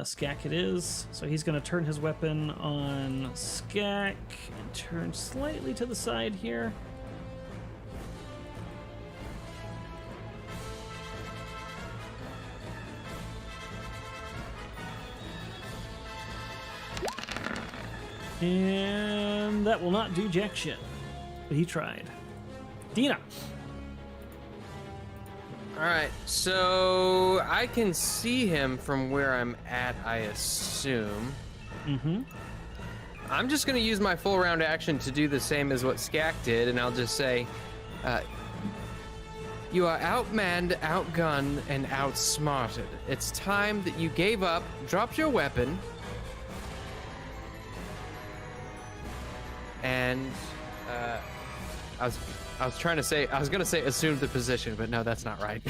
Skak it is. So he's gonna turn his weapon on Skak and turn slightly to the side here. And that will not do jack shit. But he tried. Dina. All right, so I can see him from where I'm at, I assume. Mm-hmm. I'm just going to use my full round action to do the same as what Skak did, and I'll just say, you are outmanned, outgunned, and outsmarted. It's time that you gave up, dropped your weapon, and I was gonna say assumed the position, but no, that's not right.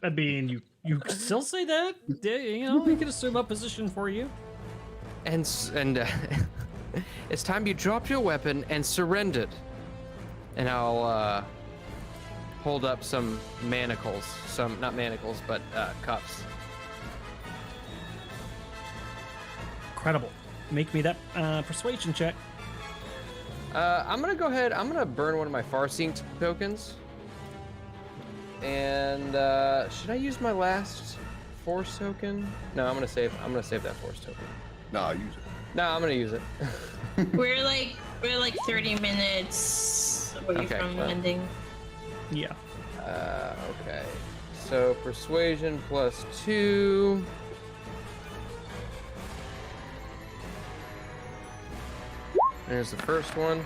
I mean, you still say that? You know, we can assume a position for you. And it's time you dropped your weapon and surrendered. And I'll hold up some manacles, not manacles, but cuffs. Incredible. Make me that persuasion check. I'm gonna go ahead. I'm gonna burn one of my Farseeing tokens. And should I use my last Force token? No, I'm gonna save that Force token. Nah, use it. No, I'm gonna use it. We're like 30 minutes away Okay, from well. ending. Yeah. Okay. So persuasion +2. There's the first one.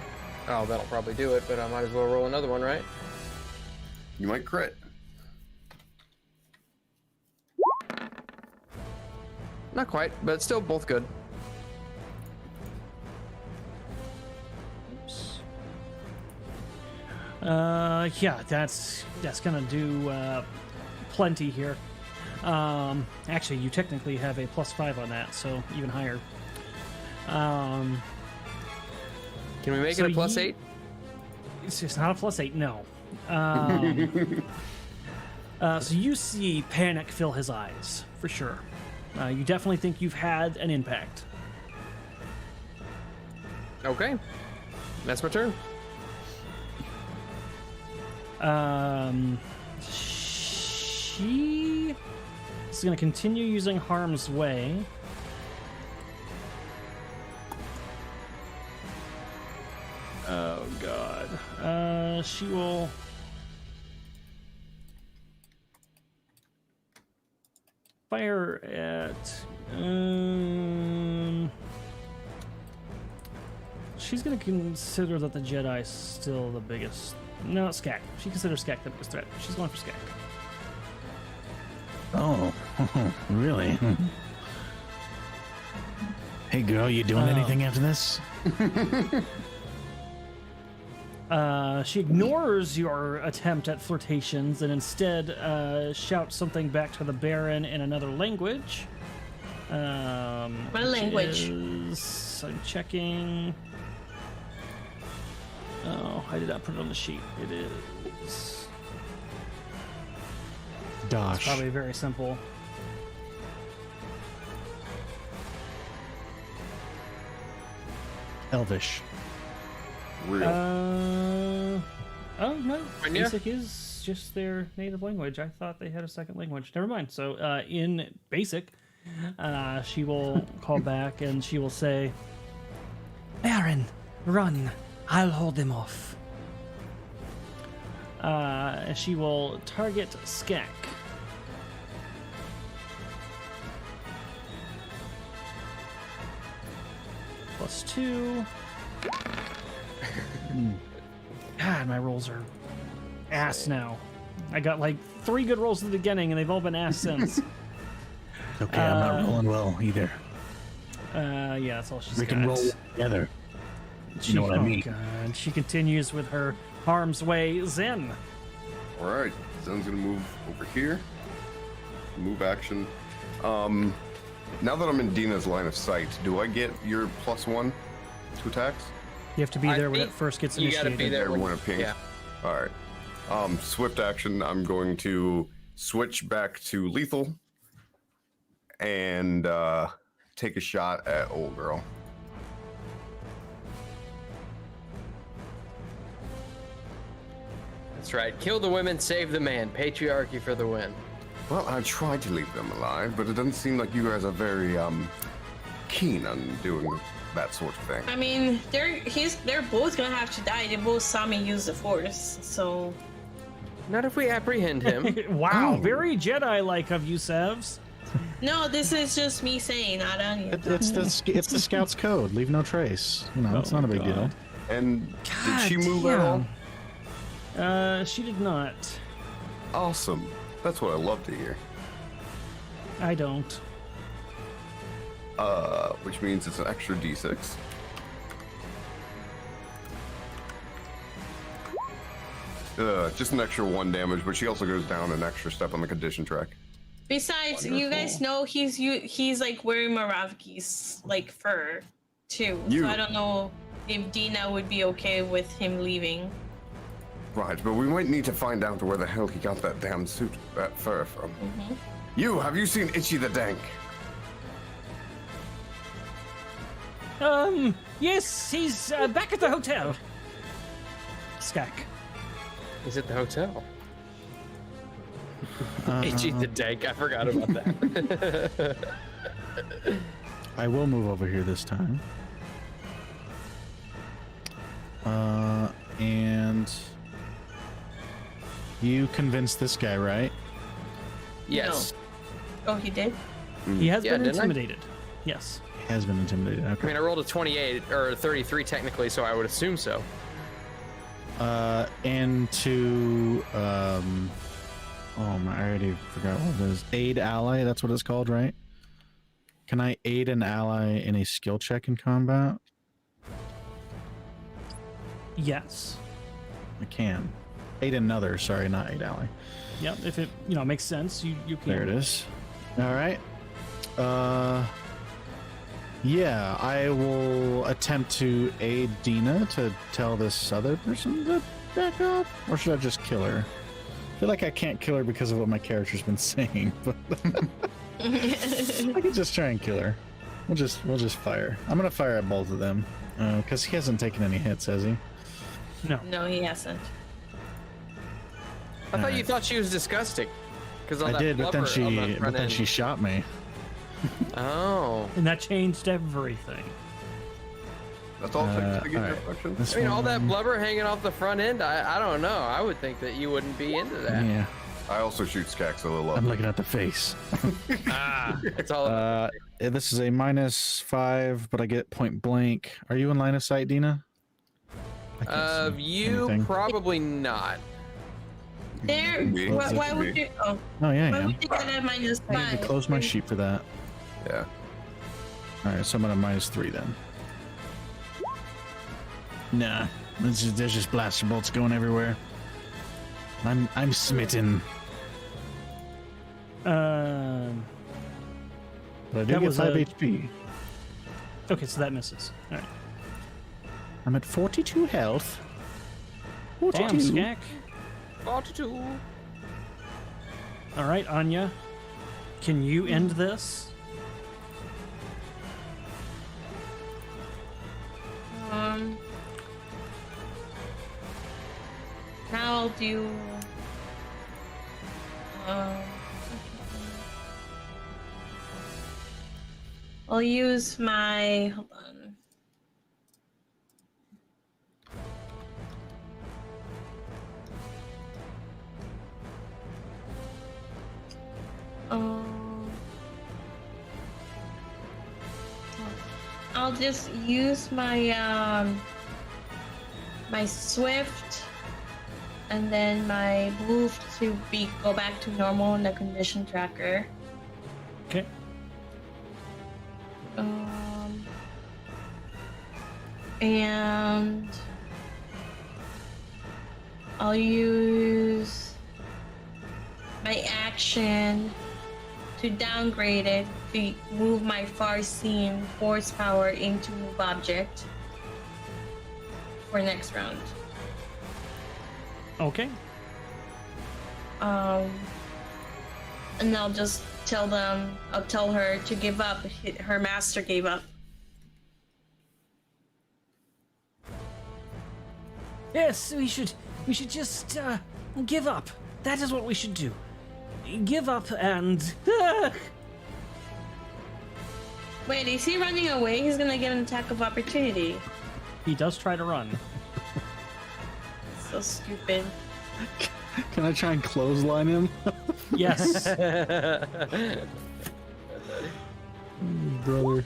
Oh, that'll probably do it, but I might as well roll another one, right? You might crit. Not quite, but still both good. Oops. Yeah, that's gonna do plenty here. Actually, you technically have a +5 on that, so even higher. Can we make So it a +8? It's just not a +8, no. So you see panic fill his eyes, for sure. You definitely think you've had an impact. Okay. That's my turn. She is going to continue using Harm's Way. Oh, God. She will... fire at... she's going to consider that the Jedi is still the biggest... No, Skak. She considers Skak the biggest threat. She's going for Skak. Oh, really? Hey, girl, you doing anything after this? She ignores your attempt at flirtations and instead shouts something back to the Baron in another language. What language? I'm checking. Oh, I did not put it on the sheet. It is. Dosh. Probably very simple. Elvish. Real. Oh no, Rhaenyra? Basic is just their native language. I thought they had a second language. Never mind. So in Basic, she will call back and she will say, "Baron, run! I'll hold them off." She will target Skak. +2. God, my rolls are ass now. I got like 3 good rolls at the beginning, and they've all been ass since. Okay, I'm not rolling well either. Yeah, that's all she's We got. can roll together. You know what I mean? God. She continues with her Harm's Way Zen. All right, Zen's gonna move over here. Move action. Now that I'm in Dina's line of sight, do I get your +1 to attacks? You have to be there when it first gets You initiated. gotta be there Everyone a pink. Yeah. All right. Swift action. I'm going to switch back to lethal and take a shot at old girl. That's right. Kill the women, save the man. Patriarchy for the win. Well, I tried to leave them alive, but it doesn't seem like you guys are very keen on doing that sort of thing. I mean, they're both gonna have to die. They both saw me use the Force, so. Not if we apprehend him. Wow, Oh. very Jedi-like of you, Sevs. No, this is just me saying, not on you. It's the Scout's code. Leave no trace. You know, it's Oh, not a big God. deal. And God did she move at all? She did not. Awesome. That's what I love to hear. I don't. Which means it's an extra d6. Just an extra 1 damage, but she also goes down an extra step on the condition track. Besides, you guys know he's like wearing Moraviki's like fur too. You- So I don't know if Dina would be okay with him leaving. Right, but we might need to find out where the hell he got that damn suit, that fur from. Have you seen Itchy the Dank? Yes, he's back at the hotel. Skak. He's at the hotel. Itchy the Dank. I forgot about that. I will move over here this time. And you convinced this guy, right? Yes. Oh, he did? He has Yeah, been didn't I? intimidated. Yes. He has been intimidated. I Okay. mean, I rolled a 28 or a 33 technically, so I would assume so. And to I already forgot what it is. Aid ally. That's what it's called, right? Can I aid an ally in a skill check in combat? Yes. I can. Aid another. Sorry, not aid ally. Yep. If it makes sense, you can. There it is. All right. Yeah, I will attempt to aid Dina to tell this other person to back off, or should I just kill her? I feel like I can't kill her because of what my character's been saying, but I could just try and kill her. We'll just fire. I'm gonna fire at both of them because he hasn't taken any hits, has he? No. No, he hasn't. I thought you Alright. thought she was disgusting. Because I did, but then she shot me. Oh. And that changed everything. That's all it takes to get your alright. reflection. This I mean, all that one- blubber hanging off the front end, I don't know. I would think that you wouldn't be into that. Yeah, I also shoot Skax a little up. I'm looking at the face. Ah, it's all. This is a -5, but I get point blank. Are you in line of sight, Dina? I can't see You anything. probably not. There. Maybe. Why would you? Oh, Oh yeah, I why am. would you get a minus I need to five? close my sheet for that. Yeah. All right, so I'm at a -3 then. Nah, there's just blaster bolts going everywhere. I'm smitten, Um. but I do That get was 5 a- HP. Okay, so that misses. All right. I'm at 42 health. 42. Damn, Skak. 42. All right, Anya. Can you end this? Now I'll do. I'll use my. Hold on. I'll just use my my swift and then my move to go back to normal in the condition tracker. Okay. And I'll use my action to downgrade it to move my far seen horsepower into move object. for next round. Okay. And I'll just tell her to give up. Her master gave up. Yes, we should just give up. That is what we should do. Give up and Wait, is he running away? He's gonna get an attack of opportunity. he does try to run. So stupid. Can I try and clothesline him? Yes. Brother.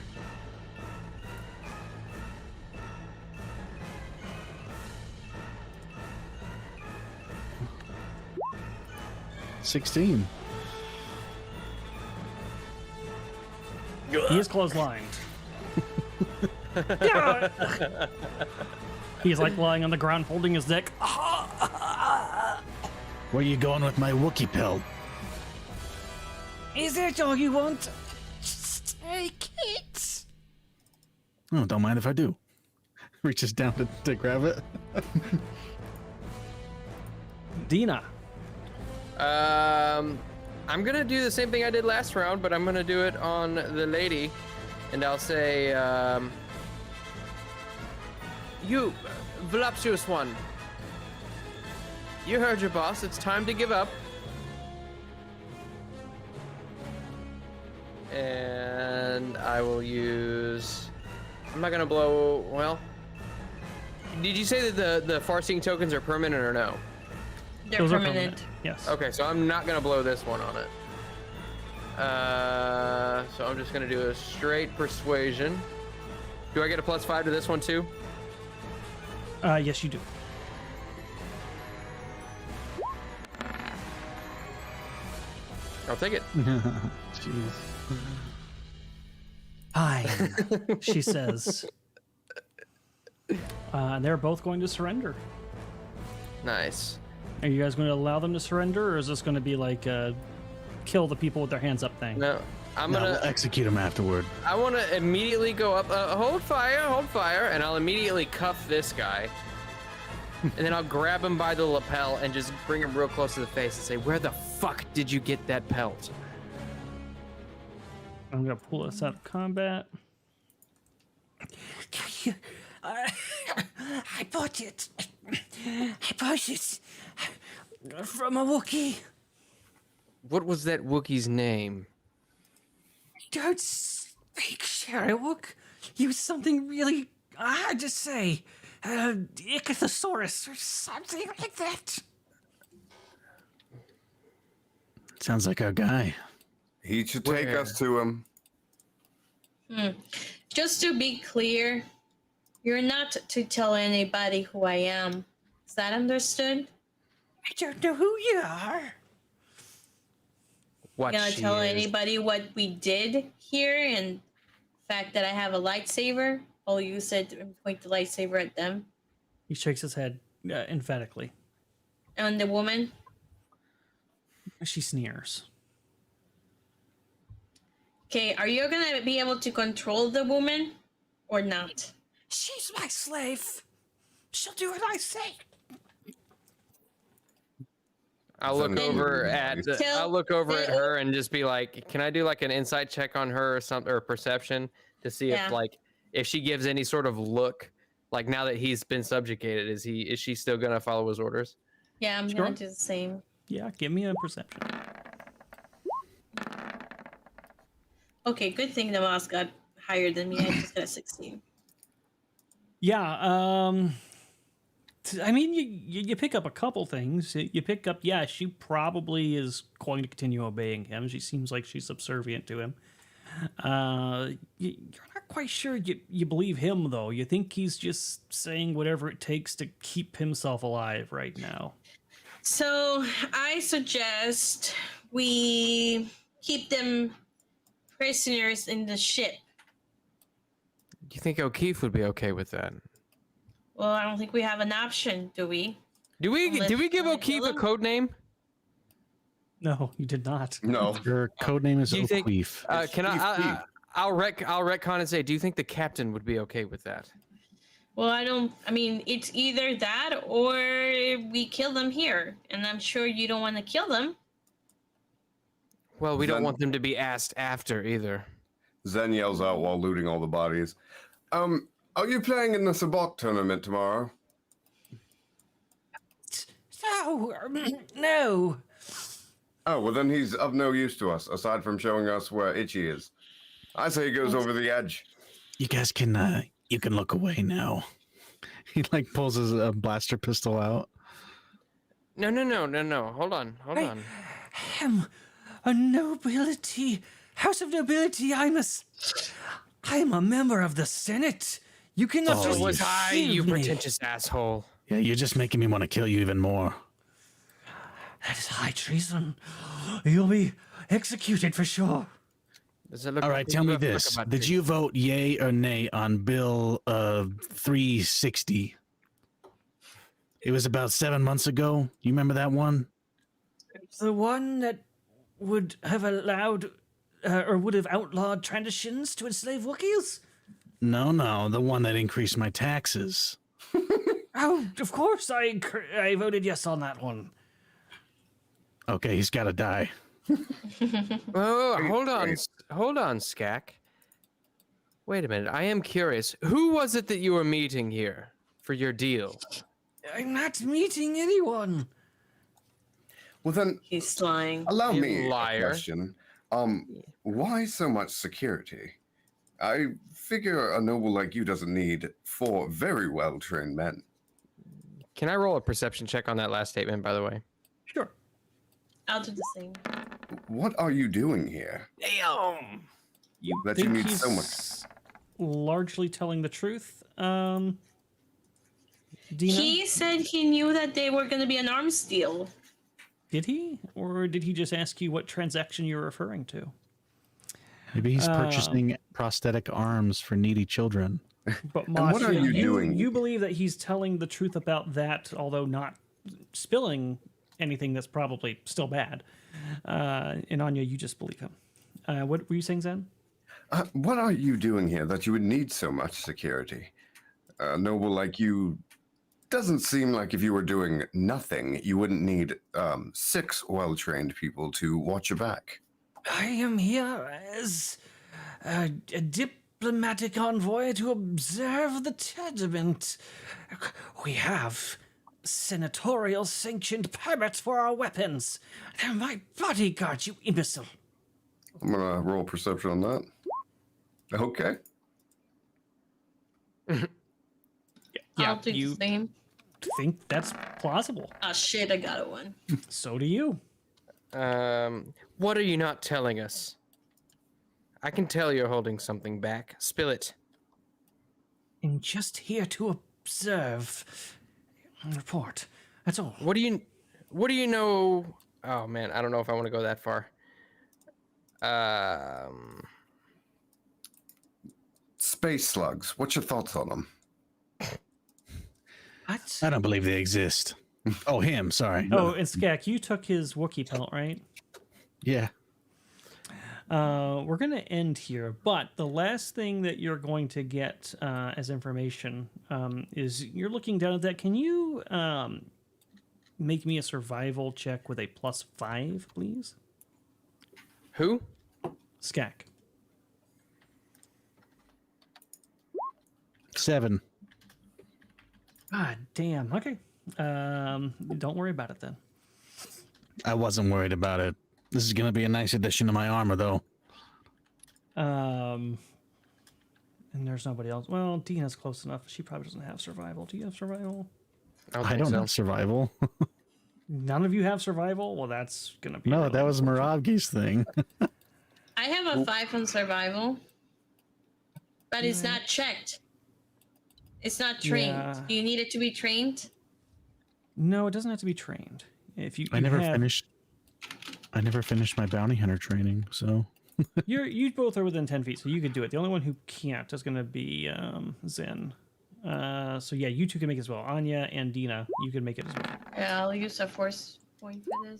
$16. He is clotheslined. He's like lying on the ground holding his neck. Where you going with my Wookiee pelt? Is that all you want? Just take it. Oh, don't mind if I do. Reaches down to grab it. Dina. I'm gonna do the same thing I did last round, but I'm gonna do it on the lady, and I'll say, you, voluptuous one, you heard your boss. It's time to give up. And I will use. I'm not gonna blow. Well, did you say that the far-seeing tokens are permanent or no? They're Those are permanent. Yes. Okay, so I'm not gonna blow this one on it. So I'm just gonna do a straight persuasion. Do I get a +5 to this one too? Yes, you do. I'll take it. Jeez. Fine, she says. And they're both going to surrender. Nice. Are you guys going to allow them to surrender, or is this going to be like a kill the people with their hands up thing? No, I'm No, gonna. we'll execute him afterward. I want to immediately go up. Hold fire, and I'll immediately cuff this guy. And then I'll grab him by the lapel and just bring him real close to the face and say, "Where the fuck did you get that pelt?" I'm going to pull this out of combat. I bought it. I bought it from a Wookiee. What was that Wookiee's name? Don't speak, Sherrywook. Use something really hard to say. Ichthyosaurus or something like that. Sounds like our guy. He should take Where? us to him. Just to be clear, you're not to tell anybody who I am. Is that understood? I don't know who you are. What You're gonna she tell is. anybody what we did here and the fact that I have a lightsaber? I'll use it and point the lightsaber at them. He shakes his head emphatically. And the woman? She sneers. Okay, are you gonna be able to control the woman or not? She's my slave. She'll do what I say. I'll look Then over at tell- I'll look over at her and just be like, "Can I do like an insight check on her or something, or perception to see Yeah. if she gives any sort of look, like now that he's been subjugated, is she still gonna follow his orders?" Yeah, I'm Sure. gonna do the same. Yeah, give me a perception. Okay, good thing the mouse got higher than me. I just got a 16. Yeah, I mean, you pick up a couple things. You pick up, yeah, she probably is going to continue obeying him. She seems like she's subservient to him. You're not quite sure you believe him, though. You think he's just saying whatever it takes to keep himself alive right now. So I suggest we keep them prisoners in the ship. Do you think O'Keefe would be okay with that? Well, I don't think we have an option, do we? Do we Unless give you wanna O'Keefe kill a him? code name? No, you did not. No. Your code name is Do you think- O'Queef. Can O'Keefe. I'll retcon and say, do you think the captain would be okay with that? Well, I mean, it's either that or we kill them here. And I'm sure you don't want to kill them. Well, we don't Then- want them to be asked after either. Zen yells out while looting all the bodies. Are you playing in the Sabak tournament tomorrow? No, no. Oh, well then he's of no use to us, aside from showing us where Itchy is. I say he goes over the edge. You guys can you can look away now. He like pulls his blaster pistol out. No. Hold on. I am a nobility, house of nobility. I'm a member of the Senate. You cannot Oh, So just was I, deceive you me. pretentious asshole. Yeah, you're just making me want to kill you even more. That is high treason. You'll be executed for sure. Does it look All like right, we tell me have to look this. about Did this? you vote yay or nay on Bill 360? It was about 7 months ago. You remember that one? The one that would have allowed or would have outlawed transitions to enslave Wookiees? No, the one that increased my taxes. Oh, of course, I voted yes on that one. Okay, he's got to die. Oh, hold wait. on, Skak. Wait a minute. I am curious. Who was it that you were meeting here for your deal? I'm not meeting anyone. Well then, He's lying. allow You me liar. a question. Why so much security? I figure a noble like you doesn't need 4 very well-trained men. Can I roll a perception check on that last statement, by the way? Sure. I'll do the same. What are you doing here? Damn. You That you think need he's so much. largely telling the truth? Dina? He said he knew that they were going to be an arms deal. Did he? Or did he just ask you what transaction you're referring to? Maybe he's Um, purchasing prosthetic arms for needy children. But what Mosh, are you doing? You believe that he's telling the truth about that, although not spilling anything that's probably still bad. And Anya, you just believe him. What were you saying, Zen? What are you doing here that you would need so much security? A noble like you doesn't seem like if you were doing nothing, you wouldn't need 6 well-trained people to watch your back. I am here as a diplomatic envoy to observe the tournament. We have senatorial sanctioned permits for our weapons. They're my bodyguard, you imbecile. I'm gonna roll perception on that. Okay. I'll do you the same. think that's plausible. Oh shit, I got a 1. So do you. What are you not telling us? I can tell you're holding something back. Spill it. I'm just here to observe and report. That's all. What do you know? Oh man, I don't know if I want to go that far. Space slugs. What's your thoughts on them? What? I don't believe they exist. Oh, him. Sorry. Oh, and Skak, you took his Wookiee pelt, right? Yeah. We're going to end here, but the last thing that you're going to get as information is you're looking down at that. Can you make me a survival check with a +5, please? Who? Skak. 7. God damn. Okay. Don't worry about it then. I wasn't worried about it. This is going to be a nice addition to my armor, though. And there's nobody else. Well, Dina's close enough. She probably doesn't have survival. Do you have survival? I don't have survival. None of you have survival? Well, that's going to be... No, really that was unfortunate. Muravgi's thing. I have a 5 on survival. But it's not checked. It's not trained. Yeah. Do you need it to be trained? No, it doesn't have to be trained. If you, I you never have- finished my bounty hunter training, so you both are within 10 feet, so you could do it. The only one who can't is going to be Zen. So yeah, you two can make it as well. Anya and Dina, you can make it as well. Yeah, I'll use a force point for this.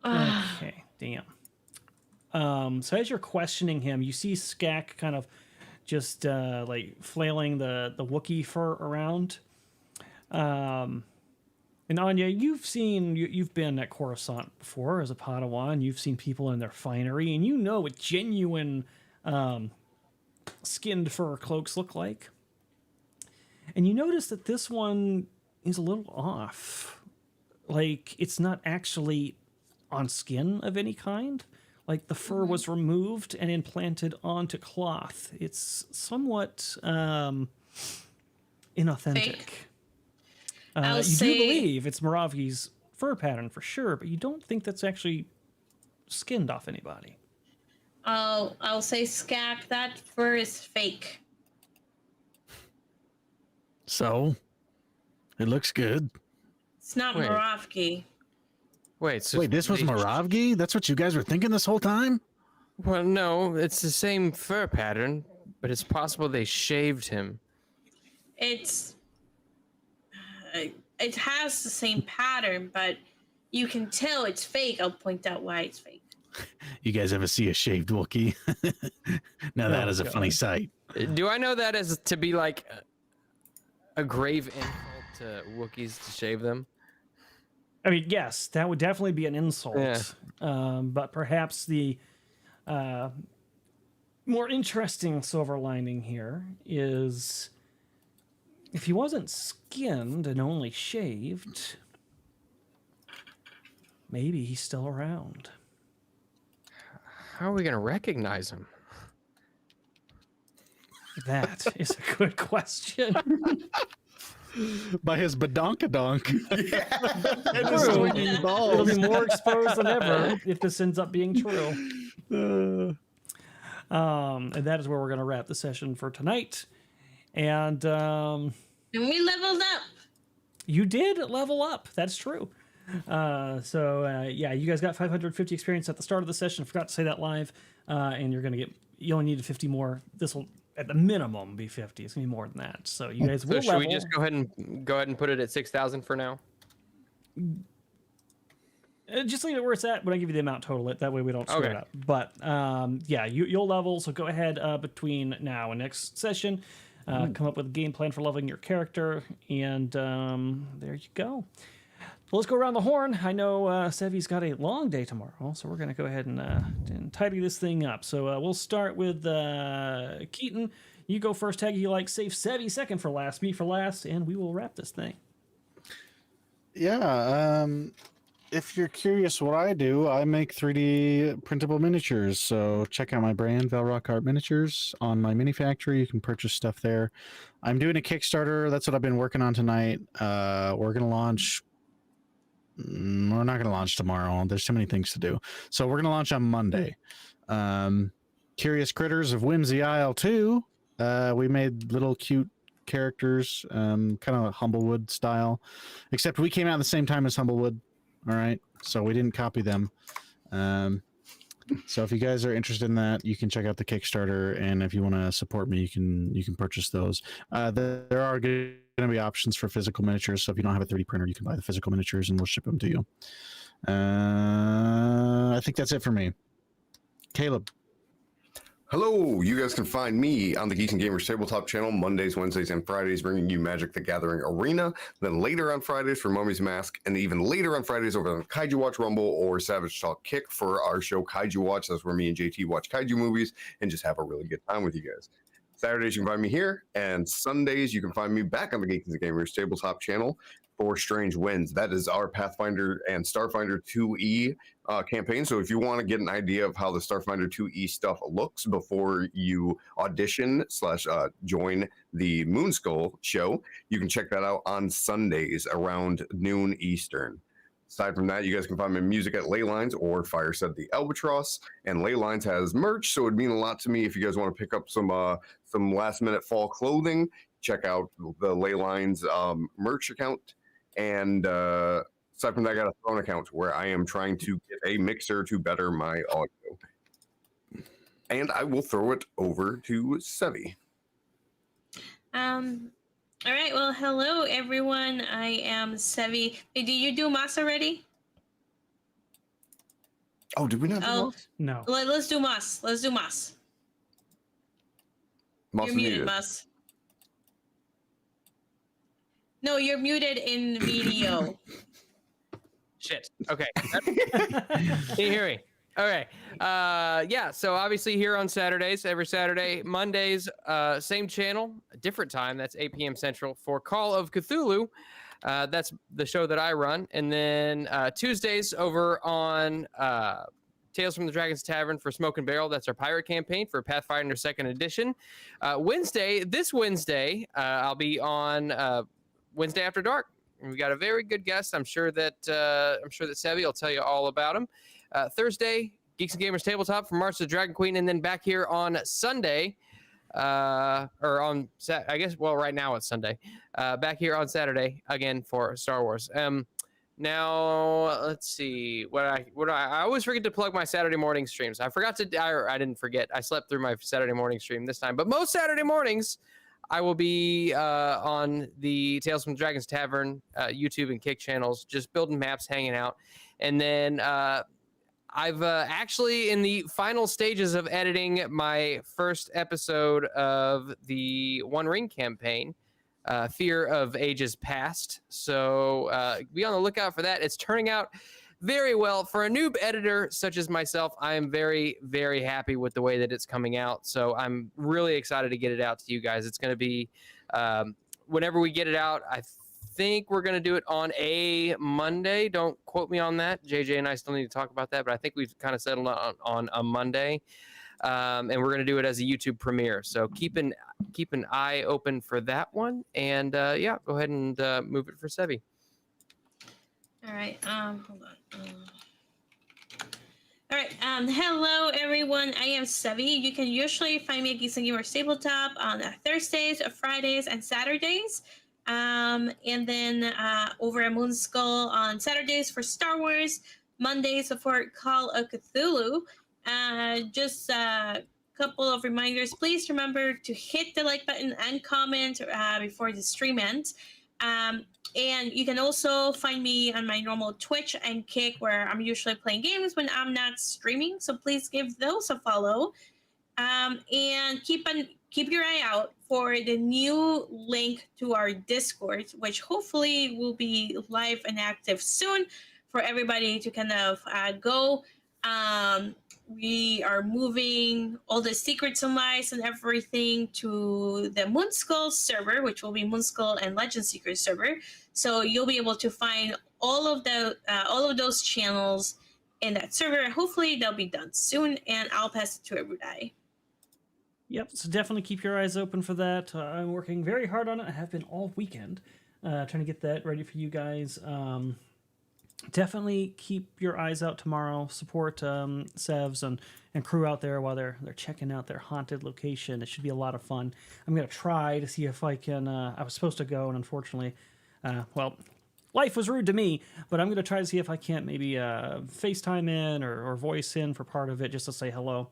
Okay, damn. So as you're questioning him, you see Skak kind of just like flailing the Wookiee fur around. And Anya, you've been at Coruscant before as a Padawan. You've seen people in their finery, and you know what genuine skinned fur cloaks look like. And you notice that this one is a little off. Like, it's not actually on skin of any kind. Like, the fur was removed and implanted onto cloth. It's somewhat inauthentic. Fake. You do believe it's Moravgi's fur pattern for sure, but you don't think that's actually skinned off anybody. I'll say Skak, that fur is fake. So, it looks good. It's not Wait. Moravgi. Wait, so Wait, this was Moravgi? That's what you guys were thinking this whole time? Well, no, it's the same fur pattern, but it's possible they shaved him. It's it has the same pattern, but you can tell it's fake. I'll point out why it's fake. You guys ever see a shaved Wookiee? Now that is a funny sight. Do I know that as to be like a grave insult to Wookiees to shave them? I mean, yes, that would definitely be an insult. Yeah. But perhaps the more interesting silver lining here is if he wasn't skinned and only shaved, maybe he's still around. How are we gonna recognize him? That is a good question. By his badonkadonk. And his swinging balls. It'll be more exposed than ever if this ends up being true. And that is where we're going to wrap the session for tonight. And And we leveled up. you did level up. That's true. Yeah, you guys got 550 experience at the start of the session. I forgot to say that live. And you only need 50 more. This will, at the minimum, be 50. It's gonna be more than that. So you guys will So should level. we just go ahead and put it at 6,000 for now? Just leave it where it's at when I give you the amount total. That way we don't screw it up. But yeah, you'll level. So go ahead between now and next session. Come up with a game plan for leveling your character. And there you go. Well, let's go around the horn. I know Sevvy's got a long day tomorrow, so we're going to go ahead and tidy this thing up. So we'll start with Keaton. You go first, tag you like, save Sevvy second for last, me for last, and we will wrap this thing. Yeah, if you're curious what I do, I make 3D printable miniatures. So check out my brand, Velrock Art Miniatures, on my mini factory. You can purchase stuff there. I'm doing a Kickstarter. That's what I've been working on tonight. We're going to launch... We're not going to launch tomorrow. There's too many things to do. So we're going to launch on Monday. Curious Critters of Whimsy Isle 2. We made little cute characters, kind of Humblewood style, except we came out at the same time as Humblewood. All right. So we didn't copy them. So if you guys are interested in that, you can check out the Kickstarter. And if you want to support me, you can purchase those. There are going to be options for physical miniatures. So if you don't have a 3D printer, you can buy the physical miniatures and we'll ship them to you. I think that's it for me. Caleb. Hello, you guys can find me on the Geeks and Gamers Tabletop channel Mondays, Wednesdays, and Fridays, bringing you Magic the Gathering Arena. Then later on Fridays for Mummy's Mask, and even later on Fridays over on Kaiju Watch Rumble or Savage Talk Kick for our show Kaiju Watch. That's where me and JT watch kaiju movies and just have a really good time with you guys. Saturdays you can find me here, and Sundays you can find me back on the Geeks and Gamers Tabletop channel for Strange Winds. That is our Pathfinder and Starfinder 2E campaign. So if you want to get an idea of how the Starfinder 2E stuff looks before you audition / join the Moonskull show, you can check that out on Sundays around noon Eastern. Aside from that, you guys can find my music at Laylines or Fire Said the Albatross. And Laylines has merch, so it'd mean a lot to me if you guys want to pick up some last minute fall clothing. Check out the Laylines merch account. And aside from that, I got a phone account where I am trying to get a mixer to better my audio. And I will throw it over to Sevvy. All right. Well, hello everyone. I am Sevvy. Hey, did you do Mas already? Oh, did we not do Oh. Moss? No. Let's do Moss. Let's do Moss. Moss You're is muted, muted. Moss. No, you're muted in video. Shit. Okay. Can you hear me? Okay. Yeah. So obviously here on Saturdays, every Saturday, Mondays, same channel, different time. That's 8 p.m. Central for Call of Cthulhu. That's the show that I run. And then Tuesdays over on Tales from the Dragon's Tavern for Smoke and Barrel. That's our pirate campaign for Pathfinder 2nd Edition. This Wednesday, I'll be on Wednesday After Dark. And we got a very good guest. I'm sure that Sevvy will tell you all about him. Thursday, Geeks and Gamers Tabletop for March of the Dragon Queen, and then back here on Sunday, right now it's Sunday. Back here on Saturday again for Star Wars. Now let's see I always forget to plug my Saturday morning streams. I didn't forget. I slept through my Saturday morning stream this time, but most Saturday mornings I will be on the Tales from the Dragon's Tavern YouTube and Kick channels, just building maps, hanging out. And then I've actually in the final stages of editing my first episode of the One Ring campaign, Fear of Ages Past. So be on the lookout for that. It's turning out very well. For a noob editor such as myself, I am very, very happy with the way that it's coming out. So I'm really excited to get it out to you guys. It's going to be, whenever we get it out, I think we're going to do it on a Monday. Don't quote me on that. JJ and I still need to talk about that, but I think we've kind of settled on a Monday. And we're going to do it as a YouTube premiere. So keep an eye open for that one. And yeah, go ahead and move it for Sevvy. All right. Hold on. All right. Hello, everyone. I am Sevvy. You can usually find me at Geeks and Gamers Tabletop on Thursdays, Fridays, and Saturdays. And then over at Moonskull on Saturdays for Star Wars, Mondays for Call of Cthulhu. Just a couple of reminders. Please remember to hit the like button and comment before the stream ends. And you can also find me on my normal Twitch and Kick, where I'm usually playing games when I'm not streaming. So please give those a follow. And keep your eye out for the new link to our Discord, which hopefully will be live and active soon for everybody to kind of go. We are moving all the secrets and lies and everything to the Moonskull server, which will be Moonskull and Legend Seekers server. So you'll be able to find all of those channels in that server. Hopefully they'll be done soon, and I'll pass it to Erudi. Yep, so definitely keep your eyes open for that. I'm working very hard on it. I have been all weekend trying to get that ready for you guys. Definitely keep your eyes out tomorrow. Support Sevs and crew out there while they're checking out their haunted location. It should be a lot of fun. I'm going to try to see if I can... I was supposed to go, and unfortunately... life was rude to me, but I'm going to try to see if I can't maybe FaceTime in or voice in for part of it just to say hello.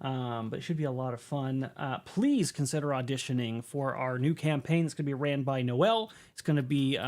But it should be a lot of fun. Please consider auditioning for our new campaign. It's going to be ran by Noel. It's going to be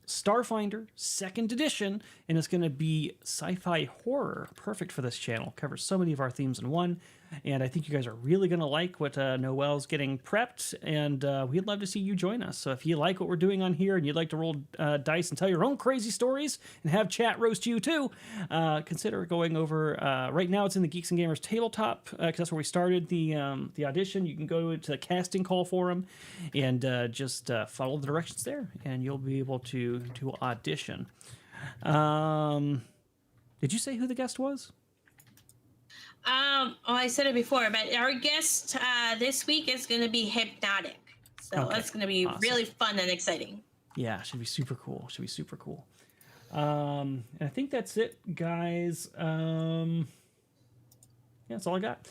Starfinder 2nd Edition, and it's going to be sci-fi horror. Perfect for this channel. Covers so many of our themes in one, and I think you guys are really going to like what Noel's getting prepped, and we'd love to see you join us. So if you like what we're doing on here and you'd like to roll dice and tell your own crazy stories and have chat roast you too, consider going over. Right now it's in the Geeks and Gamers Tabletop, because that's where we started the audition. You can go to the casting call forum and just follow the directions there, and you'll be able to audition. Did you say who the guest was? I said it before, but our guest this week is going to be Hypnotic. So Okay, that's going to be awesome. really fun and exciting. Yeah, should be super cool. And I think that's it, guys. Yeah, that's all I got.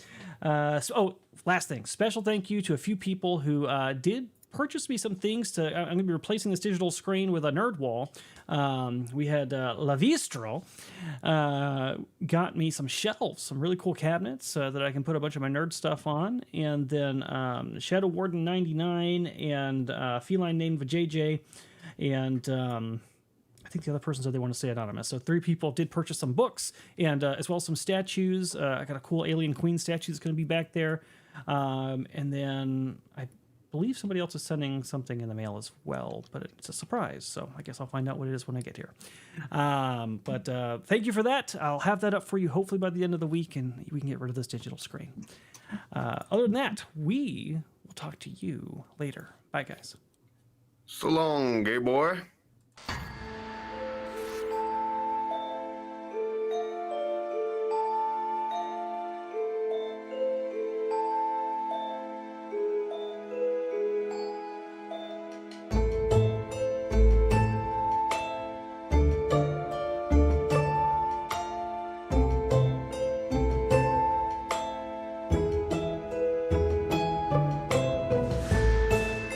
Last thing. Special thank you to a few people who did purchase me some things to... I'm going to be replacing this digital screen with a nerd wall. We had Lavistro got me some shelves, some really cool cabinets that I can put a bunch of my nerd stuff on. And then Shadow Warden 99 and Feline named JJ and I think the other person said they want to stay anonymous. So 3 people did purchase some books and as well as some statues. I got a cool Alien Queen statue that's going to be back there. And then I believe somebody else is sending something in the mail as well, but it's a surprise. So I guess I'll find out what it is when I get here. But thank you for that. I'll have that up for you hopefully by the end of the week, and we can get rid of this digital screen. Other than that, we will talk to you later. Bye, guys. So long, gay boy.